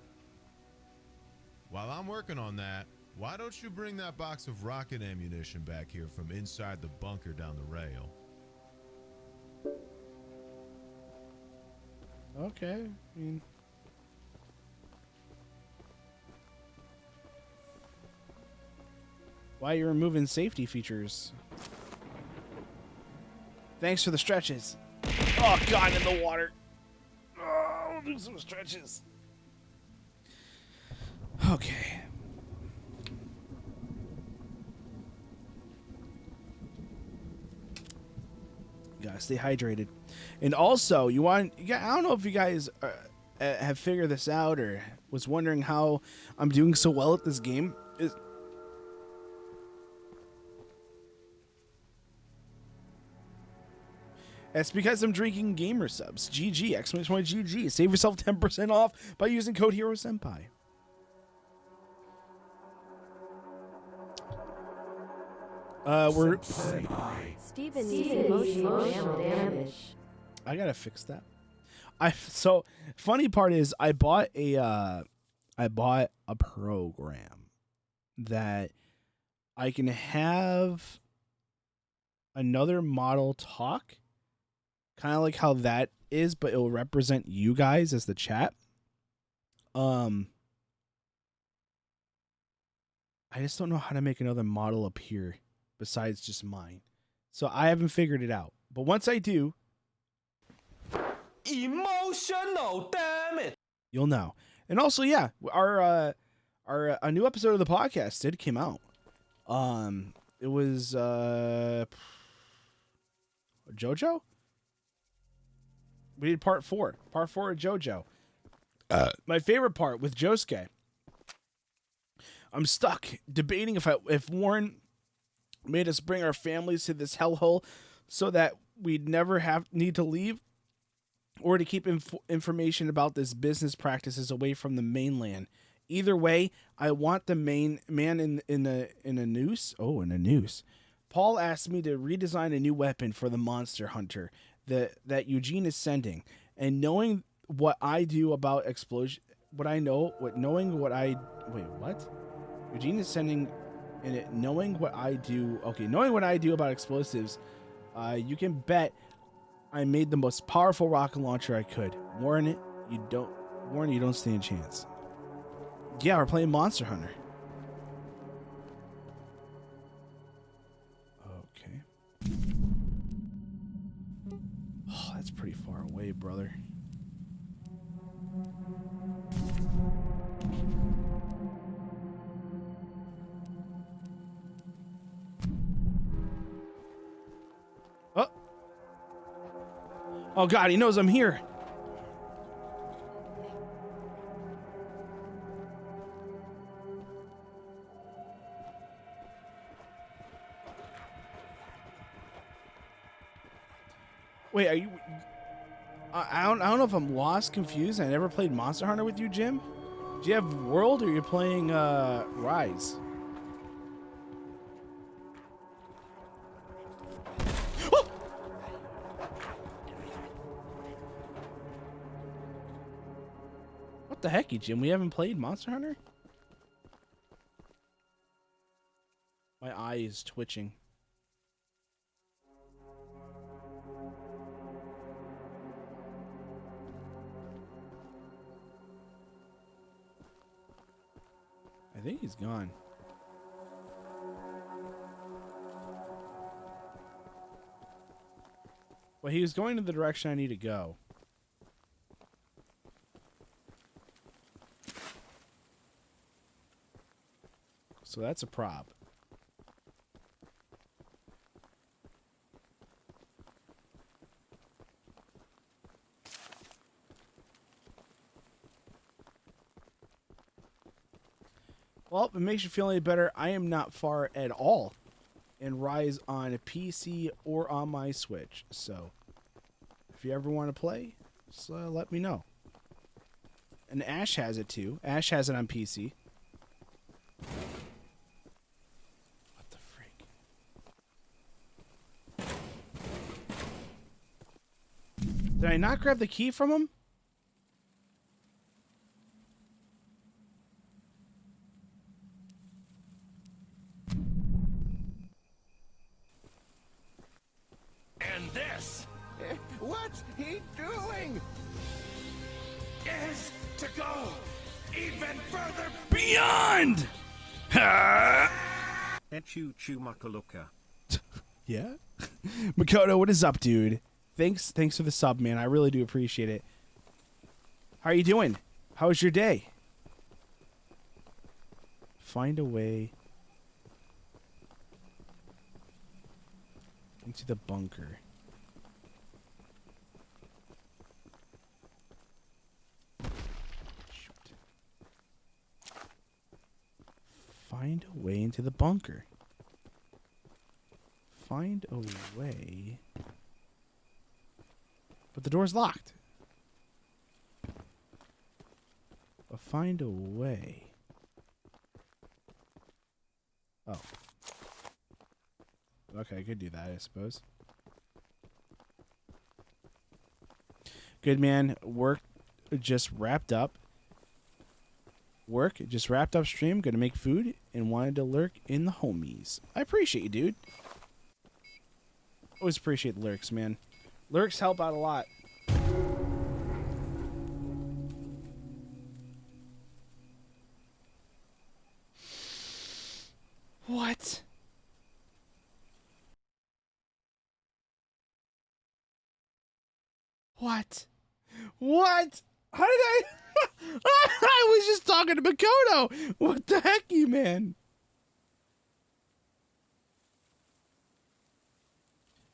While I'm working on that, why don't you bring that box of rocket ammunition back here from inside the bunker down the rail? Okay. I mean... Why are you removing safety features? Thanks for the stretches. Oh, God, in the water. Oh, I'll do some stretches. Okay. You gotta stay hydrated. And also, I don't know if you guys have figured this out or was wondering how I'm doing so well at this game. It's because I'm drinking gamer subs. GG, exclamation point GG. Save yourself 10% off by using code HeroSenpai. We're Steven needs emotional damage. I gotta fix that. So funny part is I bought a program that I can have another model talk, kind of like how that is, but it will represent you guys as the chat. I just don't know how to make another model appear besides just mine. So I haven't figured it out. But once I do, emotional, damn it. You'll know. And also, yeah, our a new episode of the podcast came out. It was JoJo. We did part 4 of JoJo. My favorite part with Josuke. I'm stuck debating if Warren made us bring our families to this hellhole so that we'd never need to leave, or to keep information about this business practices away from the mainland. Either way, I want the main man in a noose. Oh, in a noose. Paul asked me to redesign a new weapon for the monster hunter that Eugene is sending, and knowing what I do about explosion, knowing what I Eugene is sending, and knowing what I do. Okay, knowing what I do about explosives, you can bet I made the most powerful rocket launcher I could. Warren, you don't stand a chance. Yeah, we're playing Monster Hunter. Okay. Oh, that's pretty far away, brother. Oh God, he knows I'm here. Wait, are you? I don't know if I'm lost, confused. I never played Monster Hunter with you, Jim. Do you have World, or you're playing Rise? What the heck, Jim? We haven't played Monster Hunter? My eye is twitching. I think he's gone. Well, he was going in the direction I need to go. So that's a prop. Well, if it makes you feel any better, I am not far at all in Rise on a PC or on my Switch. So if you ever want to play, just let me know. And Ash has it too. Ash has it on PC. What the freak? Did I not grab the key from him? And this, what's he doing? Is to go even further beyond. Choo Makaluka. Yeah? Makoto, what is up, dude? Thanks for the sub, man. I really do appreciate it. How are you doing? How was your day? Find a way into the bunker. Shoot. Find a way into the bunker. Find a way. But the door's locked. But find a way. Oh. Okay, I could do that, I suppose. Good, man. Work just wrapped up. Work just wrapped up stream. Gonna make food and wanted to lurk in the homies. I appreciate you, dude. Always appreciate the lurks, man. Lurks help out a lot. What? What? What? How did I? I was just talking to Makoto. What the heck, you man?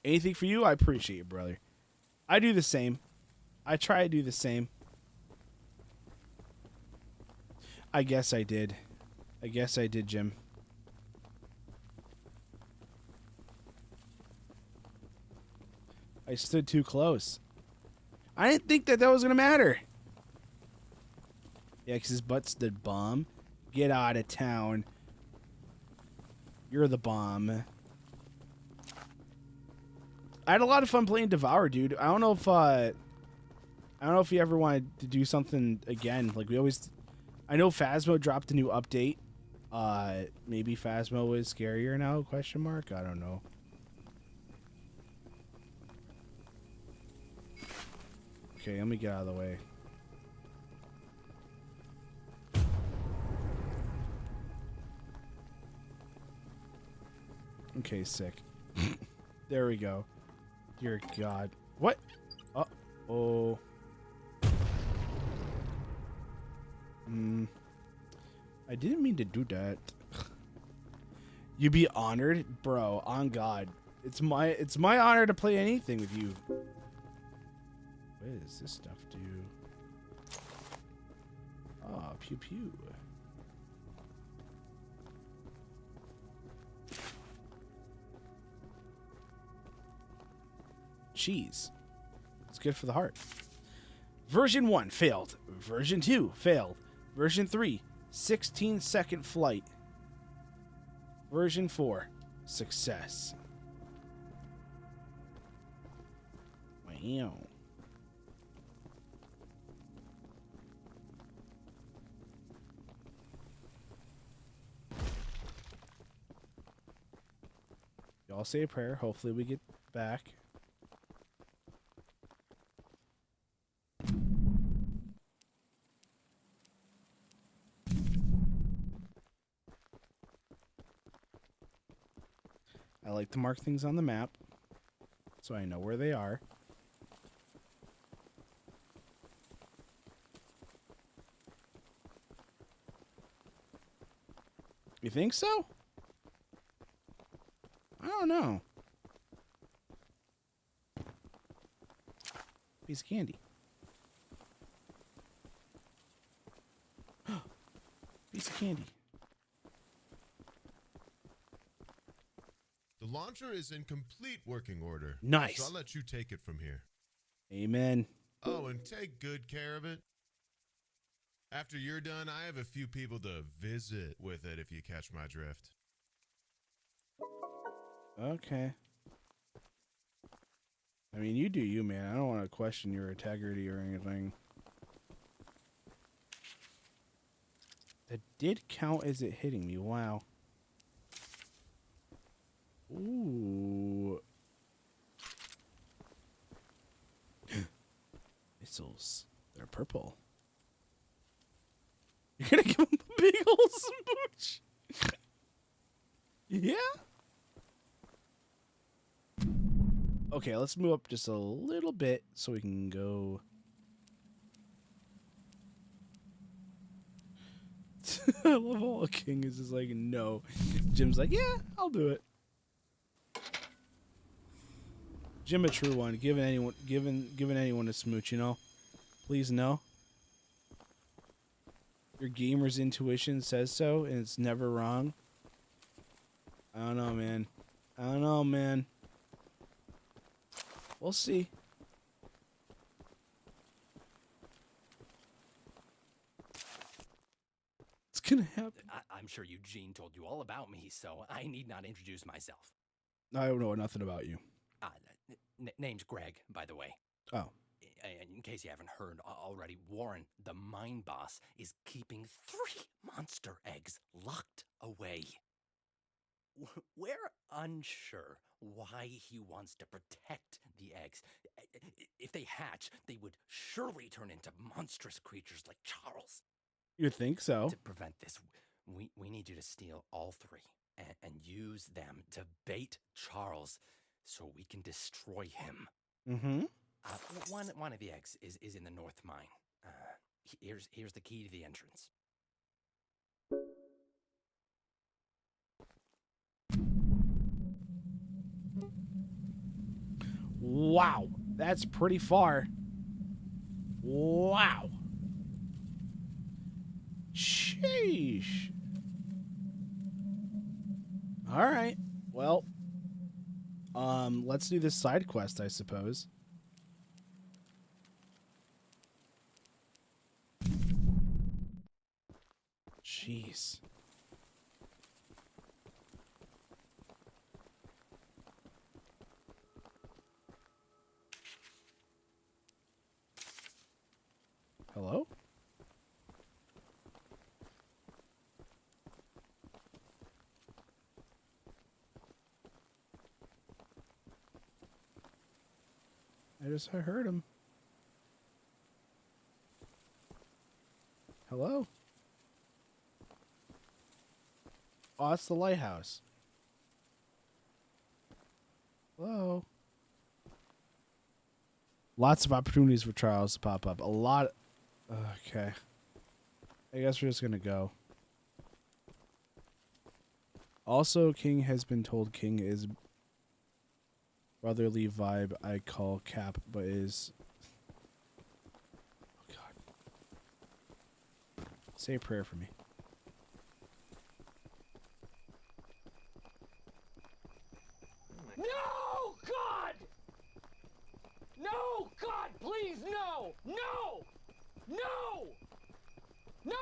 Anything for you? I appreciate it, brother. I do the same. I try to do the same. I guess I did. I guess I did, Jim. I stood too close. I didn't think that was going to matter. Yeah, because his butt stood bomb. Get out of town. You're the bomb. I had a lot of fun playing Devour, dude. I don't know if you ever wanted to do something again. Like we always, I know Phasmo dropped a new update. Maybe Phasmo is scarier now? Question mark. I don't know. Okay, let me get out of the way. Okay, sick. There we go. Dear God. What? Uh-oh. I didn't mean to do that. You be honored? Bro, on God. It's my honor to play anything with you. What does this stuff do? Ah, pew pew. Cheese. It's good for the heart. Version 1 failed. Version 2 failed. Version 3 16-second flight. Version 4 success. Wow. Y'all say a prayer. Hopefully we get back. I like to mark things on the map so I know where they are. You think so? I don't know. Piece of candy. Piece of candy. The launcher is in complete working order. Nice. So I'll let you take it from here. Amen. Oh, and take good care of it. After you're done, I have a few people to visit with it, if you catch my drift. Okay. I mean, you do you, man. I don't want to question your integrity or anything. That did count as it hitting me. Wow. Ooh. Missiles. They're purple. You're gonna give him a big old smooch. Yeah? Okay, let's move up just a little bit so we can go. I love how a king is just like, no. Jim's like, yeah, I'll do it. Jim, a true one, giving anyone a smooch, you know. Please no. Your gamer's intuition says so, and it's never wrong. I don't know, man. I don't know, man. We'll see. It's gonna happen. I'm sure Eugene told you all about me, so I need not introduce myself. I don't know nothing about you. Name's Greg, by the way. Oh. In case you haven't heard already, Warren, the mine boss, is keeping 3 monster eggs locked away. We're unsure why he wants to protect the eggs. If they hatch, they would surely turn into monstrous creatures like Charles. You think so? To prevent this, we need you to steal all three and use them to bait Charles so we can destroy him. Mm-hmm. One of the eggs is in the north mine. Here's the key to the entrance. Wow, that's pretty far. Wow. Sheesh. All right. Well, let's do this side quest, I suppose. Jeez. Hello? I heard him. Hello? Oh, it's the lighthouse. Hello? Lots of opportunities for Charles to pop up. A lot. Okay. I guess we're just gonna go. Also, King has been told King is brotherly vibe I call Cap, but is... Oh, God. Say a prayer for me. No, God! No, God, please, no! No! No! No!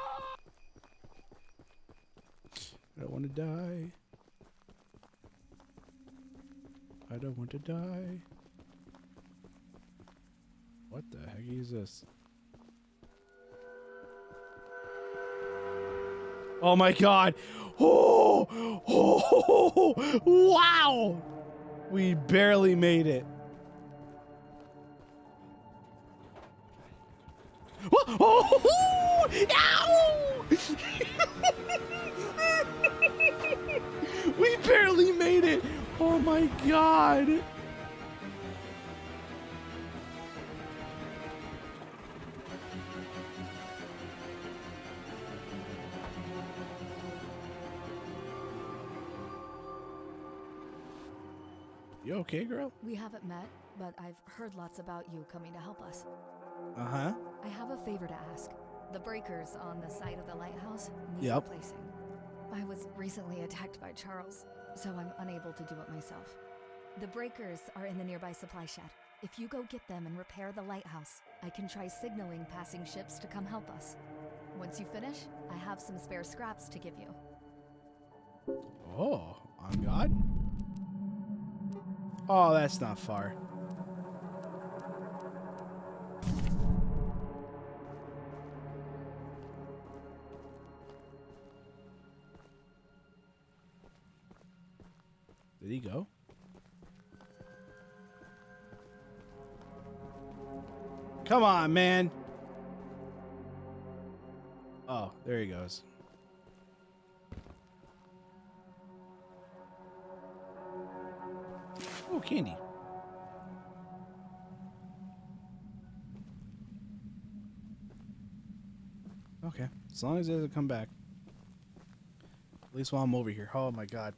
I don't want to die. I don't want to die. What the heck is this? Oh my God! Oh! Oh! Wow! We barely made it. Oh! Ow! We barely made it. Oh my God. You okay, girl? We haven't met, but I've heard lots about you coming to help us. Uh-huh. I have a favor to ask. The breakers on the side of the lighthouse need Yep. replacing. I was recently attacked by Charles, so I'm unable to do it myself. The breakers are in the nearby supply shed. If you go get them and repair the lighthouse, I can try signaling passing ships to come help us. Once you finish, I have some spare scraps to give you. Oh, on God? Oh, that's not far. Did he go? Come on, man. Oh, there he goes. Oh, candy. Okay, as long as it doesn't come back. At least while I'm over here. Oh my God.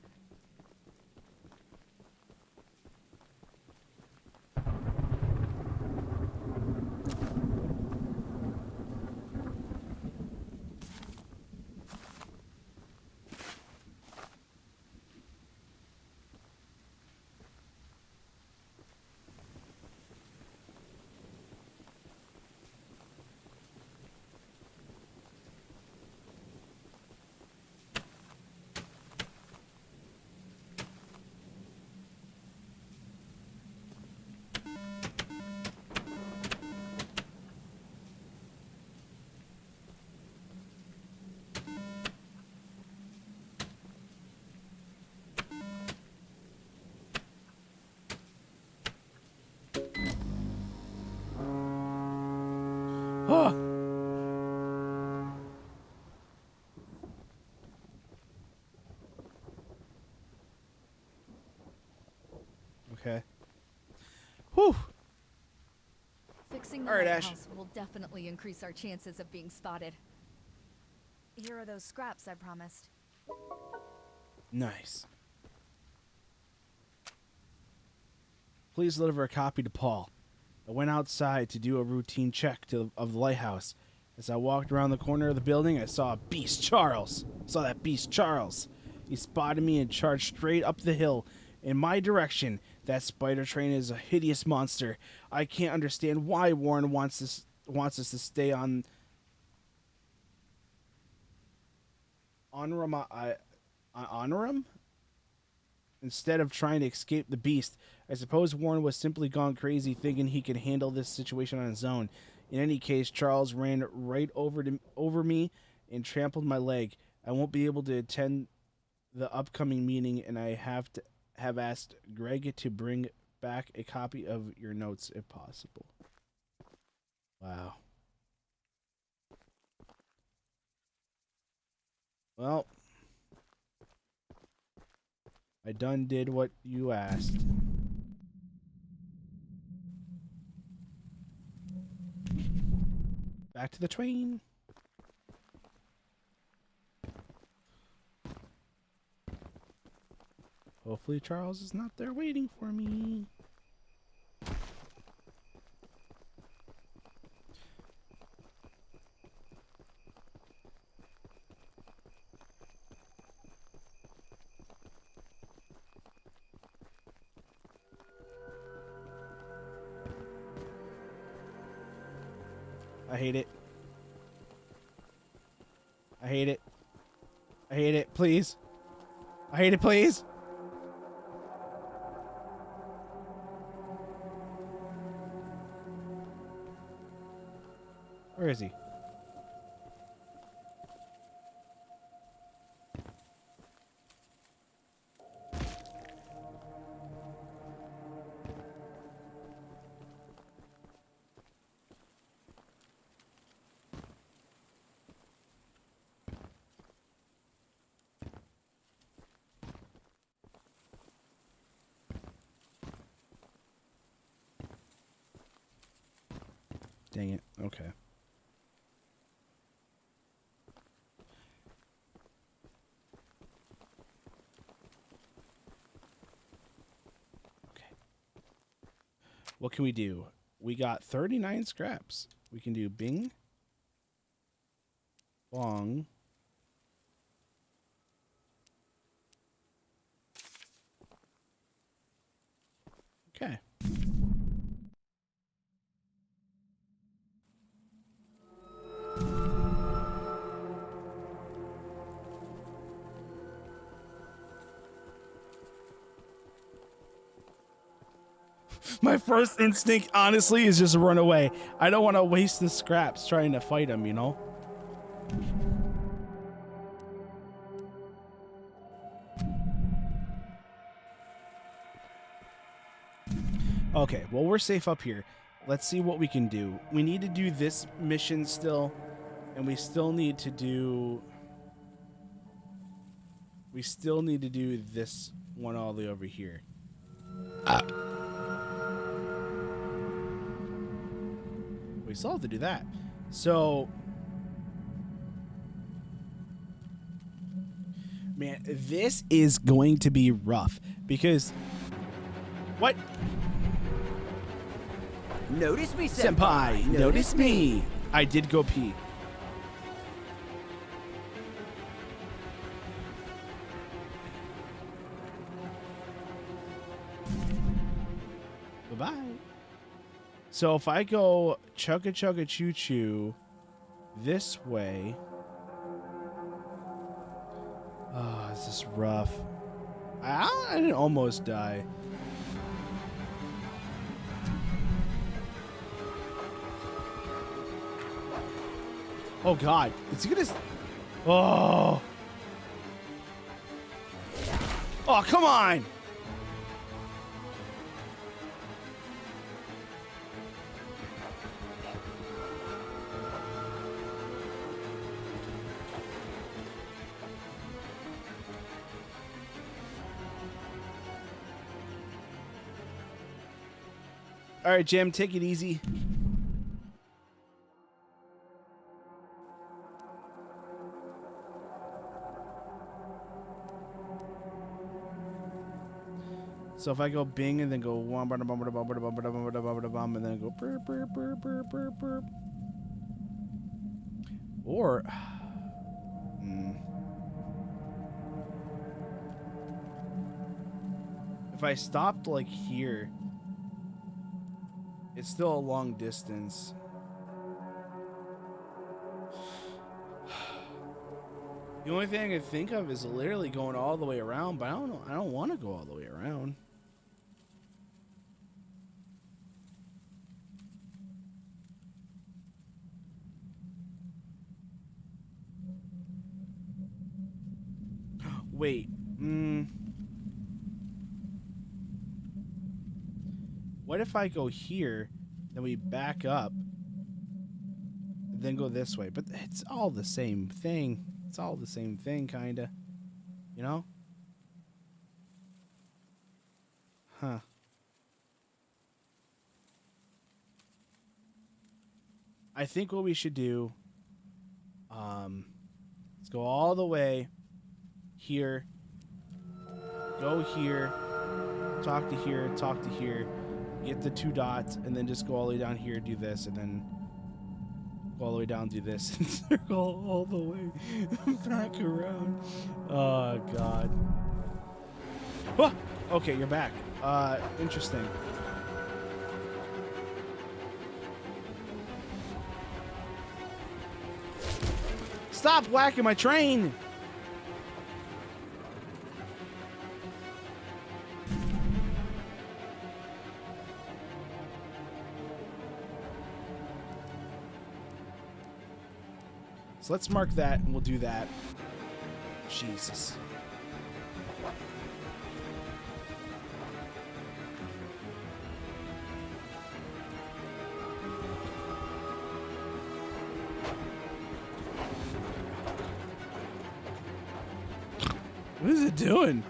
Okay. Whew. Fixing the All right, Ash. lighthouse will definitely increase our chances of being spotted. Here are those scraps I promised. Nice. Please deliver a copy to Paul. I went outside to do a routine check of the lighthouse. As I walked around the corner of the building, I saw that beast Charles. He spotted me and charged straight up the hill in my direction. That spider train is a hideous monster. I can't understand why Warren wants us to stay on Honorum instead of trying to escape the beast. I suppose Warren was simply gone crazy, thinking he could handle this situation on his own. In any case, Charles ran right over me and trampled my leg. I won't be able to attend the upcoming meeting, and I have asked Greg to bring back a copy of your notes if possible. Wow. Well, I done did what you asked. Back to the train. Hopefully Charles is not there waiting for me. I hate it. I hate it. I hate it, please. I hate it, please. Where is he? Dang it. Okay. What can we do? We got 39 scraps. We can do bing, bong, okay. My first instinct, honestly, is just run away. I don't want to waste the scraps trying to fight him, you know? Okay, well, we're safe up here. Let's see what we can do. We need to do this mission still, and we still need to do... We still need to do this one all the way over here. We still have to do that. So... Man, this is going to be rough, because... What? Notice me, Senpai. Notice me. I did go pee. Bye-bye. So if I go chugga chugga choo choo this way... Oh, this is rough. I didn't almost die. Oh God, is he gonna? Oh! Oh, come on! All right, Jim, take it easy. So if I go bing and then go and then go burp, burp, burp, burp, burp, burp. Or if I stopped like here, it's still a long distance. The only thing I can think of is literally going all the way around, but I don't know. I don't want to go all the way around. Wait. What if I go here, then we back up, then go this way? But it's all the same thing. It's all the same thing, kind of. You know? Huh. I think what we should do, let's go all the way here, go here, talk to here, get the 2 dots, and then just go all the way down here, do this, and then go all the way down, do this, and circle all the way back around. Oh, God. Oh, okay, you're back. Interesting. Stop whacking my train! So let's mark that, and we'll do that. Jesus. What is it doing?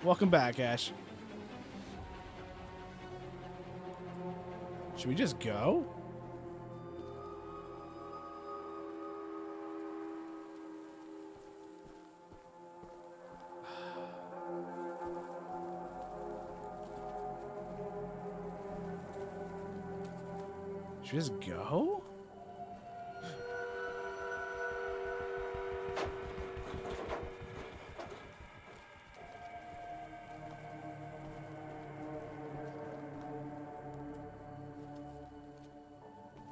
Welcome back, Ash. Should we just go? Should we just go?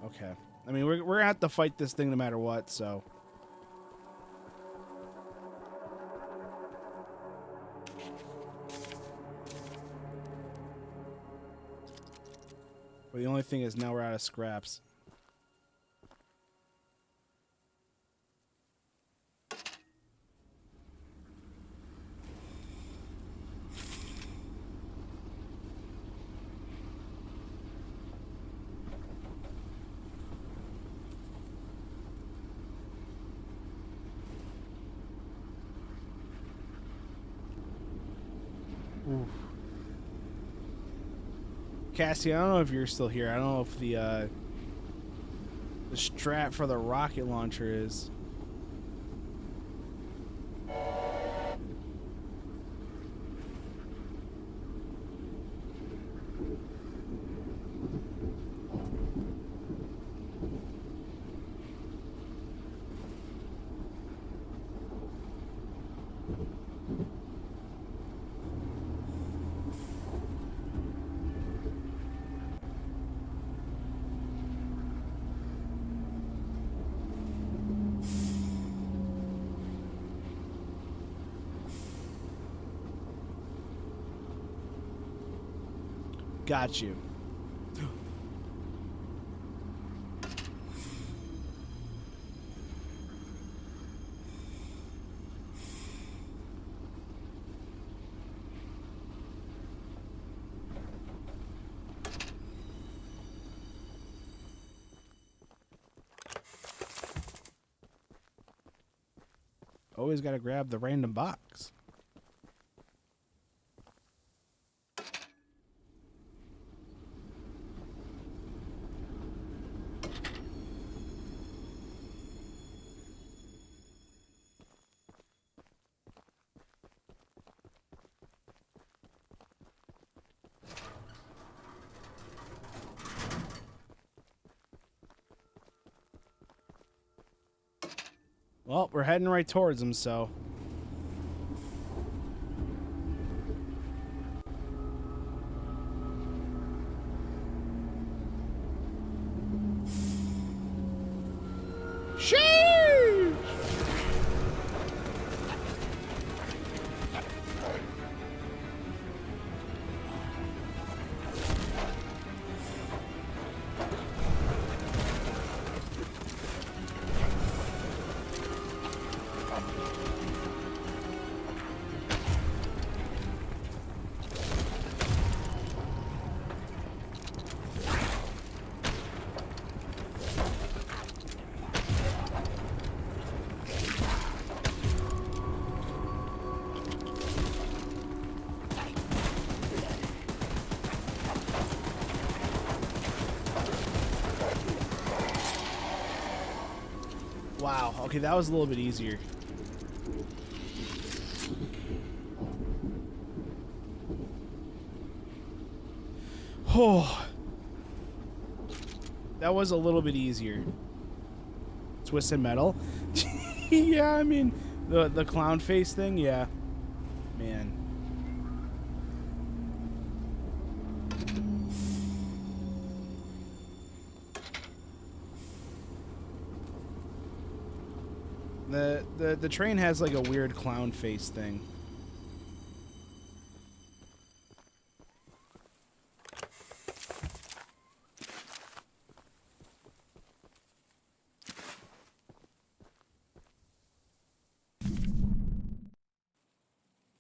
Okay. I mean, we're gonna have to fight this thing no matter what, so. But the only thing is now we're out of scraps. Oof. Cassie, I don't know if you're still here. I don't know if the strap for the rocket launcher is. Got you. Always got to grab the random box. Well, we're heading right towards him, so. Sheesh! Wow, okay, that was a little bit easier. Oh, that was a little bit easier. Twisted metal? Yeah, I mean, the clown face thing, yeah. Man. The train has like a weird clown face thing.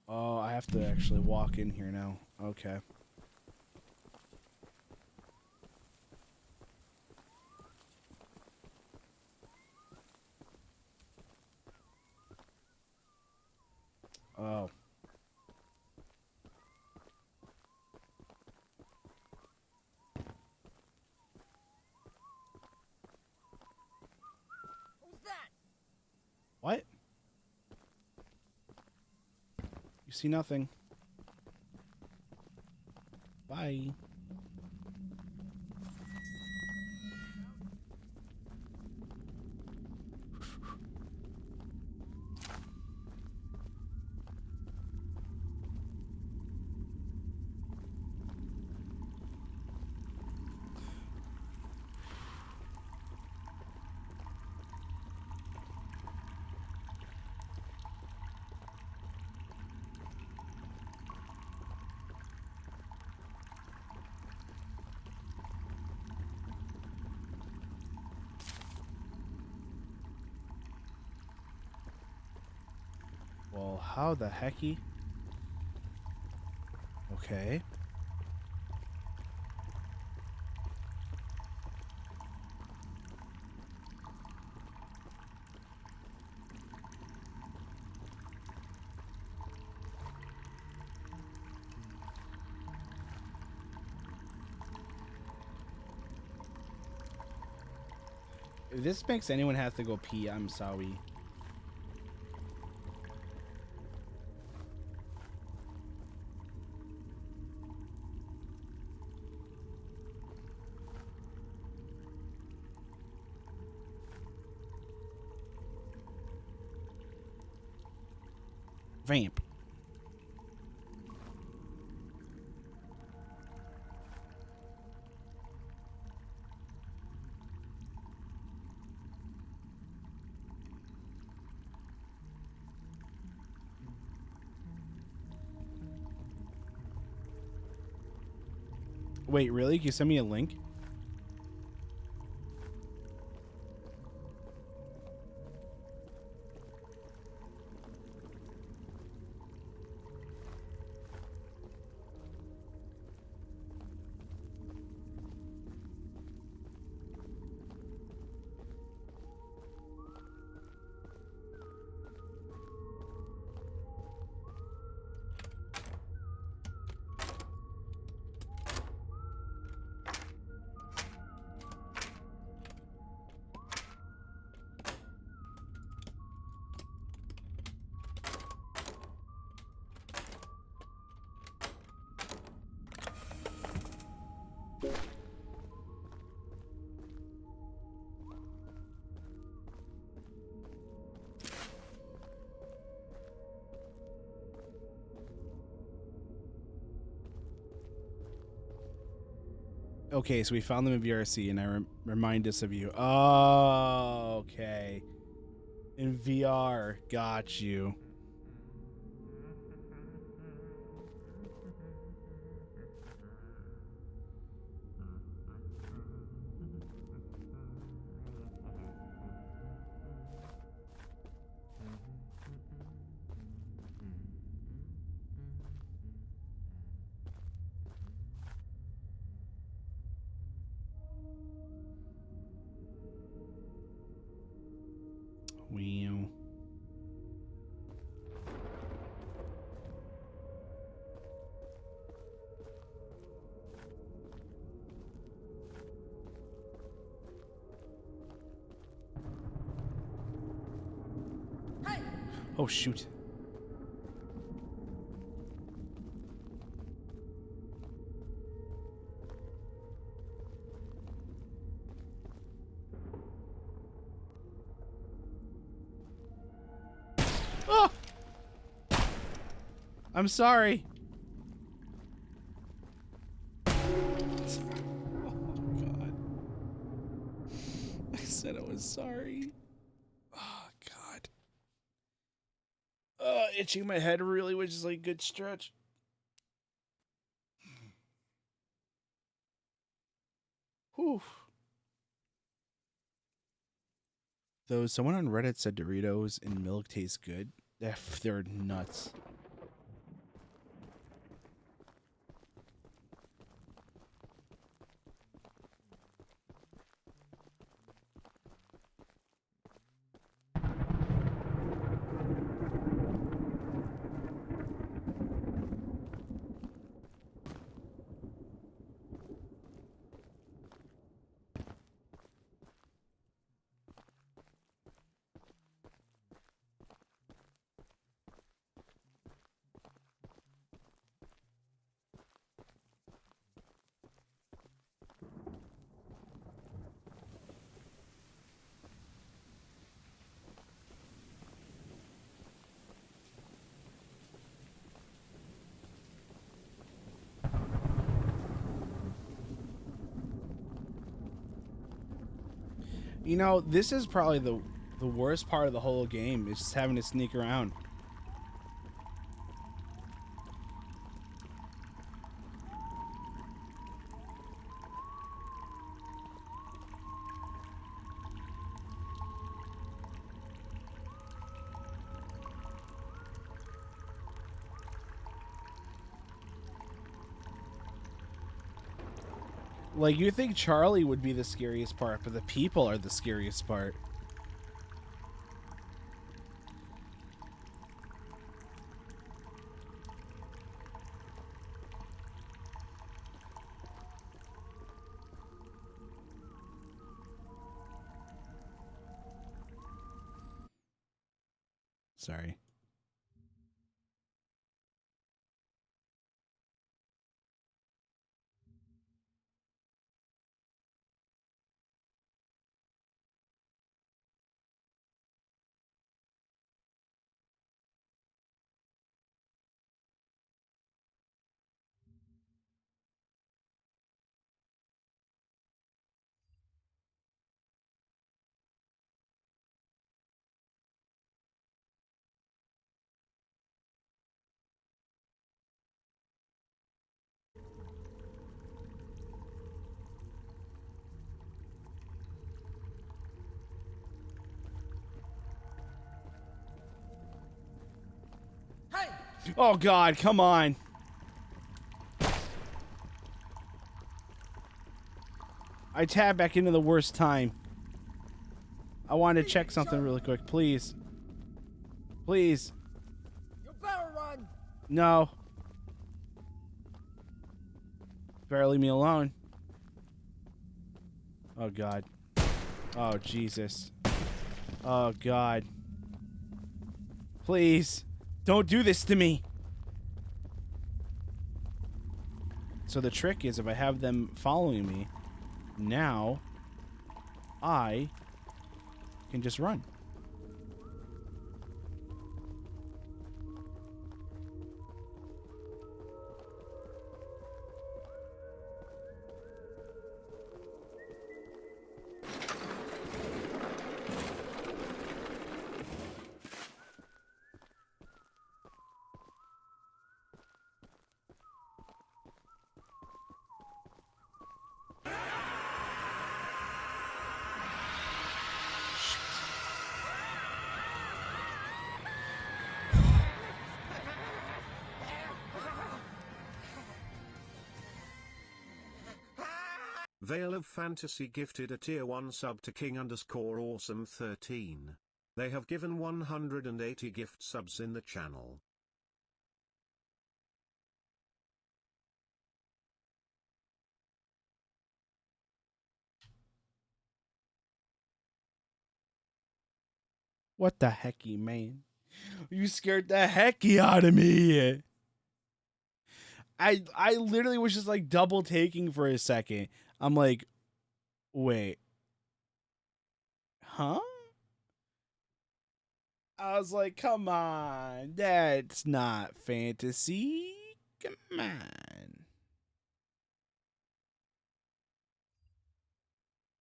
Oh, I have to actually walk in here now. Okay. Oh. Who's that? What? You see nothing. Bye. Well, how the hecky? Okay. If this makes anyone have to go pee, I'm sorry. Vamp. Wait, really? Can you send me a link? Okay, so we found them in VRC, and I remind us of you. Oh, okay. In VR, got you. Wow. Oh, shoot. Oh! I'm sorry. Oh, God. I said I was sorry. Oh, God. Itching my head really, which is like a good stretch. Whew. Though someone on Reddit said Doritos and milk taste good. They're nuts. You know, this is probably the worst part of the whole game, is just having to sneak around. Like, you think Charlie would be the scariest part, but the people are the scariest part. Sorry. Oh, God, come on. I tabbed back into the worst time. I wanted to check something really quick. Please. Please. You better run. No. Better leave me alone. Oh, God. Oh, Jesus. Oh, God. Please. Don't do this to me. So the trick is, if I have them following me, now I can just run. Veil of Fantasy gifted a tier 1 sub to King_Awesome13. They have given 180 gift subs in the channel. What the hecky, man? You scared the hecky out of me. I literally was just like double taking for a second. I'm like, wait. Huh? I was like, come on. That's not fantasy. Come on.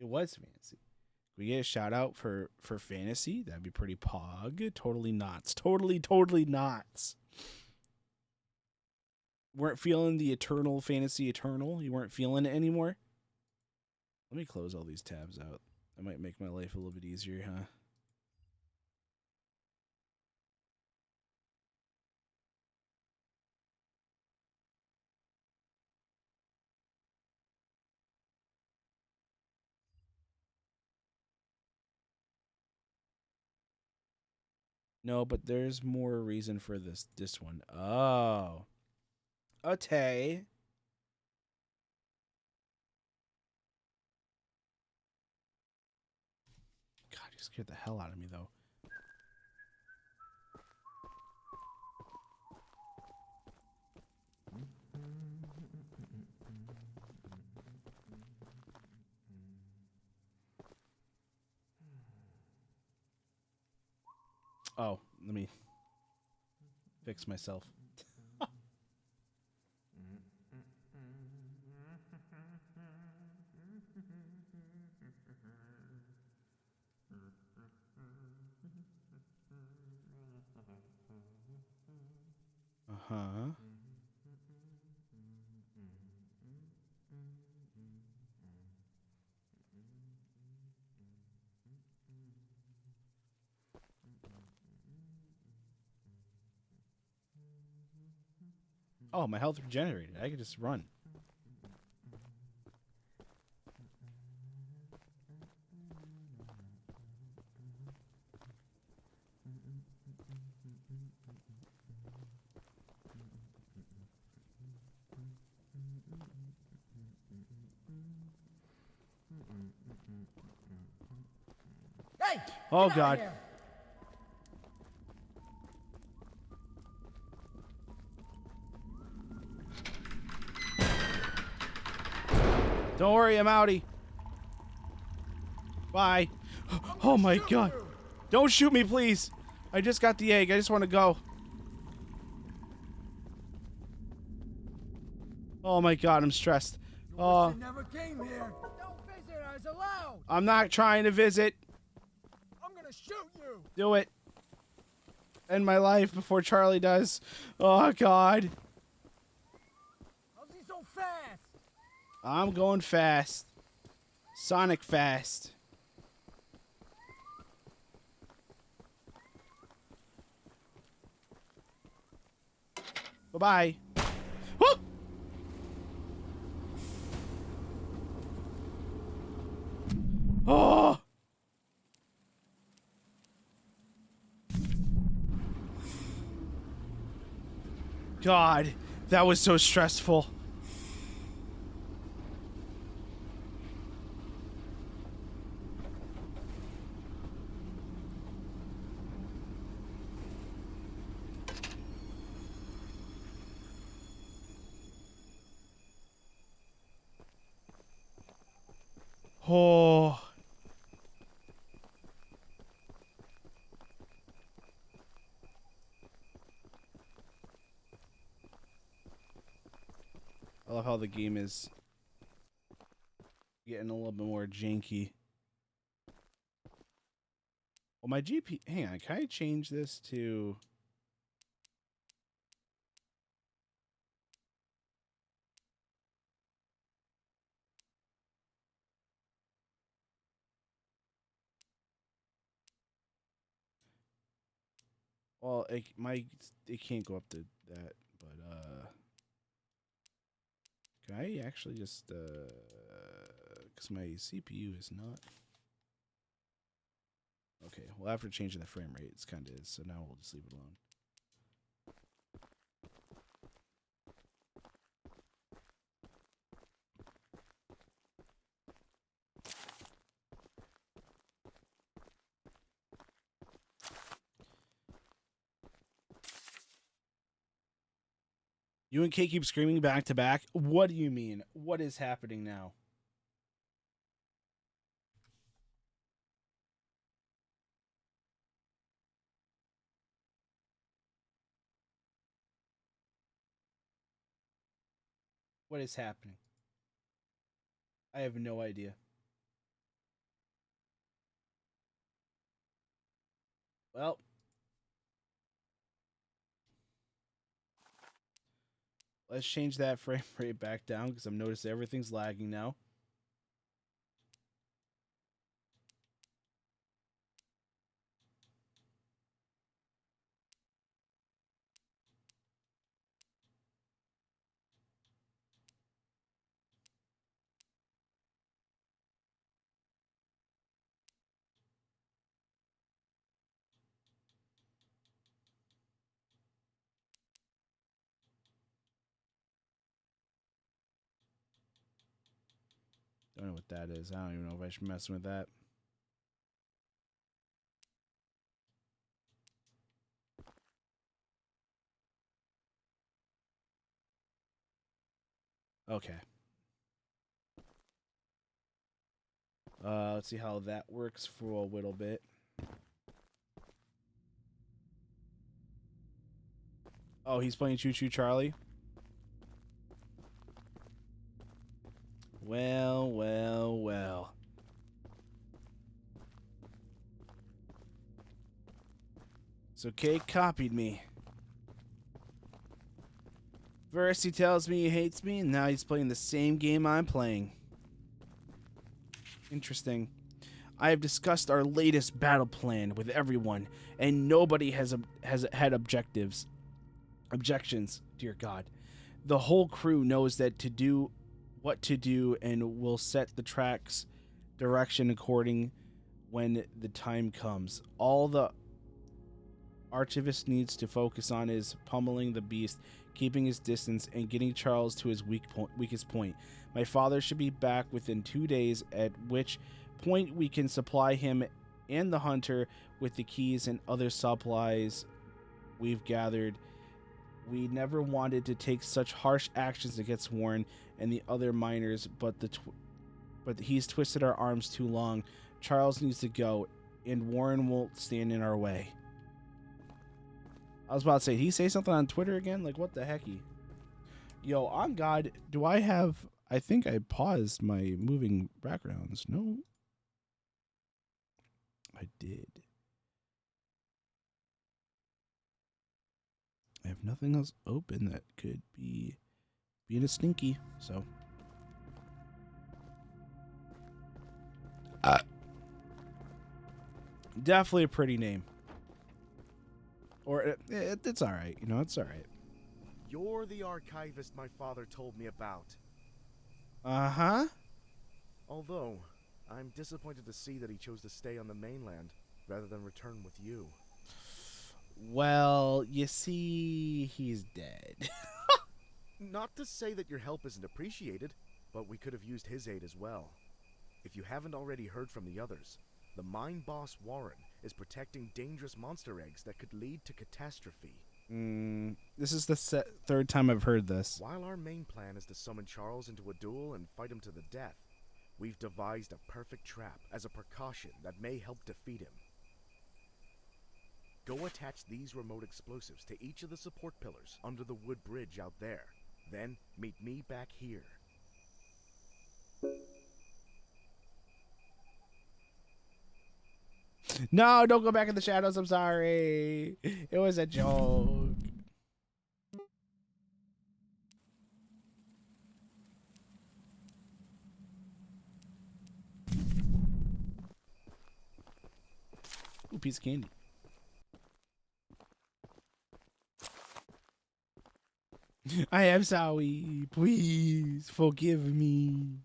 It was fantasy. We get a shout out for fantasy. That'd be pretty pog. Totally nuts. Totally nuts. Weren't feeling the eternal fantasy eternal. You weren't feeling it anymore. Let me close all these tabs out. That might make my life a little bit easier, huh? No, but there's more reason for this one. Oh. Okay. God, you scared the hell out of me, though. Oh, let me fix myself. Uh-huh. Oh, my health regenerated. I could just run. Hey! Oh, get out God. of here. Don't worry, I'm outie. Bye. Oh, my God. Don't shoot me, please. I just got the egg. I just want to go. Oh, my God. I'm stressed. You never came here. Don't visit as allowed. I'm not trying to visit. I'm gonna shoot you. Do it. End my life before Charlie does. Oh, God. How's he so fast? I'm going fast. Sonic fast. Bye-bye. Woo! Oh! God, that was so stressful. Oh. I love how the game is getting a little bit more janky. Well, my GP... Hang on, can I change this to... Well, it can't go up to that, but can I actually just because my CPU is not. Okay, well, after changing the frame rate, it's kind of is, so now we'll just leave it alone. You and Kay keep screaming back to back. What do you mean? What is happening now? What is happening? I have no idea. Well, let's change that frame rate back down because I'm noticing everything's lagging now. Don't know what that is. I don't even know if I should mess with that. Okay. Let's see how that works for a little bit. Oh, he's playing Choo Choo Charlie. Well, well, well. So Kay copied me. First he tells me he hates me, and now he's playing the same game I'm playing. Interesting. I have discussed our latest battle plan with everyone, and nobody has had objectives. Objections, dear God. The whole crew knows that to do what to do and will set the track's direction according when the time comes. All the Archivist needs to focus on is pummeling the beast, keeping his distance, and getting Charles to his weakest point. My father should be back within 2 days, at which point we can supply him and the hunter with the keys and other supplies we've gathered. We never wanted to take such harsh actions against Warren and the other miners, but he's twisted our arms too long. Charles needs to go, and Warren won't stand in our way. I was about to say, did he say something on Twitter again? Like, what the hecky? Yo, on God, do I have... I think I paused my moving backgrounds. No? I did. I have nothing else open that could be being a stinky, so... definitely a pretty name. Or it's all right, you know, it's all right. You're the archivist my father told me about. Uh-huh. Although, I'm disappointed to see that he chose to stay on the mainland rather than return with you. Well, you see, he's dead. Not to say that your help isn't appreciated, but we could have used his aid as well. If you haven't already heard from the others, the mine boss Warren is protecting dangerous monster eggs that could lead to catastrophe. This is the third time I've heard this. While our main plan is to summon Charles into a duel and fight him to the death, we've devised a perfect trap as a precaution that may help defeat him. Go attach these remote explosives to each of the support pillars under the wood bridge out there. Then meet me back here. No, don't go back in the shadows. I'm sorry. It was a joke. Ooh, piece of candy. I am sorry. Please forgive me.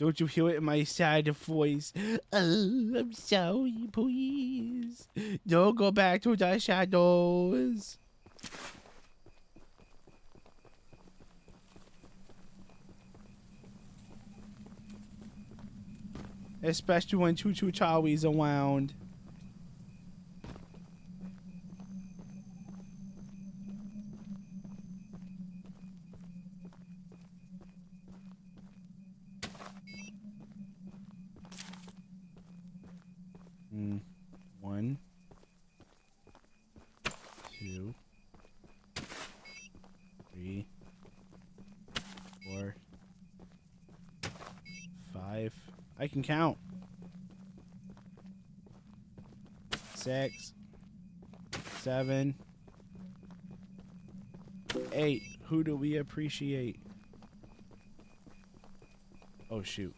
Don't you hear it in my sad voice? Oh, I'm sorry, please. Don't go back to the shadows. Especially when Choo Chowie's around. One, two, three, 4, 5. I can count. 6, 7, 8. Who do we appreciate? Oh shoot.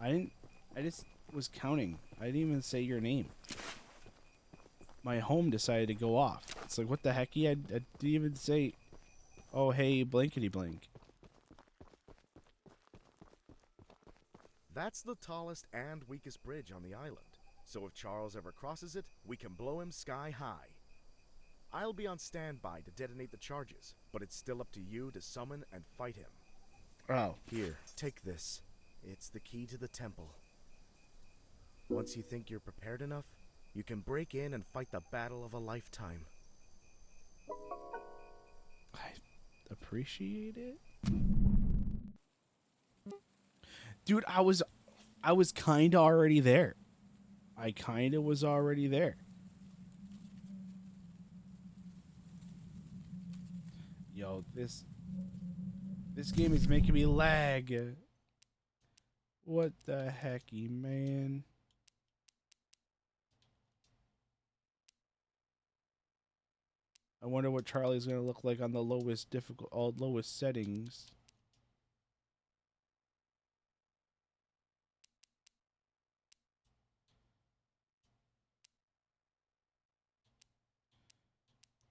I just was counting. I didn't even say your name. My home decided to go off. It's like, what the hecky? I didn't even say, oh hey, blankety blank. That's the tallest and weakest bridge on the island. So if Charles ever crosses it, we can blow him sky high. I'll be on standby to detonate the charges, but it's still up to you to summon and fight him. Oh. Here, take this. It's the key to the temple. Once you think you're prepared enough, you can break in and fight the battle of a lifetime. I appreciate it. Dude, I was kind of already there. I kind of was already there. Yo, this game is making me lag. What the hecky, man? I wonder what Charlie's gonna look like on the lowest settings.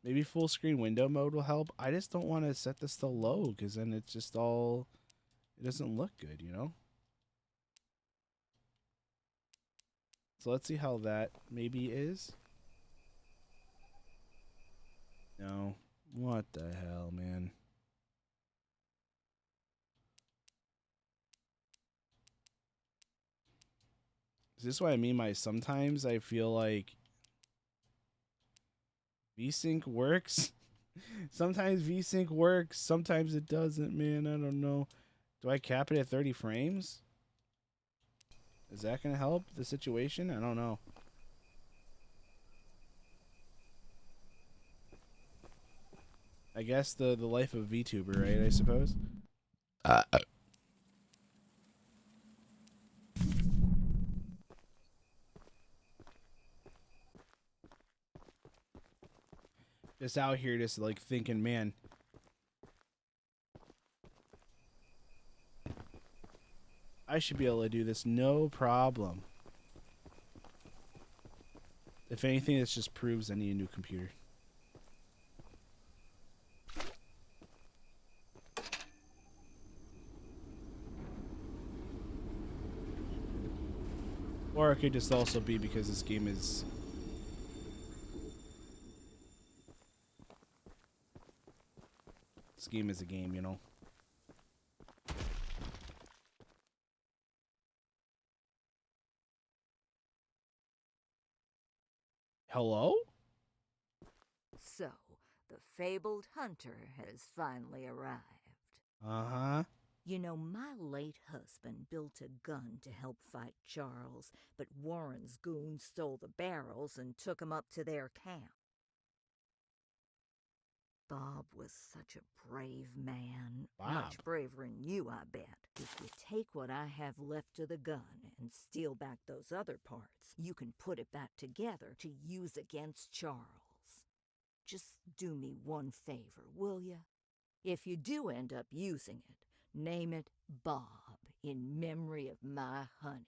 Maybe full screen window mode will help. I just don't want to set this to low because then it's just all, it doesn't look good, you know? So let's see how that maybe is. No. What the hell, man? Is this what I mean by sometimes I feel like VSync works? Sometimes VSync works, sometimes it doesn't, man. I don't know. Do I cap it at 30 frames? Is that going to help the situation? I don't know. I guess the life of Vtuber, right? I suppose. Just out here, just like thinking, man. I should be able to do this, no problem. If anything, this just proves I need a new computer. Or it could just also be because this game is... This game is a game, you know? Hello? So, the fabled hunter has finally arrived. Uh-huh. You know, my late husband built a gun to help fight Charles, but Warren's goons stole the barrels and took 'em up to their camp. Bob was such a brave man. Bob. Much braver than you, I bet. If you take what I have left of the gun and steal back those other parts, you can put it back together to use against Charles. Just do me one favor, will ya? If you do end up using it, name it Bob in memory of my honey.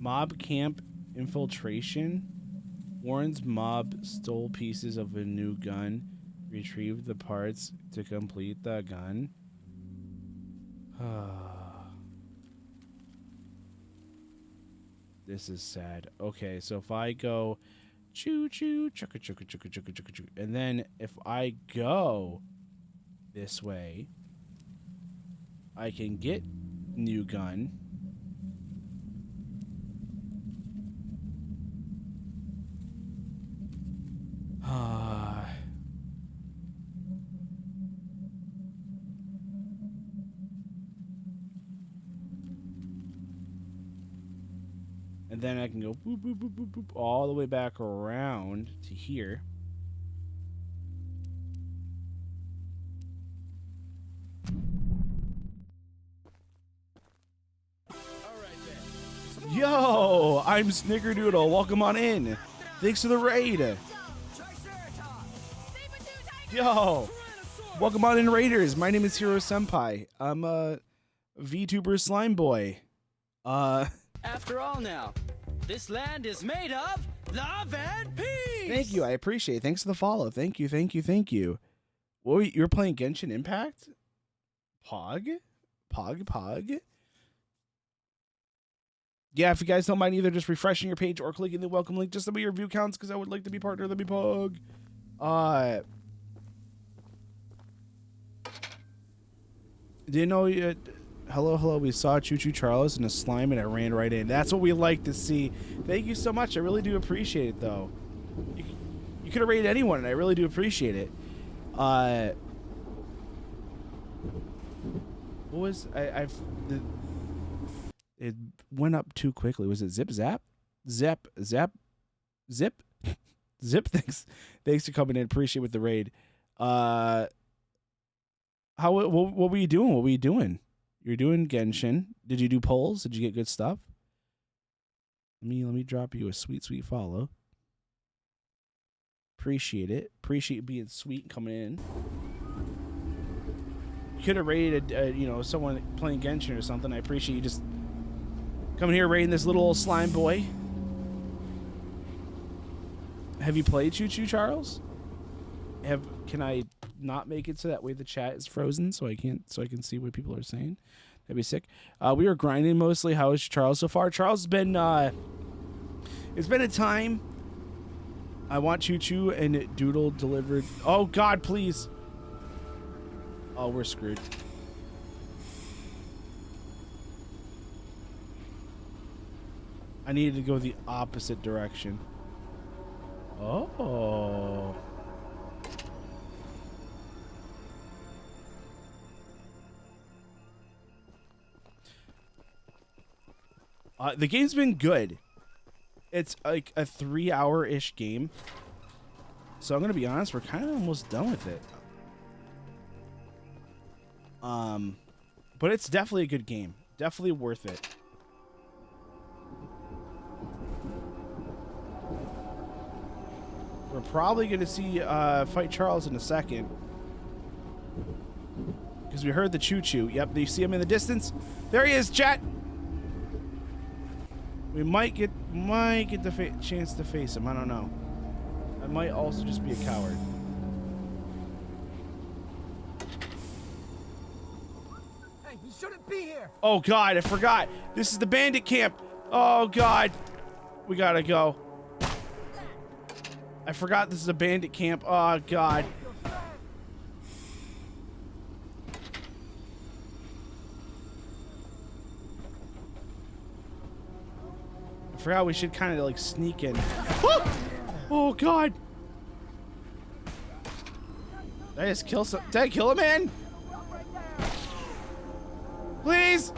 Mob camp infiltration. Warren's mob stole pieces of a new gun. Retrieved the parts to complete the gun. This is sad. Okay, so if I go choo choo chugga chugga chugga chugga chugga chugga, and then if I go this way, I can get new gun. And then I can go boop, boop, boop, boop, boop, all the way back around to here. Yo, I'm Snickerdoodle. Welcome on in. Thanks for the raid. Yo, welcome on in, Raiders. My name is HeroSenpai. I'm a VTuber slime boy. After all now, this land is made of love and peace! Thank you, I appreciate it. Thanks for the follow. Thank you, thank you, thank you. What were you were playing Genshin Impact? Pog? Pog? Yeah, if you guys don't mind either just refreshing your page or clicking the welcome link just to be your view counts, because I would like to be partner of the Pog. Didn't know you... Hello, we saw Choo Choo Charles in a slime and it ran right in. That's what we like to see. Thank you so much. I really do appreciate it, though. You could have rated anyone, and I really do appreciate it. What was... it went up too quickly. Was it Zip Zap? Zip. Zip, thanks for coming in. Appreciate it with the raid. What were you doing? You're doing Genshin. Did you do polls? Did you get good stuff? Let me drop you a sweet follow. Appreciate it. Appreciate being sweet and coming in. You could have rated, someone playing Genshin or something. I appreciate you just coming here raiding this little old slime boy. Have you played Choo Choo Charles? Can I not make it so that way the chat is frozen so I can see what people are saying? That'd be sick. We were grinding mostly. How is Charles so far? Charles has been it's been a time. I want Choo Choo and Doodle delivered. Oh God, please. Oh, we're screwed. I needed to go the opposite direction. Oh. The game's been good. It's like a 3-hour-ish game. So I'm going to be honest, we're kind of almost done with it. But it's definitely a good game. Definitely worth it. We're probably going to see Fight Charles in a second. Because we heard the Choo Choo. Yep, do you see him in the distance? There he is, chat! We might get the chance to face him. I don't know. I might also just be a coward. Hey, you shouldn't be here. Oh God, I forgot. This is the bandit camp. Oh God, we gotta go. I forgot this is a bandit camp. Oh God. I forgot we should kind of like sneak in. Oh God. Did I just kill some? Did I kill a man? Please.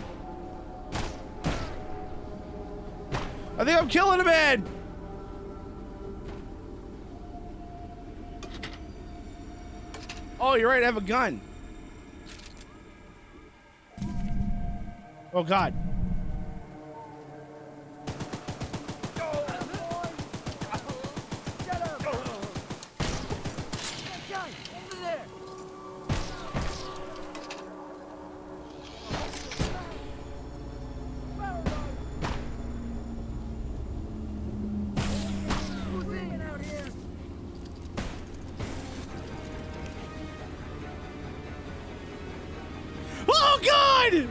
I think I'm killing a man. Oh, you're right. I have a gun. Oh God. God!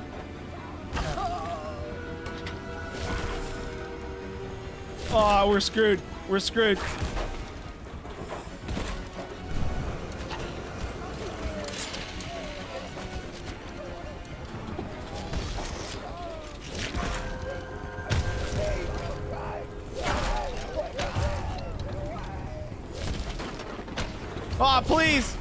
Oh, we're screwed. We're screwed. Oh, please!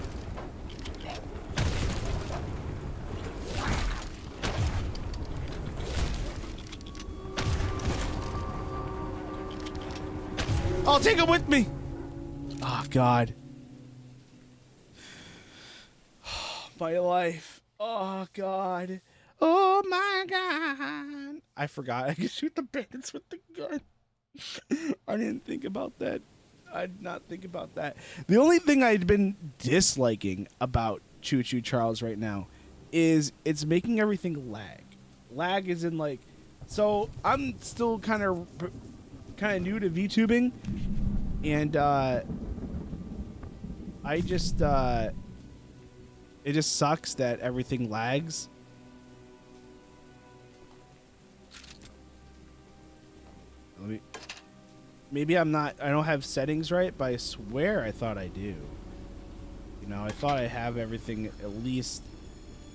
I'll take him with me. Oh, God. My life. Oh, God. Oh, my God. I forgot I could shoot the bandits with the gun. I didn't think about that. I did not think about that. The only thing I'd been disliking about Choo Choo Charles right now is it's making everything lag. Lag is in like, so I'm still kind of new to VTubing, and I just it just sucks that everything lags. Let me. Maybe I don't have settings right, but I swear I thought I do. You know, I thought I have everything at least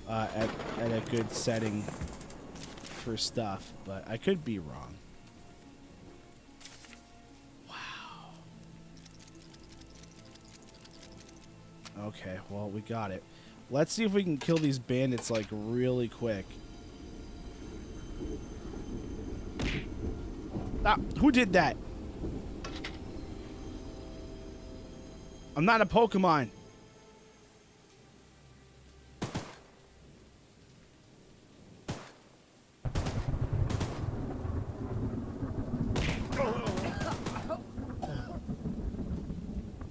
at a good setting for stuff, but I could be wrong. Wow. Okay, well, we got it. Let's see if we can kill these bandits, like, really quick. Ah, who did that? I'm not a Pokemon.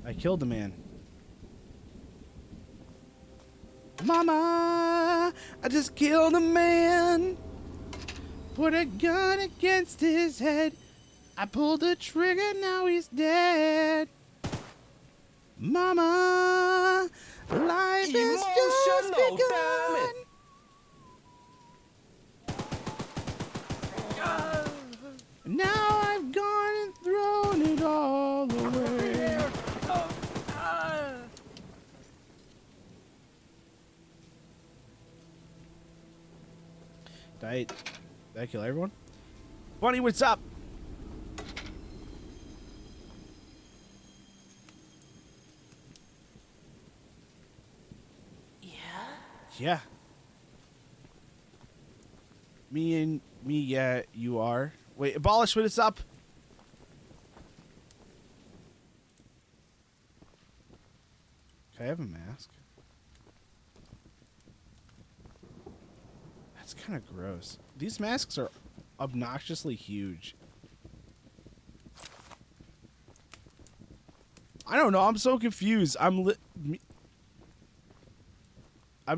I killed the man. Mama, I just killed a man. Put a gun against his head. I pulled the trigger, now he's dead. Mama, life is just begun. Now I've gone and thrown it all away. Did I kill everyone? Bunny, what's up? Yeah. Me, yeah, you are. Wait, Abolish, what is up? Okay, I have a mask. That's kind of gross. These masks are obnoxiously huge. I don't know. I'm so confused. I'm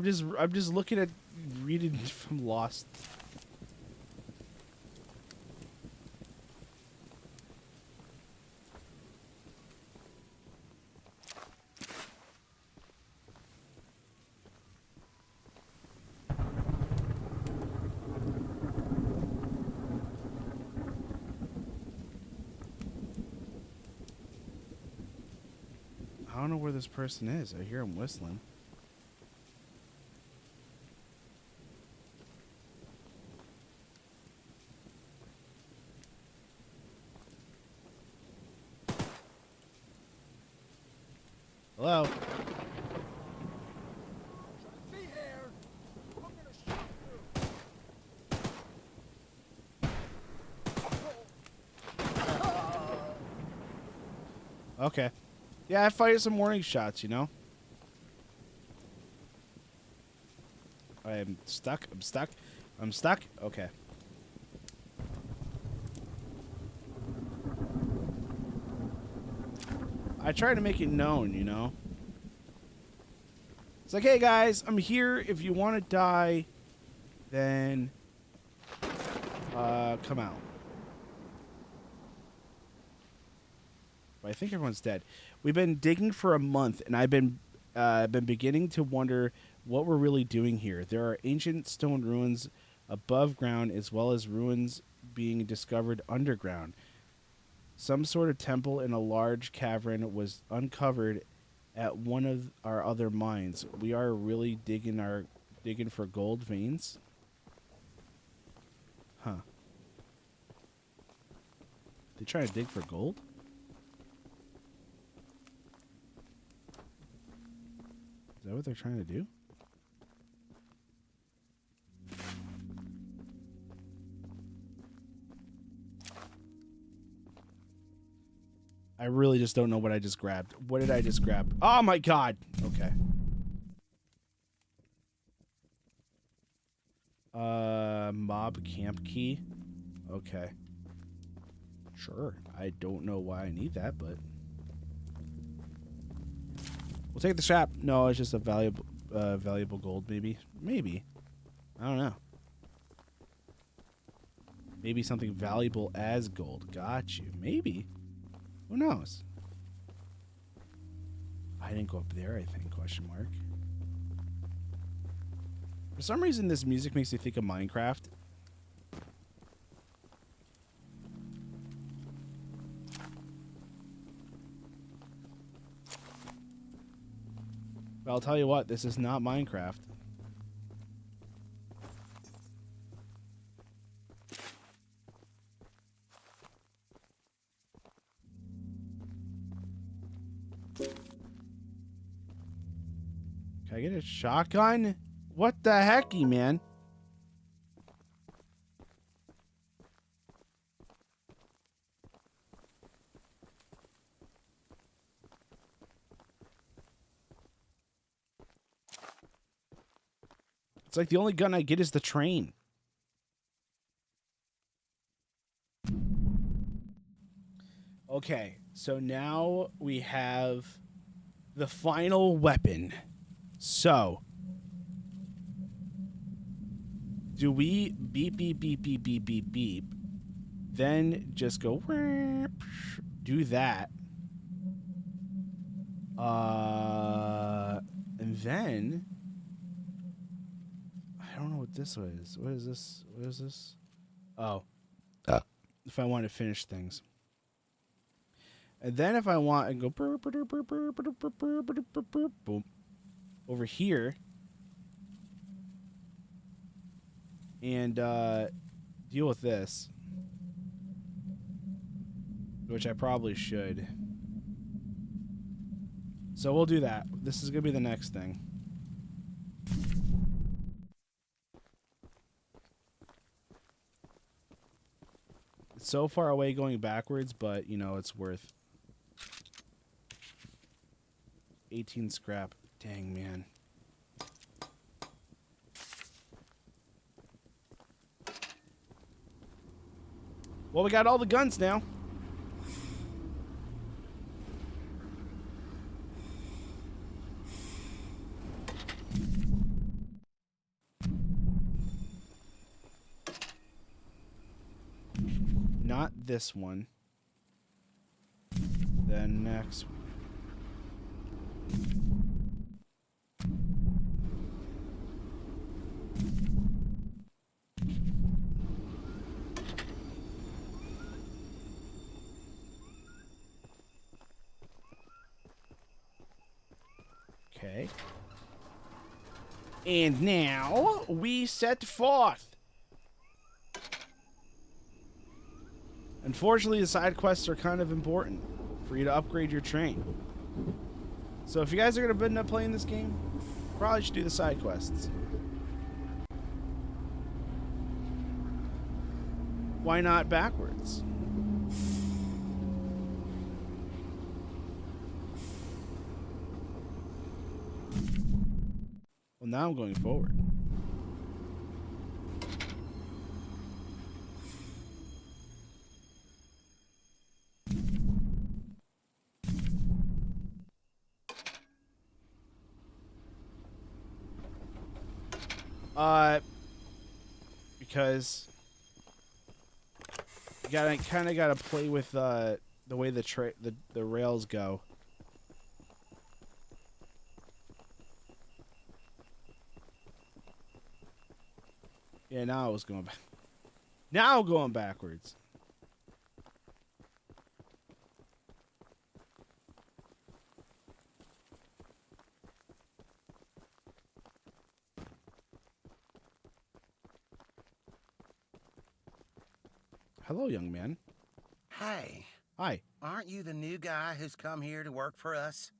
just looking at reading from Lost. I don't know where this person is. I hear him whistling. Hello? Okay. Yeah, I fired some warning shots, you know? I am stuck. I'm stuck. I'm stuck. Okay. I try to make it known, you know? It's like, hey guys, I'm here. If you want to die, then come out. But I think everyone's dead. We've been digging for a month, and I've been beginning to wonder what we're really doing here. There are ancient stone ruins above ground as well as ruins being discovered underground. Some sort of temple in a large cavern was uncovered at one of our other mines. We are really digging for gold veins. Huh. They trying to dig for gold? Is that what they're trying to do? I really just don't know what I just grabbed. What did I just grab? Oh my god! Okay. Mob camp key. Okay. Sure. I don't know why I need that, but we'll take the strap. No, it's just a valuable gold, maybe. Maybe. I don't know. Maybe something valuable as gold. Got you. Maybe. Who knows? I didn't go up there, I think, question mark. For some reason, this music makes me think of Minecraft. But I'll tell you what, this is not Minecraft. Can I get a shotgun? What the hecky, man? It's like the only gun I get is the train. Okay, so now we have the final weapon. So, do we beep, beep, beep, beep, beep, beep, beep, then just go, do that, and then, I don't know what this is. What is this? What is this? Oh. If I want to finish things. And then if I want, I can go, boom. Over here and deal with this, which I probably should. So we'll do that. This is gonna be the next thing. It's so far away going backwards, but you know it's worth 18 scrap. Dang, man. Well, we got all the guns now. Not this one. The next one. Okay. And now we set forth. Unfortunately, the side quests are kind of important for you to upgrade your train. So if you guys are going to end up playing this game, probably should do the side quests. Why not backwards? Well, now I'm going forward. Because you gotta play with the way the rails go. Yeah, now I was going back. Now going backwards. Hello, young man. Hey. Hi. Aren't you the new guy who's come here to work for us?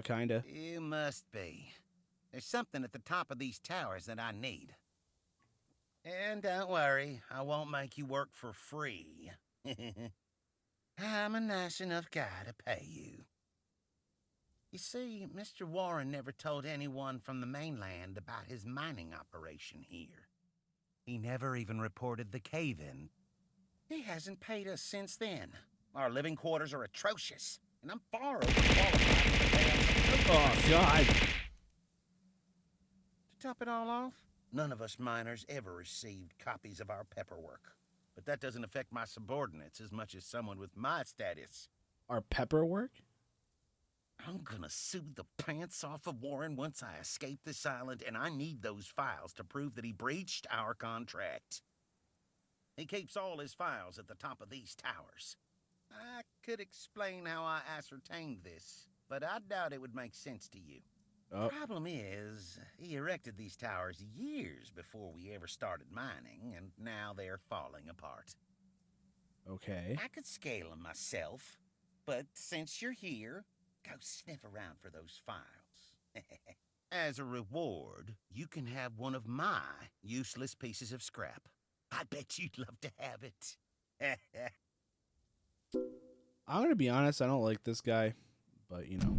Kinda. You must be. There's something at the top of these towers that I need. And don't worry, I won't make you work for free. I'm a nice enough guy to pay you. You see, Mr. Warren never told anyone from the mainland about his mining operation here. He never even reported the cave-in. He hasn't paid us since then. Our living quarters are atrocious, and I'm far overqualified to pay out some. Oh, God. To top it all off, none of us miners ever received copies of our paperwork. But that doesn't affect my subordinates as much as someone with my status. Our paperwork? I'm gonna sue the pants off of Warren once I escape this island, and I need those files to prove that he breached our contract. He keeps all his files at the top of these towers. I could explain how I ascertained this, but I doubt it would make sense to you. Oh. Problem is, he erected these towers years before we ever started mining, and now they're falling apart. Okay. I could scale them myself, but since you're here, go sniff around for those files. As a reward, you can have one of my useless pieces of scrap. I bet you'd love to have it. I'm gonna be honest, I don't like this guy, but you know.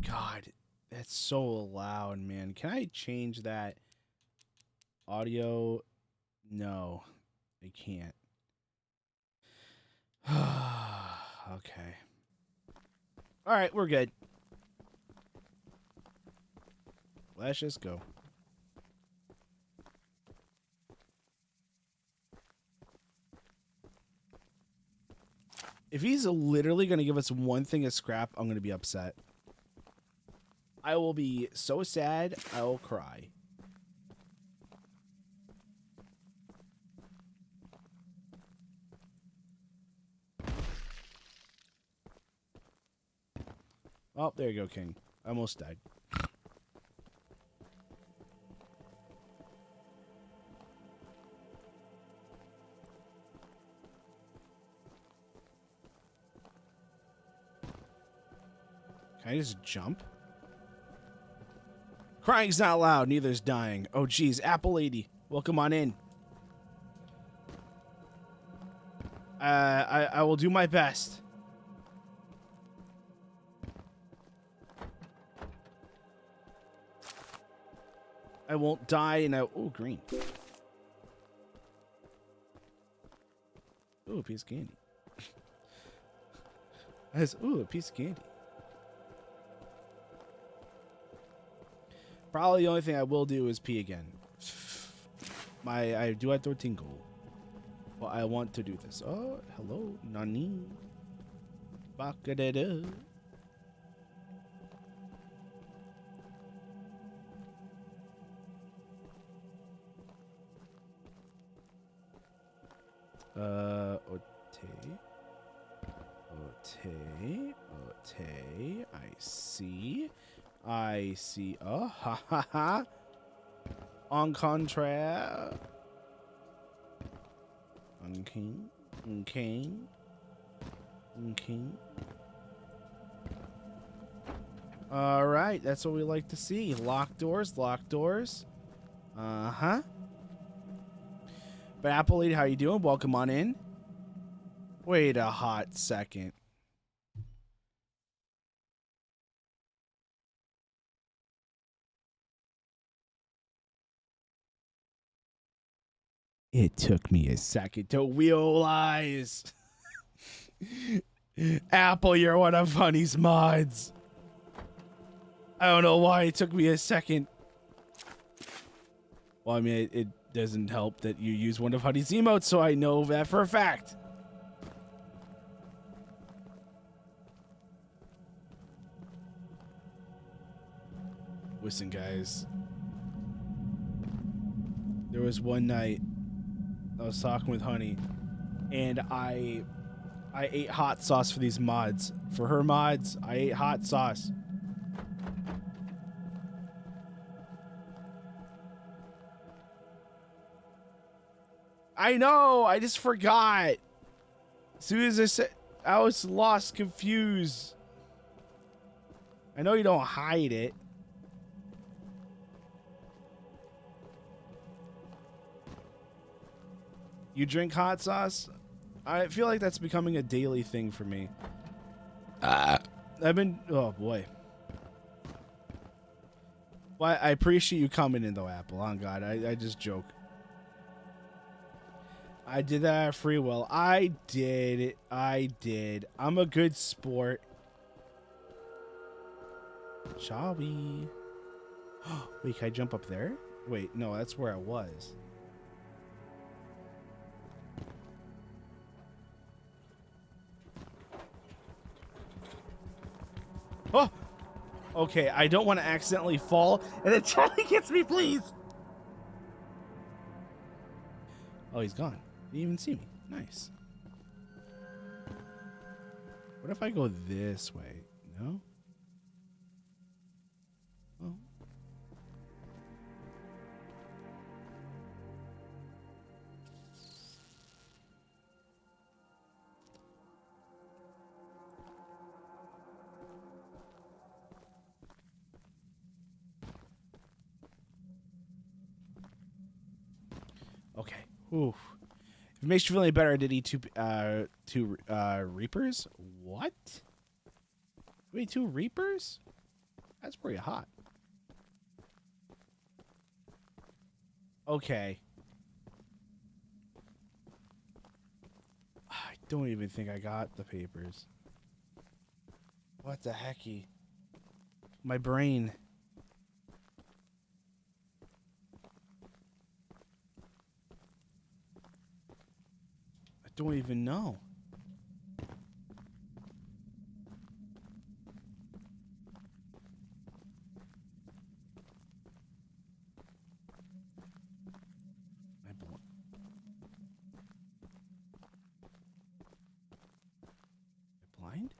God, that's so loud, man. Can I change that audio? No, I can't. Okay. All right, we're good. Let's just go. If he's literally going to give us one thing of scrap, I'm going to be upset. I will be so sad, I will cry. Oh, there you go, King. I almost died. Can I just jump? Crying's not loud, neither's dying. Oh, geez. Apple Lady, welcome on in. I will do my best. I won't die, and oh, green. Ooh, a piece of candy. Ooh, a piece of candy. Probably the only thing I will do is pee again. I do have to tingle. But I want to do this. Oh, hello, Nani. Bakadada. Ote. I see. Oh, ha ha ha. En contraire. Okay. All right, that's what we like to see. Locked doors. Uh-huh. But Apple Lady, how you doing? Welcome on in. Wait a hot second. It took me a second to realize. Apple, you're one of Honey's mods. I don't know why it took me a second. Well, I mean, it doesn't help that you use one of Honey's emotes, so I know that for a fact. Listen, guys. There was one night I was talking with Honey, and I ate hot sauce for these mods. For her mods, I ate hot sauce. I know, I just forgot. As soon as I said, I was lost, confused. I know you don't hide it. You drink hot sauce? I feel like that's becoming a daily thing for me. I've been, oh boy. Well, I appreciate you coming in though, Apple. On God, I just joke. I did that free will. I did it. I did. I'm a good sport. Shall we? Wait, can I jump up there? Wait, no, that's where I was. Oh! Okay, I don't want to accidentally fall, and then Charlie gets me, please! Oh, he's gone. He didn't even see me. Nice. What if I go this way? No? Oh. Okay. Oof. If it makes you feel any better, I did eat two Reapers. What? Wait, 2 Reapers? That's pretty hot. Okay. I don't even think I got the papers. What the hecky? My brain. I don't even know. Blind?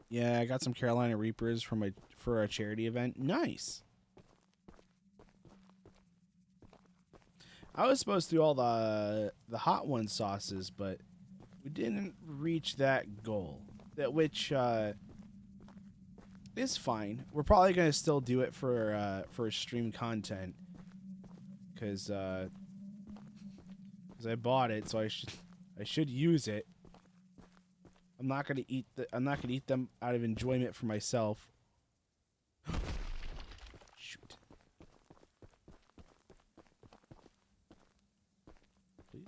Yeah, I got some Carolina Reapers for a charity event. Nice. I was supposed to do all the hot one sauces, but we didn't reach that goal. That which is fine. We're probably gonna still do it for stream content, because I bought it, so I should use it. I'm not gonna eat them out of enjoyment for myself. Shoot. Please.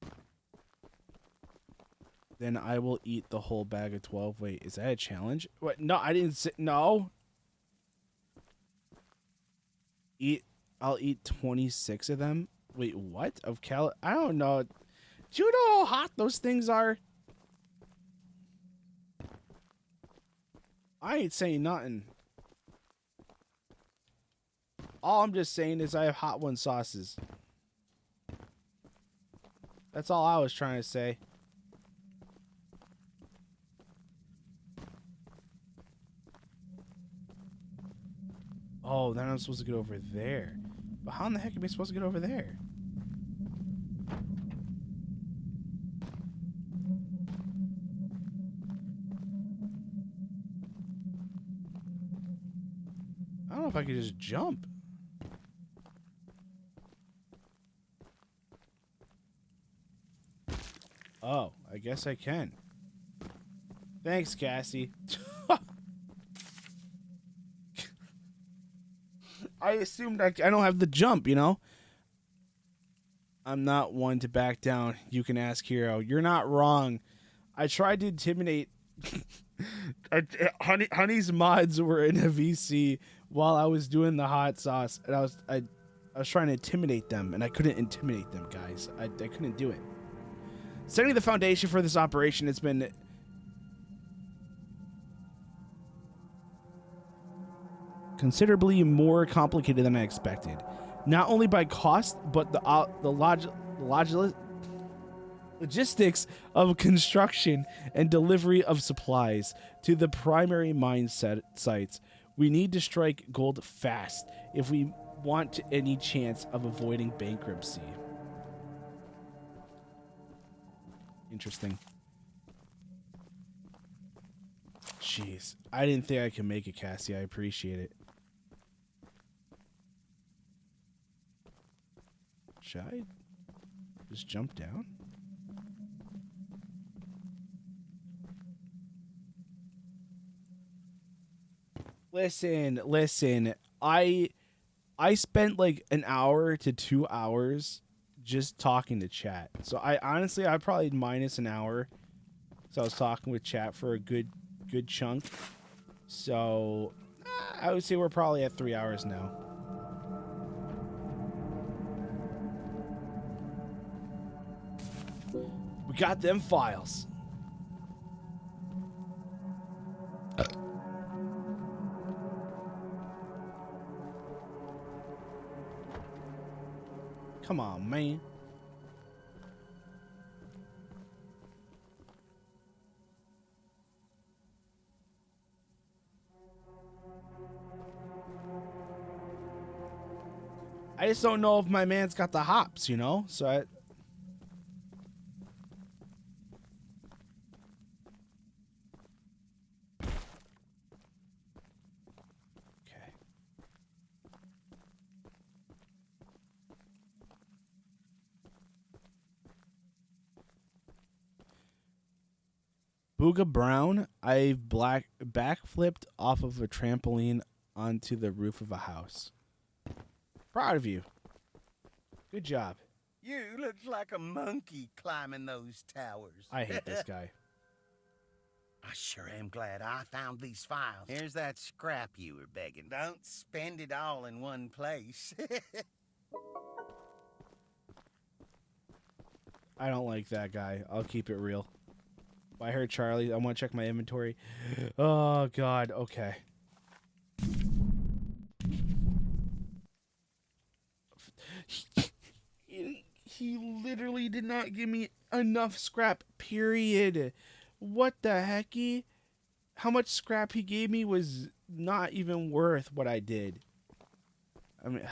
Damn. Then I will eat the whole bag of 12. Wait, is that a challenge? What? No, I didn't say no. I'll eat 26 of them. Wait, what? I don't know. Do you know how hot those things are? I ain't saying nothing. All I'm just saying is I have hot one sauces. That's all I was trying to say. Oh, then I'm supposed to get over there. But how in the heck am I supposed to get over there? I don't know if I could just jump. Oh, I guess I can. Thanks, Cassie. I assumed I don't have the jump, you know? I'm not one to back down. You can ask Hero. You're not wrong. I tried to intimidate... Honey's mods were in a VC while I was doing the hot sauce, and I I was trying to intimidate them, and I couldn't intimidate them, guys. I couldn't do it. Setting the foundation for this operation has been considerably more complicated than I expected. Not only by cost, but the logistics of construction and delivery of supplies to the primary mine sites. We need to strike gold fast if we want any chance of avoiding bankruptcy. Interesting. Jeez, I didn't think I could make it, Cassie. I appreciate it. Should I just jump down? Listen. I spent like an hour to 2 hours just talking to chat. So I probably minus an hour. So I was talking with chat for a good chunk. So I would say we're probably at 3 hours now. We got them files. Come on, man. I just don't know if my man's got the hops, you know? So I... Booga Brown, I backflipped off of a trampoline onto the roof of a house. Proud of you. Good job. You look like a monkey climbing those towers. I hate this guy. I sure am glad I found these files. Here's that scrap you were begging. Don't spend it all in one place. I don't like that guy. I'll keep it real. I heard Charlie. I want to check my inventory. Oh, God. Okay. He literally did not give me enough scrap, period. What the hecky? How much scrap he gave me was not even worth what I did. I mean,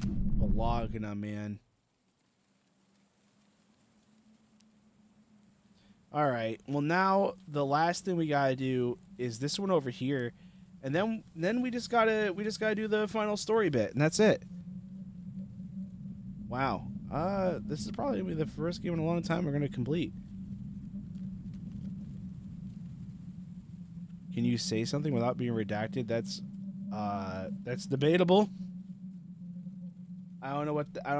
God. Balagna, man. All right. Well, now the last thing we gotta do is this one over here, and then we just gotta do the final story bit, and that's it. Wow. This is probably gonna be the first game in a long time we're gonna complete. Can you say something without being redacted? That's debatable. I don't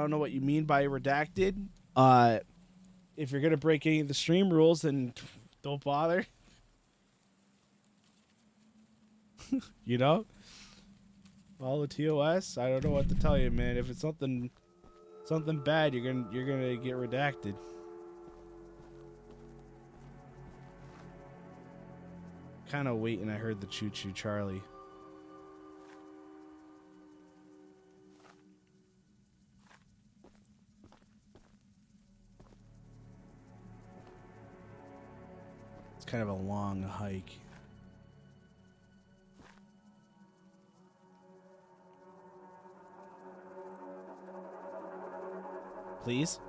know what you mean by redacted. If you're gonna break any of the stream rules, then don't bother. You know? Follow TOS. I don't know what to tell you, man. If it's something bad, you're gonna get redacted. Kind of waiting. I heard the Choo Choo Charlie. It's kind of a long hike. Please?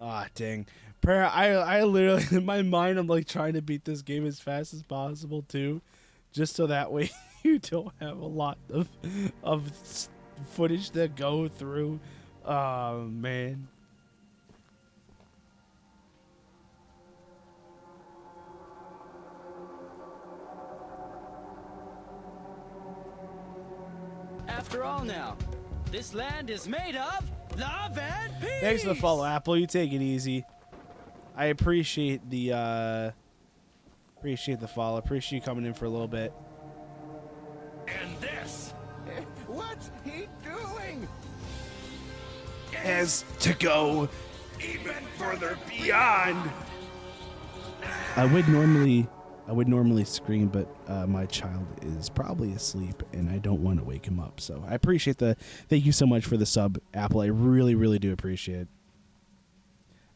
Ah, dang. Prayer, I literally, in my mind, I'm like trying to beat this game as fast as possible, too. Just so that way you don't have a lot of footage to go through. Oh, man. After all now, this land is made of love and peace! Thanks for the follow, Apple. You take it easy. I appreciate the Appreciate the follow. Appreciate you coming in for a little bit. And this. What's he doing? As to go Even further beyond. I would normally scream, but my child is probably asleep, and I don't want to wake him up. So I appreciate thank you so much for the sub, Apple. I really, really do appreciate.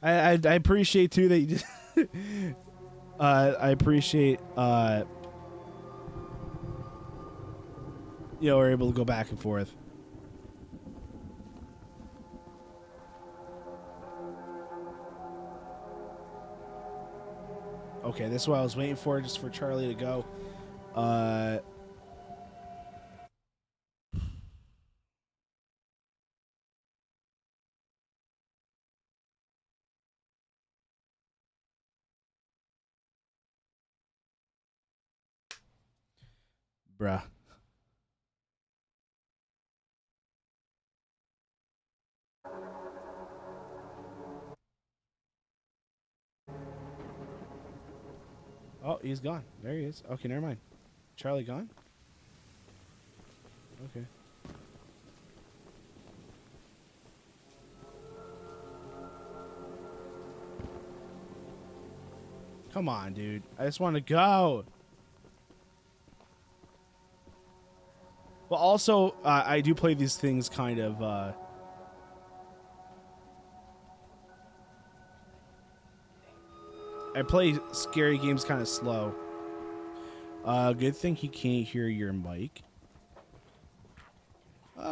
I appreciate too that you just. I appreciate. We're able to go back and forth. Okay, this is what I was waiting for, just for Charlie to go. Bruh. Oh, he's gone. There he is. Okay, never mind. Charlie gone? Okay. Come on, dude. I just want to go. But also, I do play these things kind of... I play scary games kind of slow. Good thing he can't hear your mic. My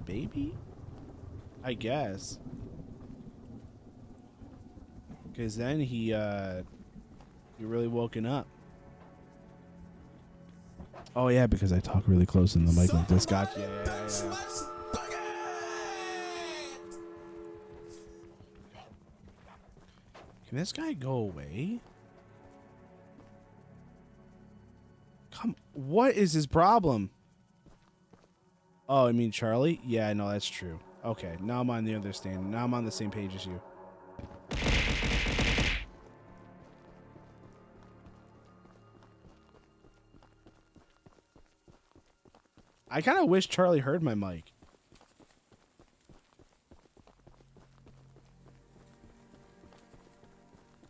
baby? I guess. Because then he really woken up. Oh, yeah, because I talk really close in the mic like this. Gotcha. Yeah. Can this guy go away? What is his problem? Oh, I mean Charlie? Yeah, no, that's true. Okay, now I'm on the understanding. Now I'm on the same page as you. I kind of wish Charlie heard my mic.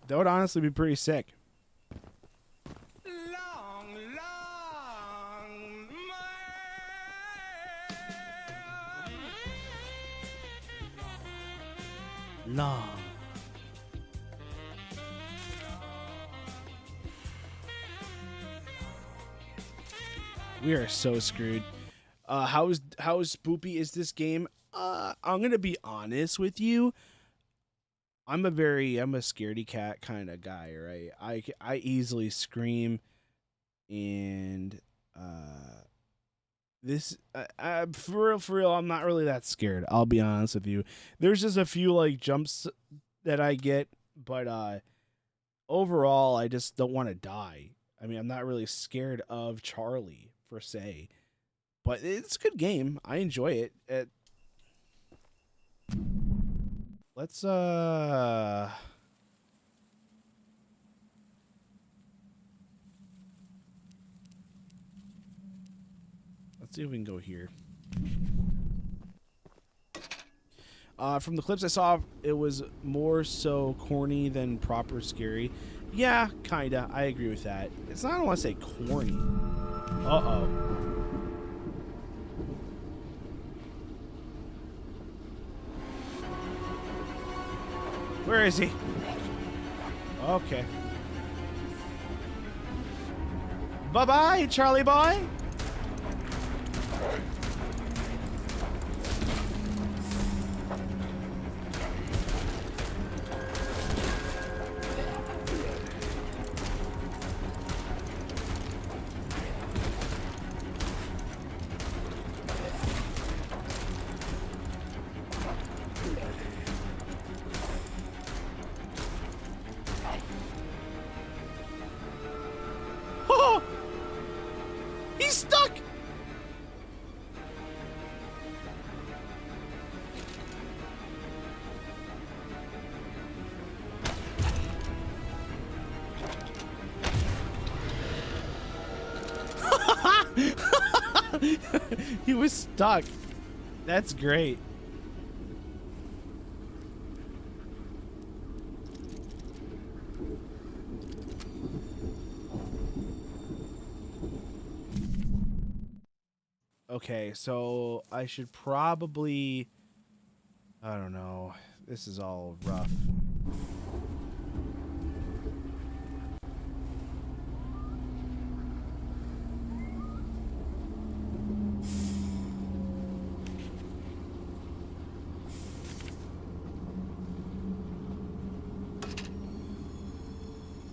That would honestly be pretty sick. Long. We are so screwed. How spoopy is this game? I'm gonna be honest with you. I'm a scaredy cat kind of guy, right? I easily scream, and for real, I'm not really that scared. I'll be honest with you. There's just a few like jumps that I get, but overall, I just don't want to die. I mean, I'm not really scared of Charlie per se, but it's a good game. I enjoy it. Let's see if we can go here. From the clips I saw, it was more so corny than proper scary. Yeah, kinda. I agree with that. It's not, I don't want to say corny. Uh-oh. Where is he? Okay. Bye-bye, Charlie boy. He was stuck. That's great. Okay, so I should probably... I don't know. This is all rough.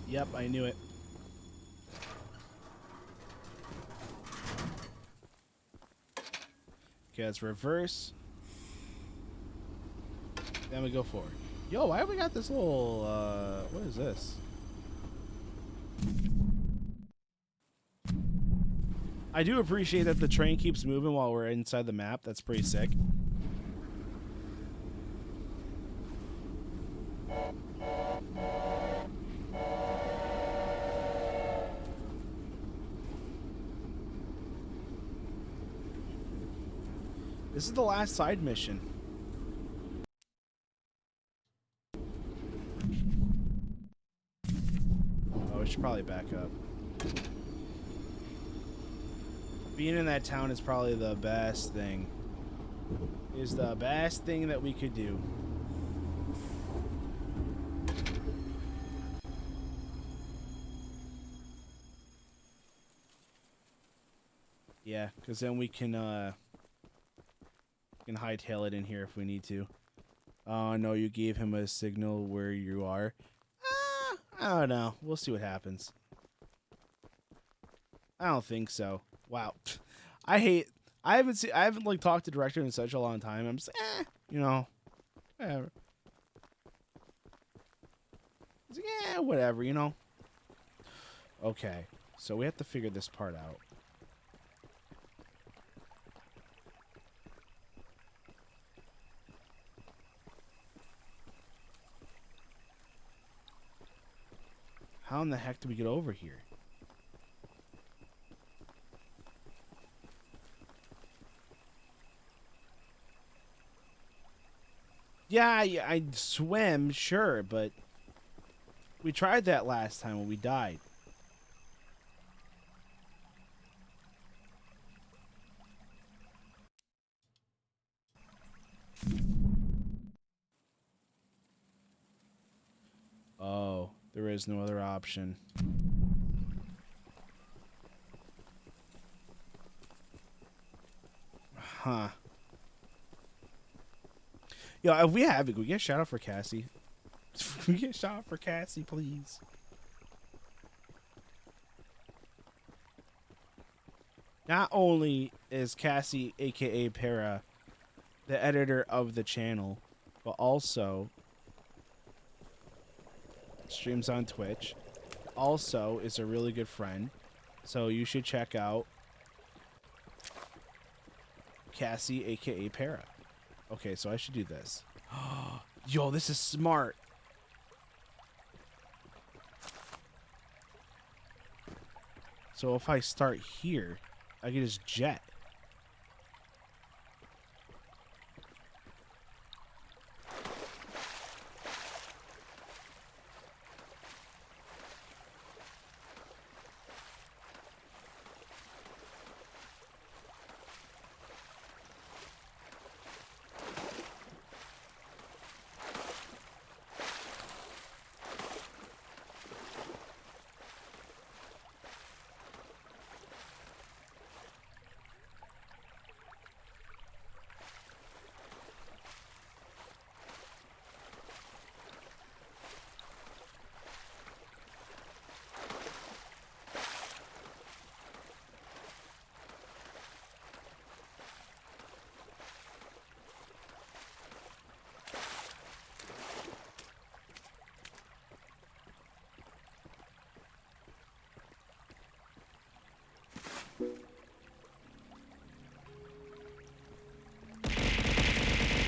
Yep, I knew it. Okay, let's reverse. Then we go forward. Yo, why have we got this little, what is this? I do appreciate that the train keeps moving while we're inside the map. That's pretty sick. This is the last side mission. Oh, we should probably back up. Being in that town is probably the best thing. Is the best thing that we could do. Yeah, because then we can hightail it in here if we need to. Oh no, you gave him a signal where you are. I don't know. We'll see what happens. I don't think so. Wow. I haven't like talked to director in such a long time. I'm just you know, whatever. It's like, yeah, whatever, you know. Okay, so we have to figure this part out. How in the heck do we get over here? Yeah, I swim, sure, but we tried that last time when we died. Oh, there is no other option. Huh. Yo, if we have it, can we get a shout out for Cassie? Can we get a shout out for Cassie, please? Not only is Cassie, aka Para, the editor of the channel, but also streams on Twitch. Also is a really good friend. So you should check out Cassie, aka Para. Okay, so I should do this. Yo, this is smart. So if I start here, I can just jet.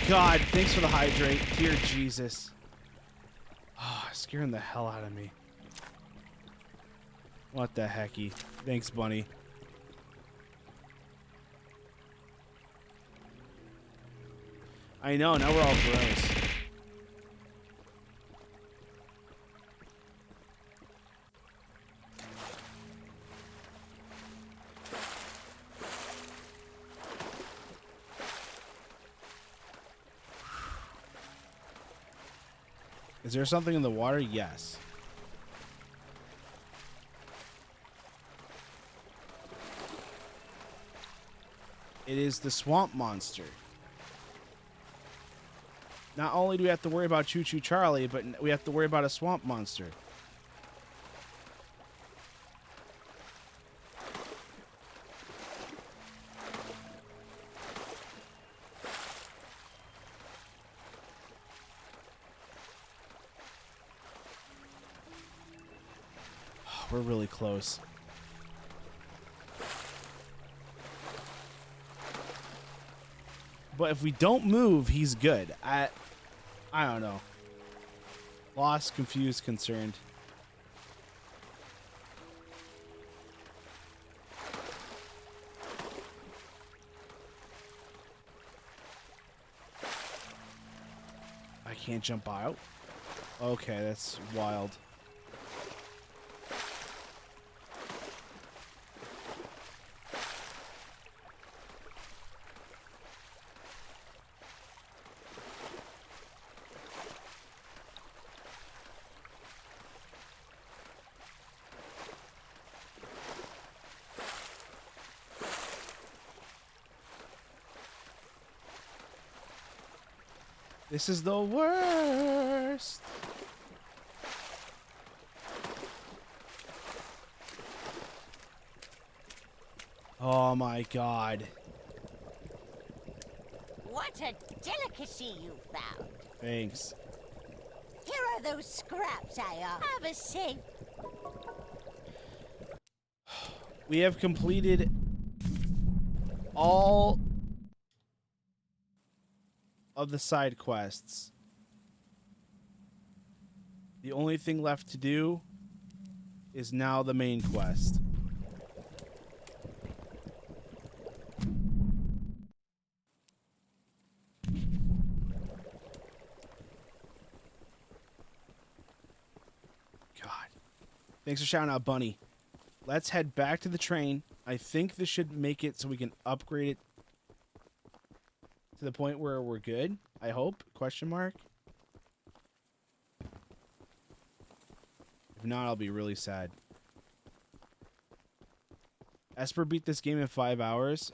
God, thanks for the hydrate. Dear Jesus. Oh, scaring the hell out of me. What the hecky? Thanks, Bunny. I know, now we're all gross. Is there something in the water? Yes. It is the swamp monster. Not only do we have to worry about Choo Choo Charlie, but we have to worry about a swamp monster. We're really close. But if we don't move, he's good. I don't know. Lost, confused, concerned. I can't jump out. Okay, that's wild. This is the worst. Oh my god. What a delicacy you found. Thanks. Here are those scraps I have a safe. We have completed all of the side quests. The only thing left to do is now the main quest. God. Thanks for shouting out, Bunny. Let's head back to the train. I think this should make it so we can upgrade it to the point where we're good. I hope? Question mark. If not, I'll be really sad. Esper beat this game in 5 hours.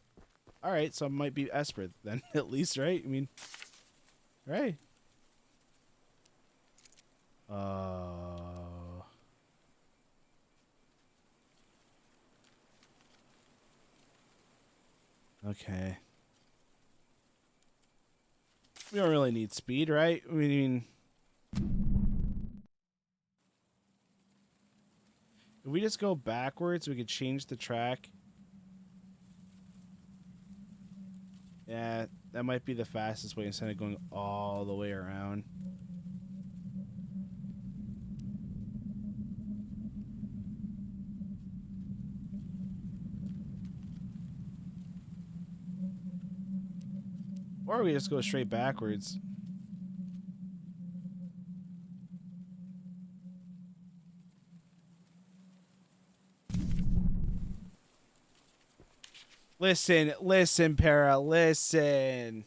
Alright, so it might be Esper then, at least, right? I mean, right? Okay. We don't really need speed, right? I mean, if we just go backwards, we could change the track. Yeah, that might be the fastest way instead of going all the way around. Or we just go straight backwards. Listen, listen, Para, listen.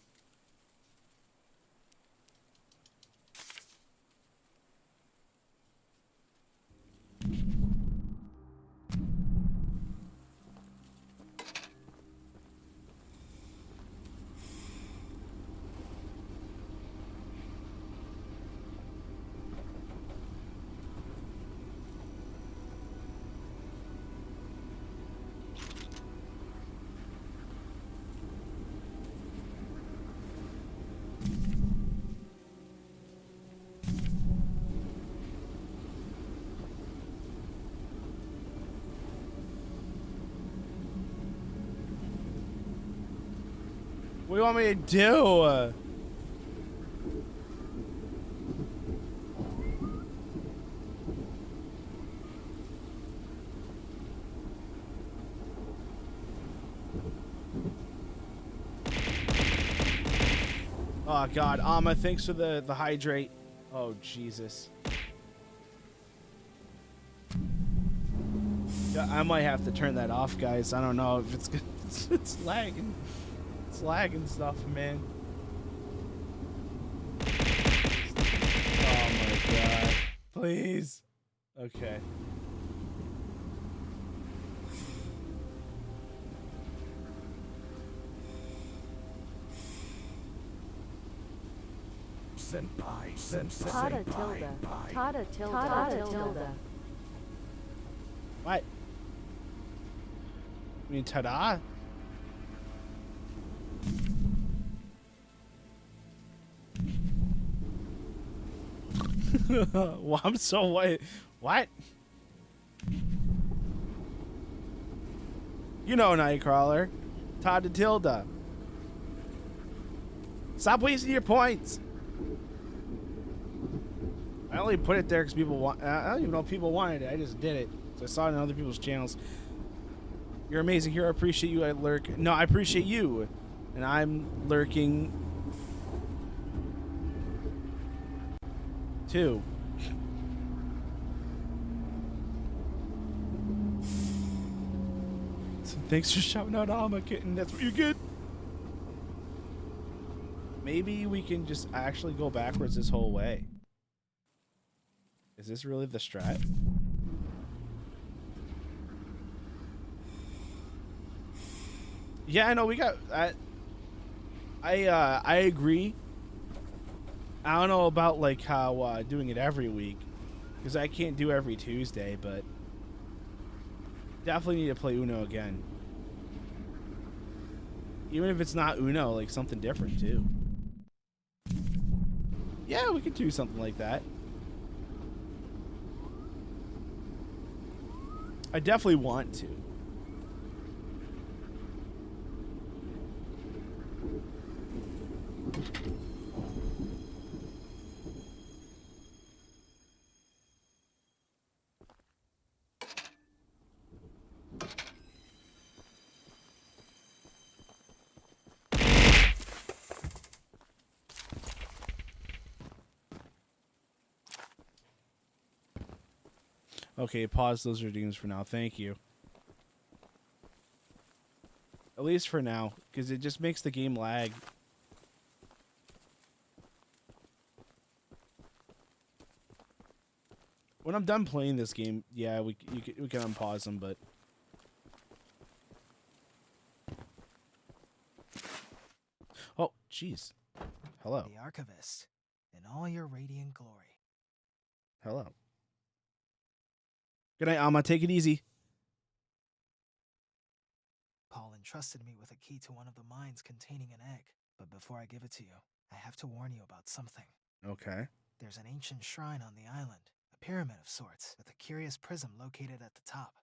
What do you want me to do? Oh, Oh God, Amma, thanks for the hydrate. Oh Jesus. Yeah, I might have to turn that off, guys. I don't know if it's it's lagging. It's lagging stuff, man. Oh my God. Please. Okay. Senpai. Tada tilde. Tada tilde. Tada tilde. What? I mean, ta-da? Well, I'm so white. What? You know, Nightcrawler. Todd Tilda. Stop wasting your points. I only put it there because people want. I don't even know if people wanted it. I just did it. So I saw it on other people's channels. You're amazing here. I appreciate you. I lurk. No, I appreciate you. And I'm lurking too. So thanks for shouting out Alma Kitten. That's what you get. Maybe we can just actually go backwards this whole way. Is this really the strat? Yeah, I know we got. I agree. I don't know about like how doing it every week, because I can't do every Tuesday, but definitely need to play Uno again. Even if it's not Uno, like something different too. Yeah, we could do something like that. I definitely want to. Okay, pause those redeems for now. Thank you. At least for now, because it just makes the game lag. When I'm done playing this game, yeah, we can unpause them, but oh, jeez. Hello. The Archivist, in all your radiant glory. Hello. Good night, Alma. Take it easy. Paul entrusted me with a key to one of the mines containing an egg. But before I give it to you, I have to warn you about something. Okay. There's an ancient shrine on the island, a pyramid of sorts, with a curious prism located at the top.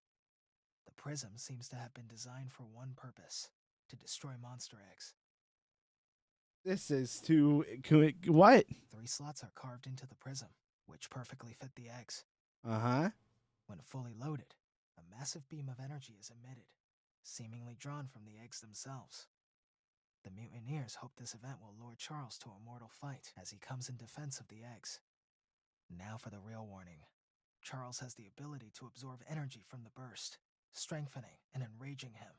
The prism seems to have been designed for one purpose, to destroy monster eggs. This is too... What? 3 slots are carved into the prism, which perfectly fit the eggs. Uh-huh. When fully loaded, a massive beam of energy is emitted, seemingly drawn from the eggs themselves. The mutineers hope this event will lure Charles to a mortal fight as he comes in defense of the eggs. Now for the real warning. Charles has the ability to absorb energy from the burst, strengthening and enraging him.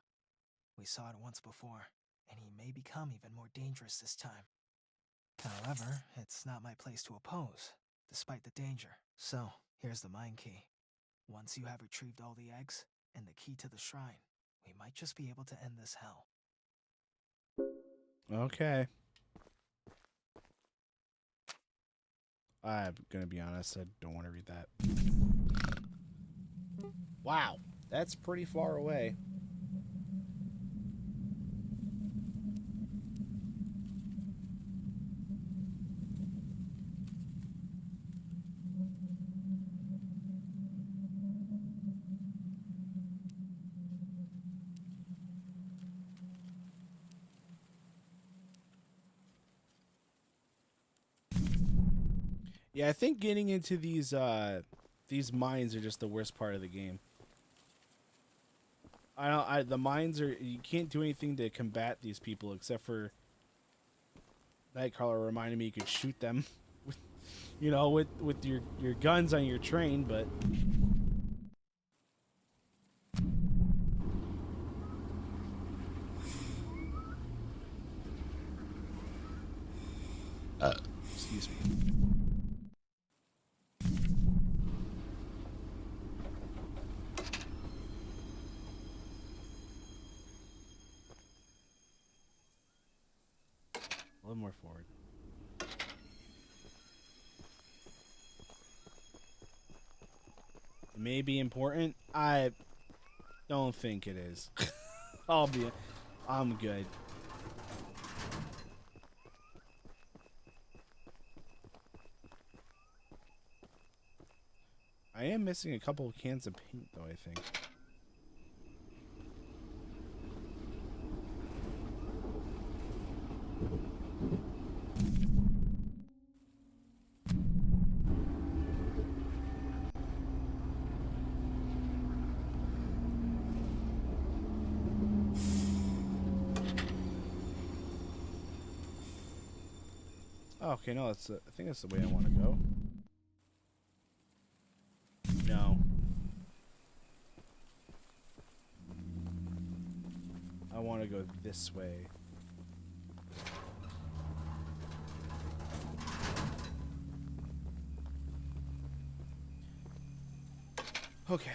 We saw it once before, and he may become even more dangerous this time. However, it's not my place to oppose, despite the danger. So, here's the mine key. Once you have retrieved all the eggs, and the key to the shrine, we might just be able to end this hell. Okay. I'm gonna be honest, I don't want to read that. Wow, that's pretty far away. Yeah, I think getting into these mines are just the worst part of the game. The mines are, you can't do anything to combat these people except for Nightcrawler reminded me you could shoot them, with, you know, with your guns on your train, but. Excuse me. A little more forward. It may be important. I don't think it is. I'm good. I am missing a couple of cans of paint, though, I think. Oh, okay, no, that's I think that's the way I want to go. No. I want to go this way. Okay.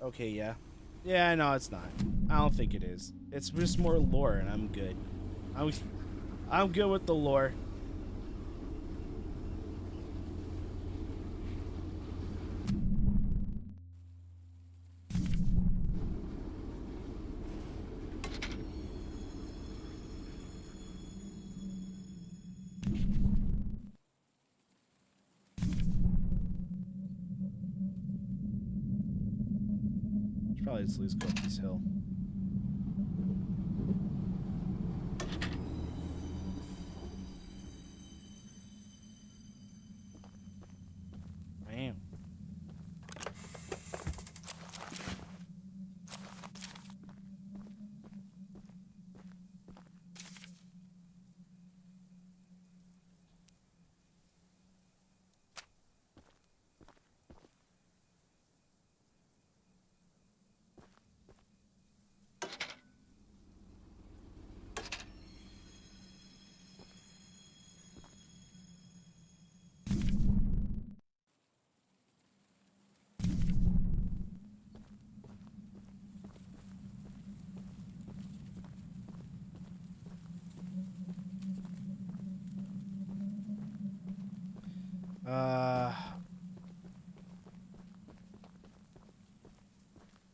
Okay, yeah. Yeah, no, it's not. I don't think it is. It's just more lore, and I'm good. I'm good with the lore. Should probably just at least go up this hill. Bam.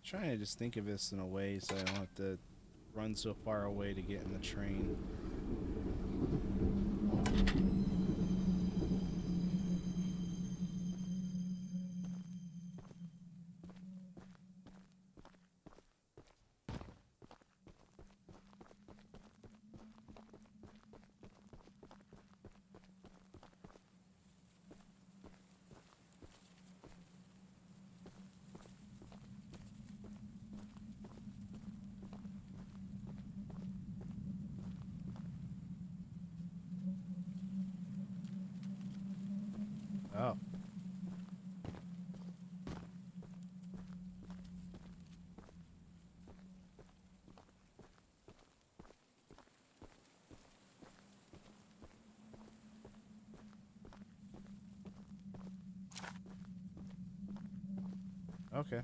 Trying to just think of this in a way so I don't have to run so far away to get in the train. Oh. Okay.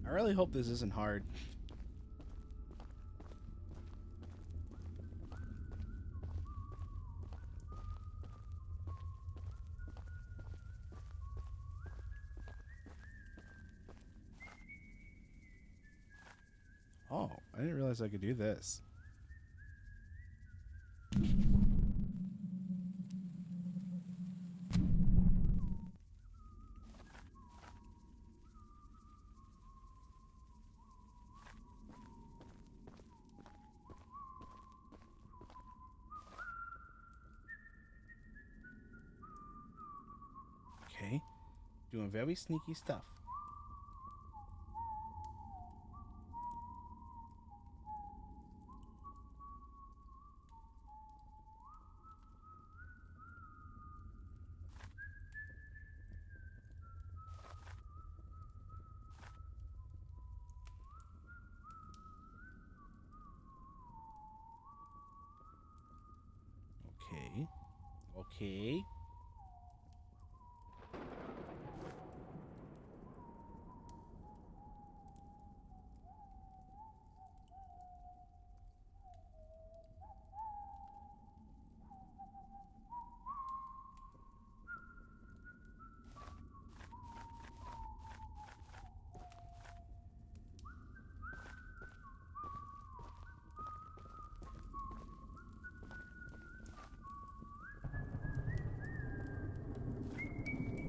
I really hope this isn't hard. Oh, I didn't realize I could do this. Doing very sneaky stuff. Okay. Okay.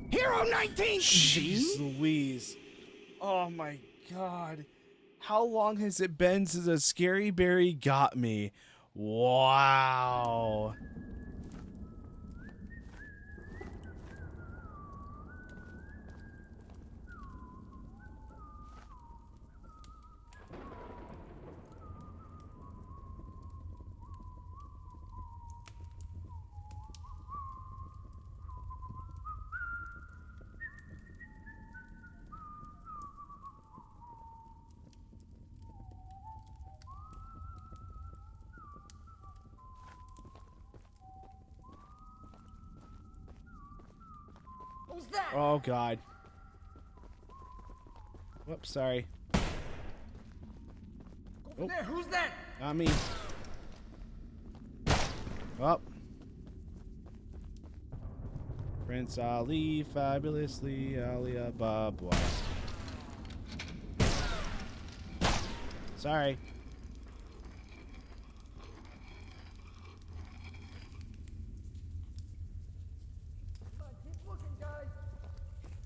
Hero 19! Jeez Louise. Oh my god. How long has it been since a scary berry got me? Wow. Who's that? Oh god. Whoops, sorry. Over there, who's that? Not me. Well. Prince Ali, fabulously Alibaba. Sorry. Come on, keep looking, guys.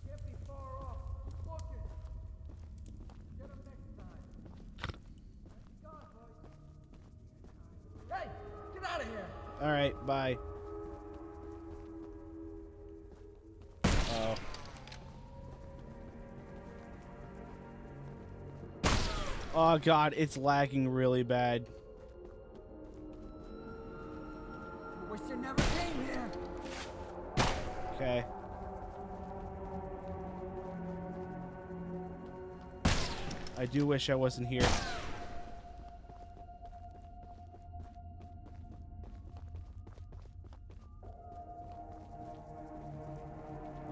Can't be far off. Keep looking. Get him next time. He's gone, boys. Hey, get out of here. All right, bye. Oh. Oh god, it's lagging really bad. Wish you never came here. Okay. I do wish I wasn't here.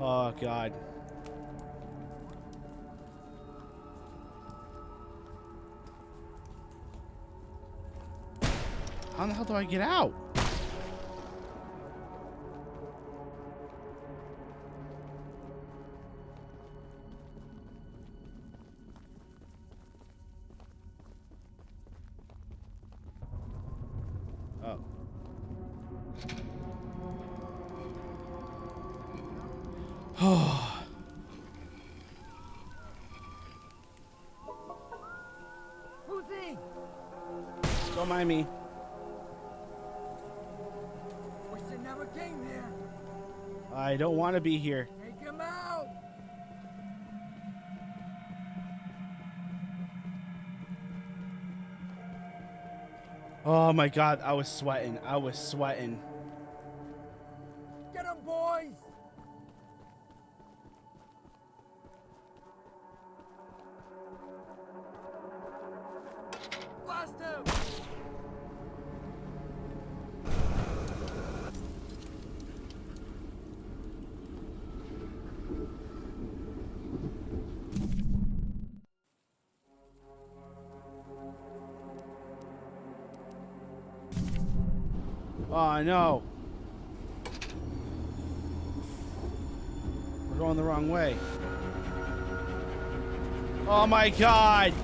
Oh god. How the hell do I get out? Oh. Oh. Who's he? Don't mind me. Wish you never came here. I don't want to be here. Take him out. Oh my god, I was sweating. I was sweating. Get him, boys. Blast him. Oh no. We're going the wrong way. Oh my god.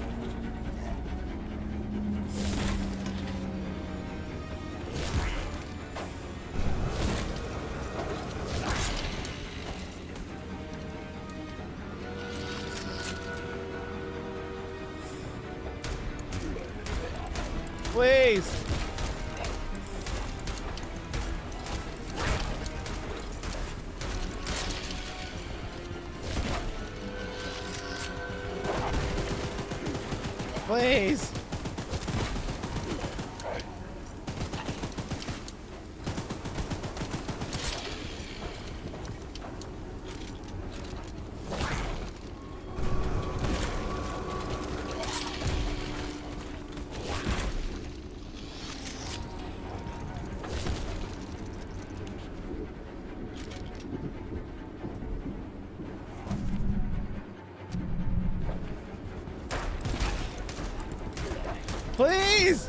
Please. Please. Please!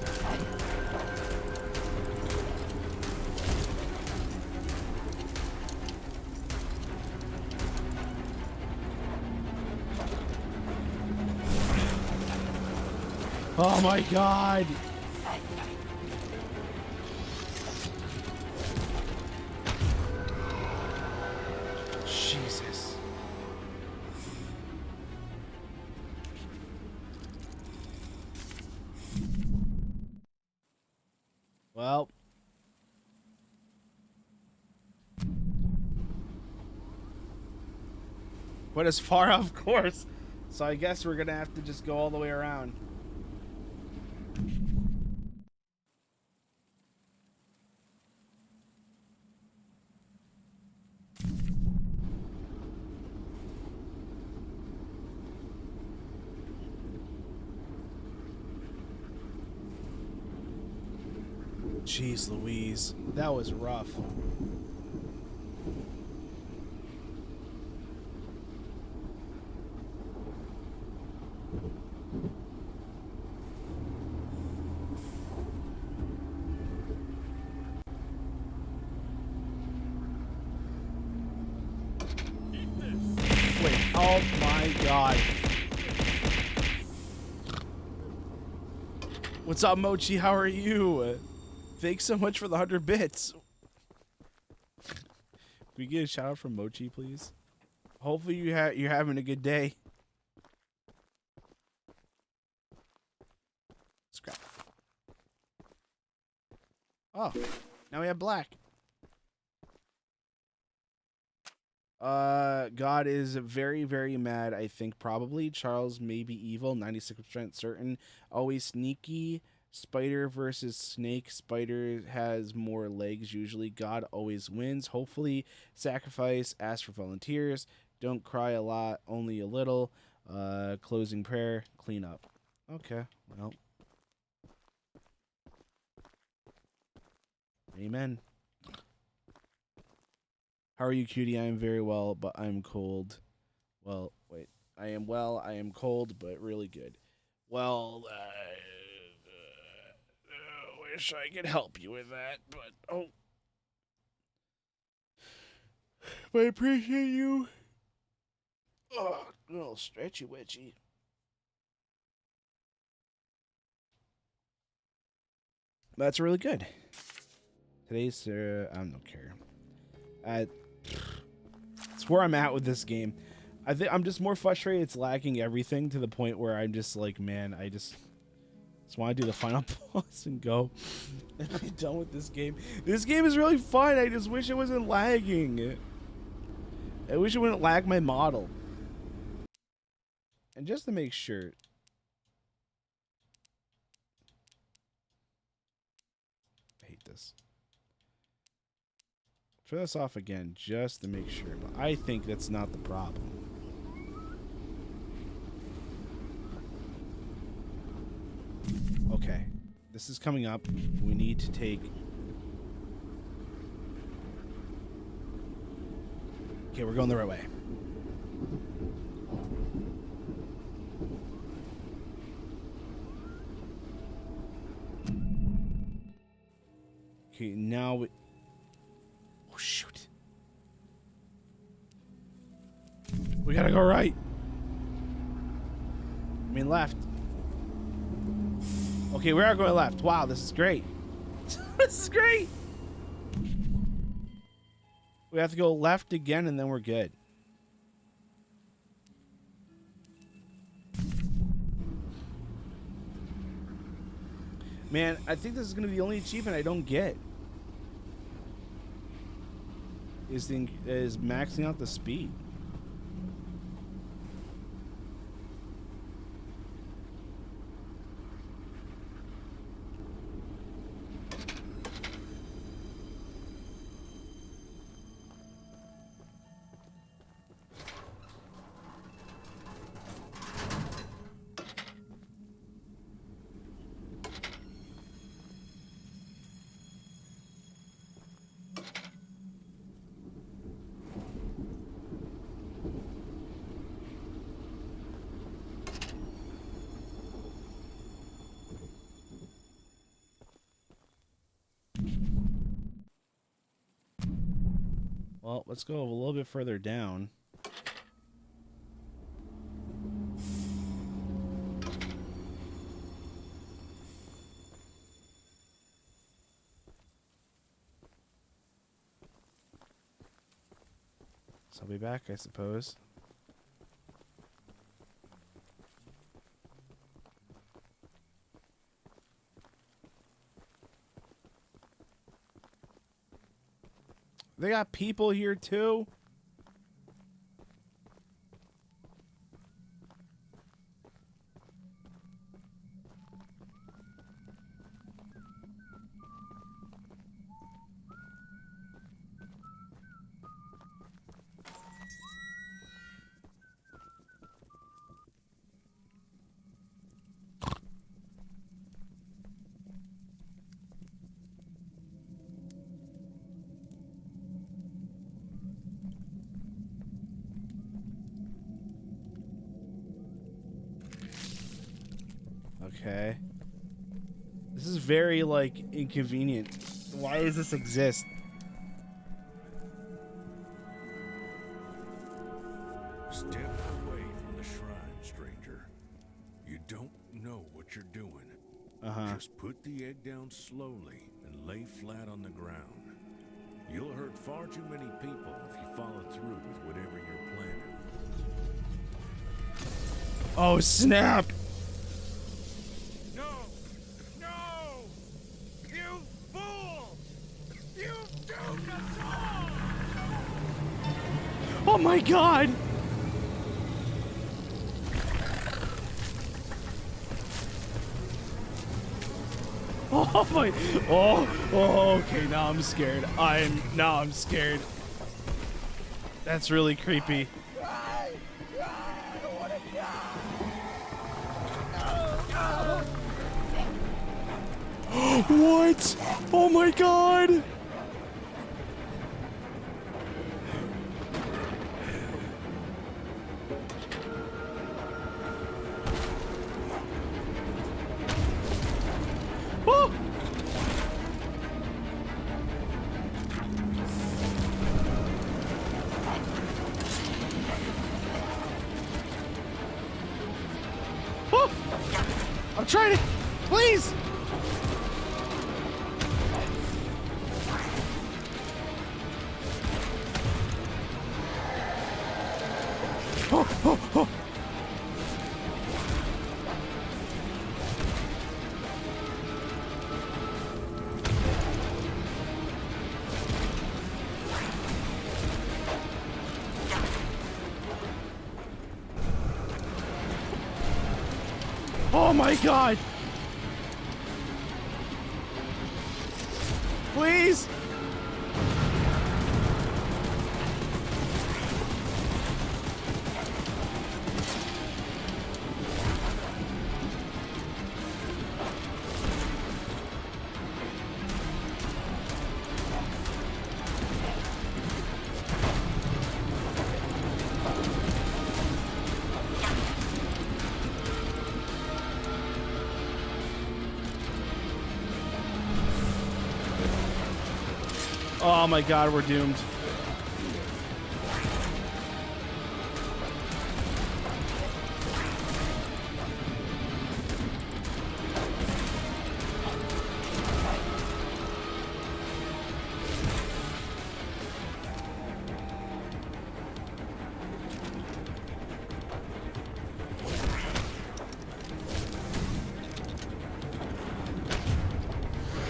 Oh my god! Jesus. Well. Went as far off course. So I guess we're gonna have to just go all the way around. Jeez Louise, that was rough. Wait, oh my god. What's up, Mochi? How are you? Thanks so much for the 100 bits. Can we get a shout out from Mochi, please? Hopefully you're having a good day. Scrap. Oh, now we have black. God is very, very mad, I think, probably. Charles may be evil, 96% certain. Always sneaky. Spider versus snake. Spider has more legs usually. God always wins. Hopefully. Sacrifice. Ask for volunteers. Don't cry a lot, only a little. Closing prayer. Clean up. Okay, well. Amen. How are you, cutie? I am very well, but I'm cold. Well, wait. I am well, I am cold, but really good. Well, wish I could help you with that, but oh. But I appreciate you. Oh, a little stretchy wetchy. That's really good. Today's I don't care. It's where I'm at with this game. I think I'm just more frustrated. It's lacking everything to the point where I'm just like, man, I just want to do the final boss and go and be done with this game. This game is really fun. I just wish it wasn't lagging. I wish it wouldn't lag my model. And just to make sure. I hate this. Turn this off again just to make sure, but I think that's not the problem. Okay, this is coming up. We need to take... Okay, we're going the right way. Okay, now we... Oh, shoot. We gotta go right. I mean left. Okay, we are going left. Wow, this is great. This is great. We have to go left again and then we're good. Man, I think this is going to be the only achievement I don't get. Is maxing out the speed. Well, let's go a little bit further down. So I'll be back, I suppose. They got people here too. Okay. This is very, like, inconvenient. Why does this exist? Step away from the shrine, stranger. You don't know what you're doing. Just put the egg down slowly and lay flat on the ground. You'll hurt far too many people if you follow through with whatever you're planning. Oh, snap! No! No! You fool! You doomed us all! Oh my god! Oh my! Oh, okay. Now I'm scared. Now I'm scared. That's really creepy. What? Oh my god! Oh! Oh! I'm trying to... Please! Oh. Oh my god! Please! Oh my god, we're doomed.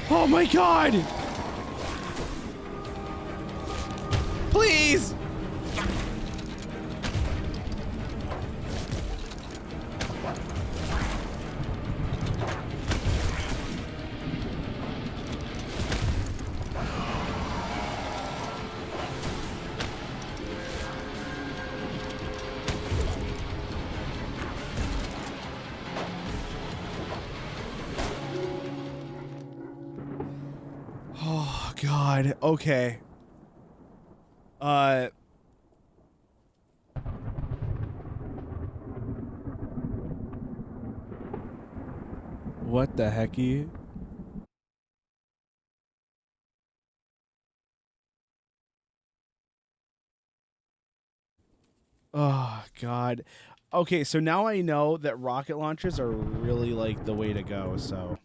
Oh my god! Please! Oh god. Okay. What the hecky? Oh, God. Okay, so now I know that rocket launchers are really, like, the way to go, so.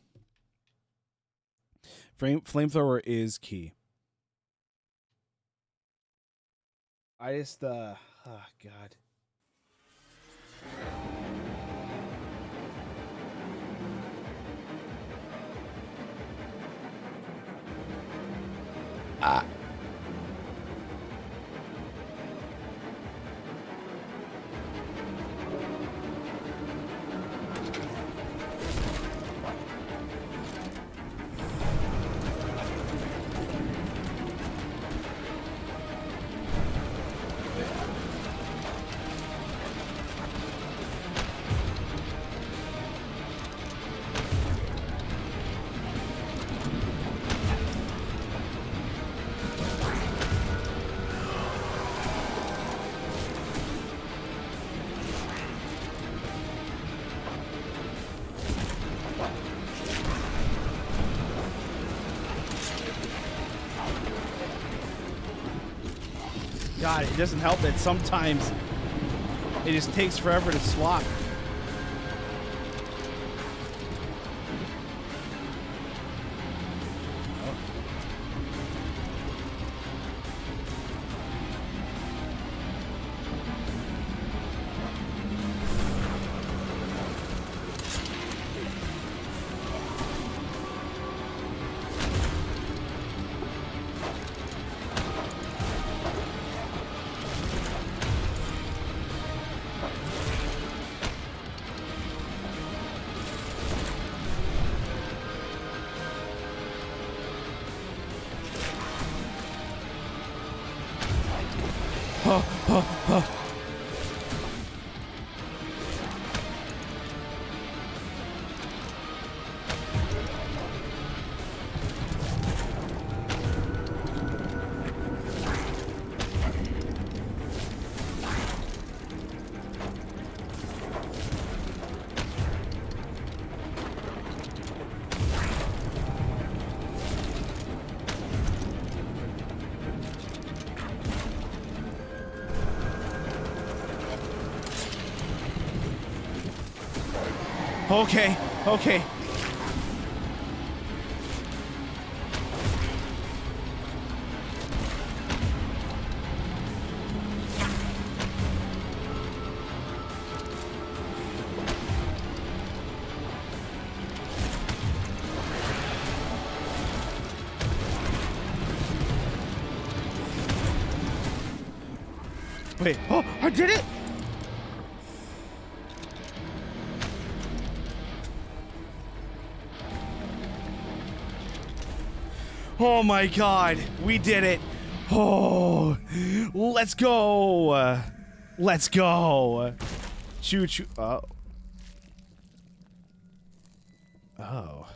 Flamethrower is key. I just, oh, God. Ah. God, it doesn't help that sometimes it just takes forever to swap. Okay, okay. Wait, oh, I did it! Oh my God, we did it. Oh, let's go. Let's go. Choo choo. Oh. Oh.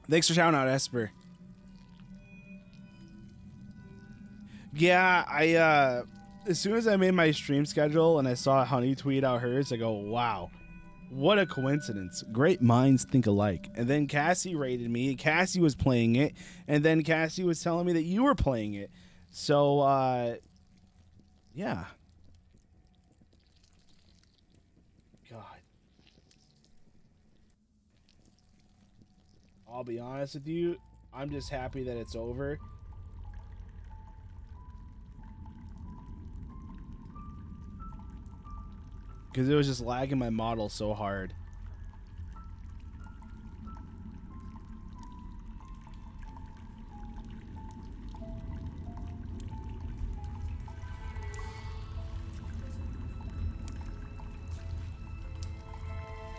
Thanks for shouting out, Esper. Yeah, I as soon as I made my stream schedule and I saw Honey tweet out hers, I go, wow, what a coincidence. Great minds think alike. And then Cassie rated me. Cassie was playing it, and then Cassie was telling me that you were playing it. So, yeah. God. I'll be honest with you, I'm just happy that it's over. Because it was just lagging my model so hard.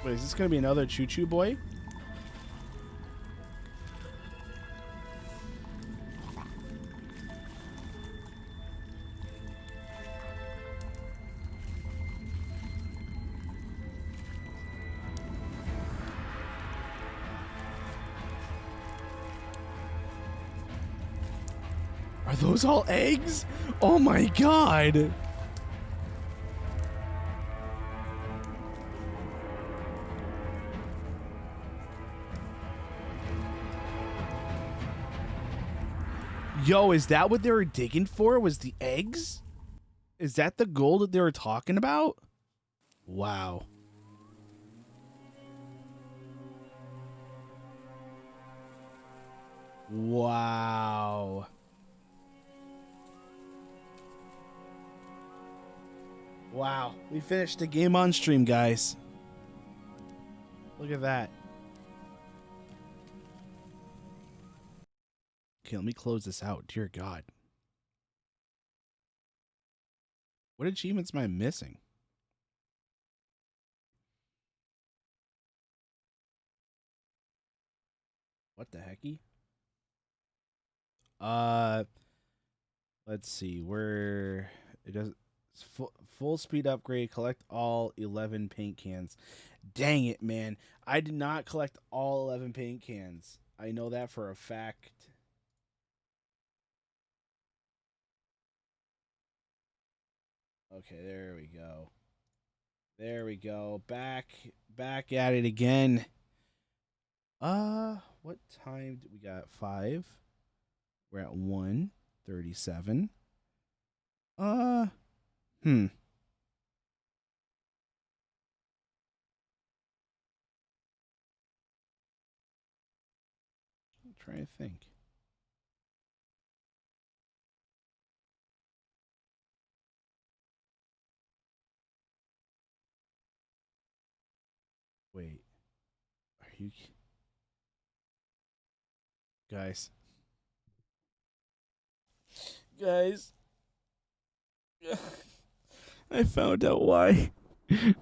Wait, is this going to be another Choo Choo boy? Are those all eggs? Oh my God. Yo, is that what they were digging for? Was the eggs? Is that the gold that they were talking about? Wow. Wow. Wow. We finished the game on stream, guys. Look at that. Okay, let me close this out. Dear God. What achievements am I missing? What the hecky? Let's see. Where it does full speed upgrade, collect all 11 paint cans. Dang it, man. I did not collect all 11 paint cans. I know that for a fact. Okay, there we go. There we go. Back at it again. What time did we got? 5. We're at 1:37. I'm trying to think. Wait. Are you guys? Guys. I found out why.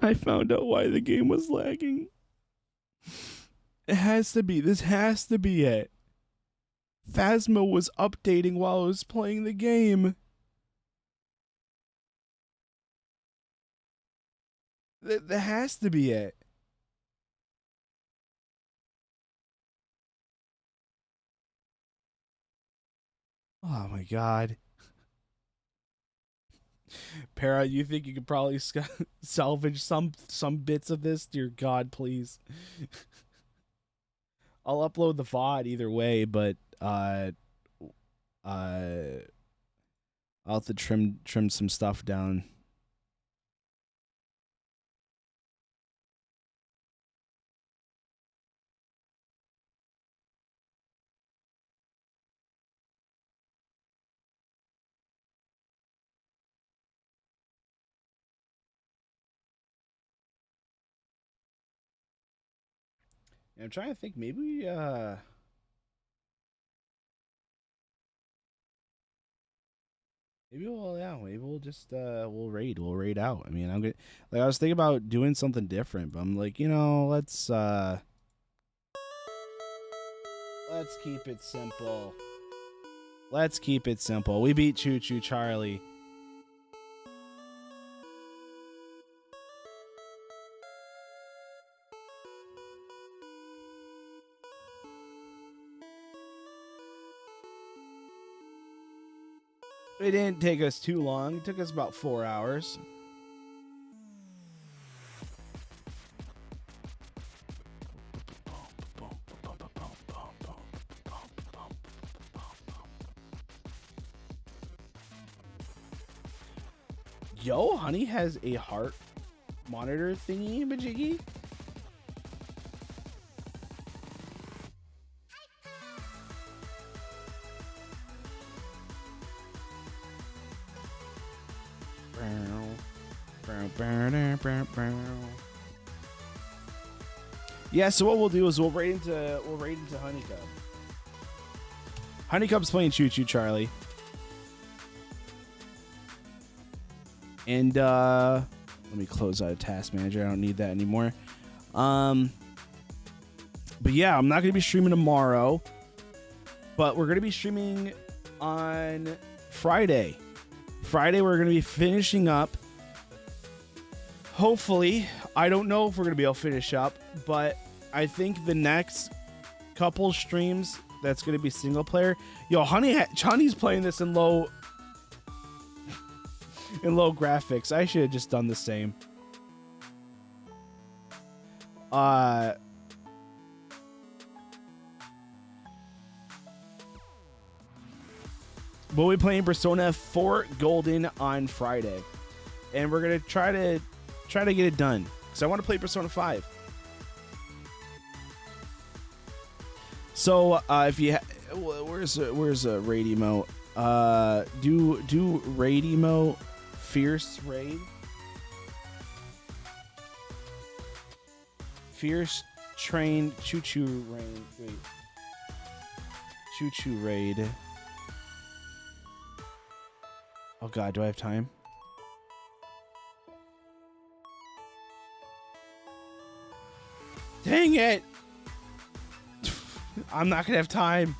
I found out why the game was lagging. It has to be. This has to be it. Phasma was updating while I was playing the game. That has to be it. Oh my God. Para, you think you could probably salvage some bits of this? Dear God, please. I'll upload the VOD either way, but I'll have to trim some stuff down. I'm trying to think. Maybe maybe we'll just we'll raid out. I mean, I'm gonna I was thinking about doing something different, but I'm like, let's keep it simple. Let's keep it simple. We beat Choo Choo Charlie. It didn't take us too long. It took us about 4 hours. Yo, Honey has a heart monitor thingy, majiggy. Yeah, so what we'll do is we'll raid into Honeycomb. Honeycomb's playing Choo Choo Charlie. And let me close out of Task Manager. I don't need that anymore. But yeah, I'm not going to be streaming tomorrow, but we're going to be streaming on Friday. Friday, we're going to be finishing up. Hopefully, I don't know if we're going to be able to finish up, but I think the next couple streams, that's going to be single player. Yo, Honey's playing this in low graphics. I should have just done the same. we'll be playing Persona 4 Golden on Friday, and we're gonna try to get it done because I want to play Persona 5. So if you where's a raid emote? Do raid emote fierce raid. Fierce trained choo raid. Wait. Choo raid. Oh god, do I have time? Dang it! I'm not gonna have time.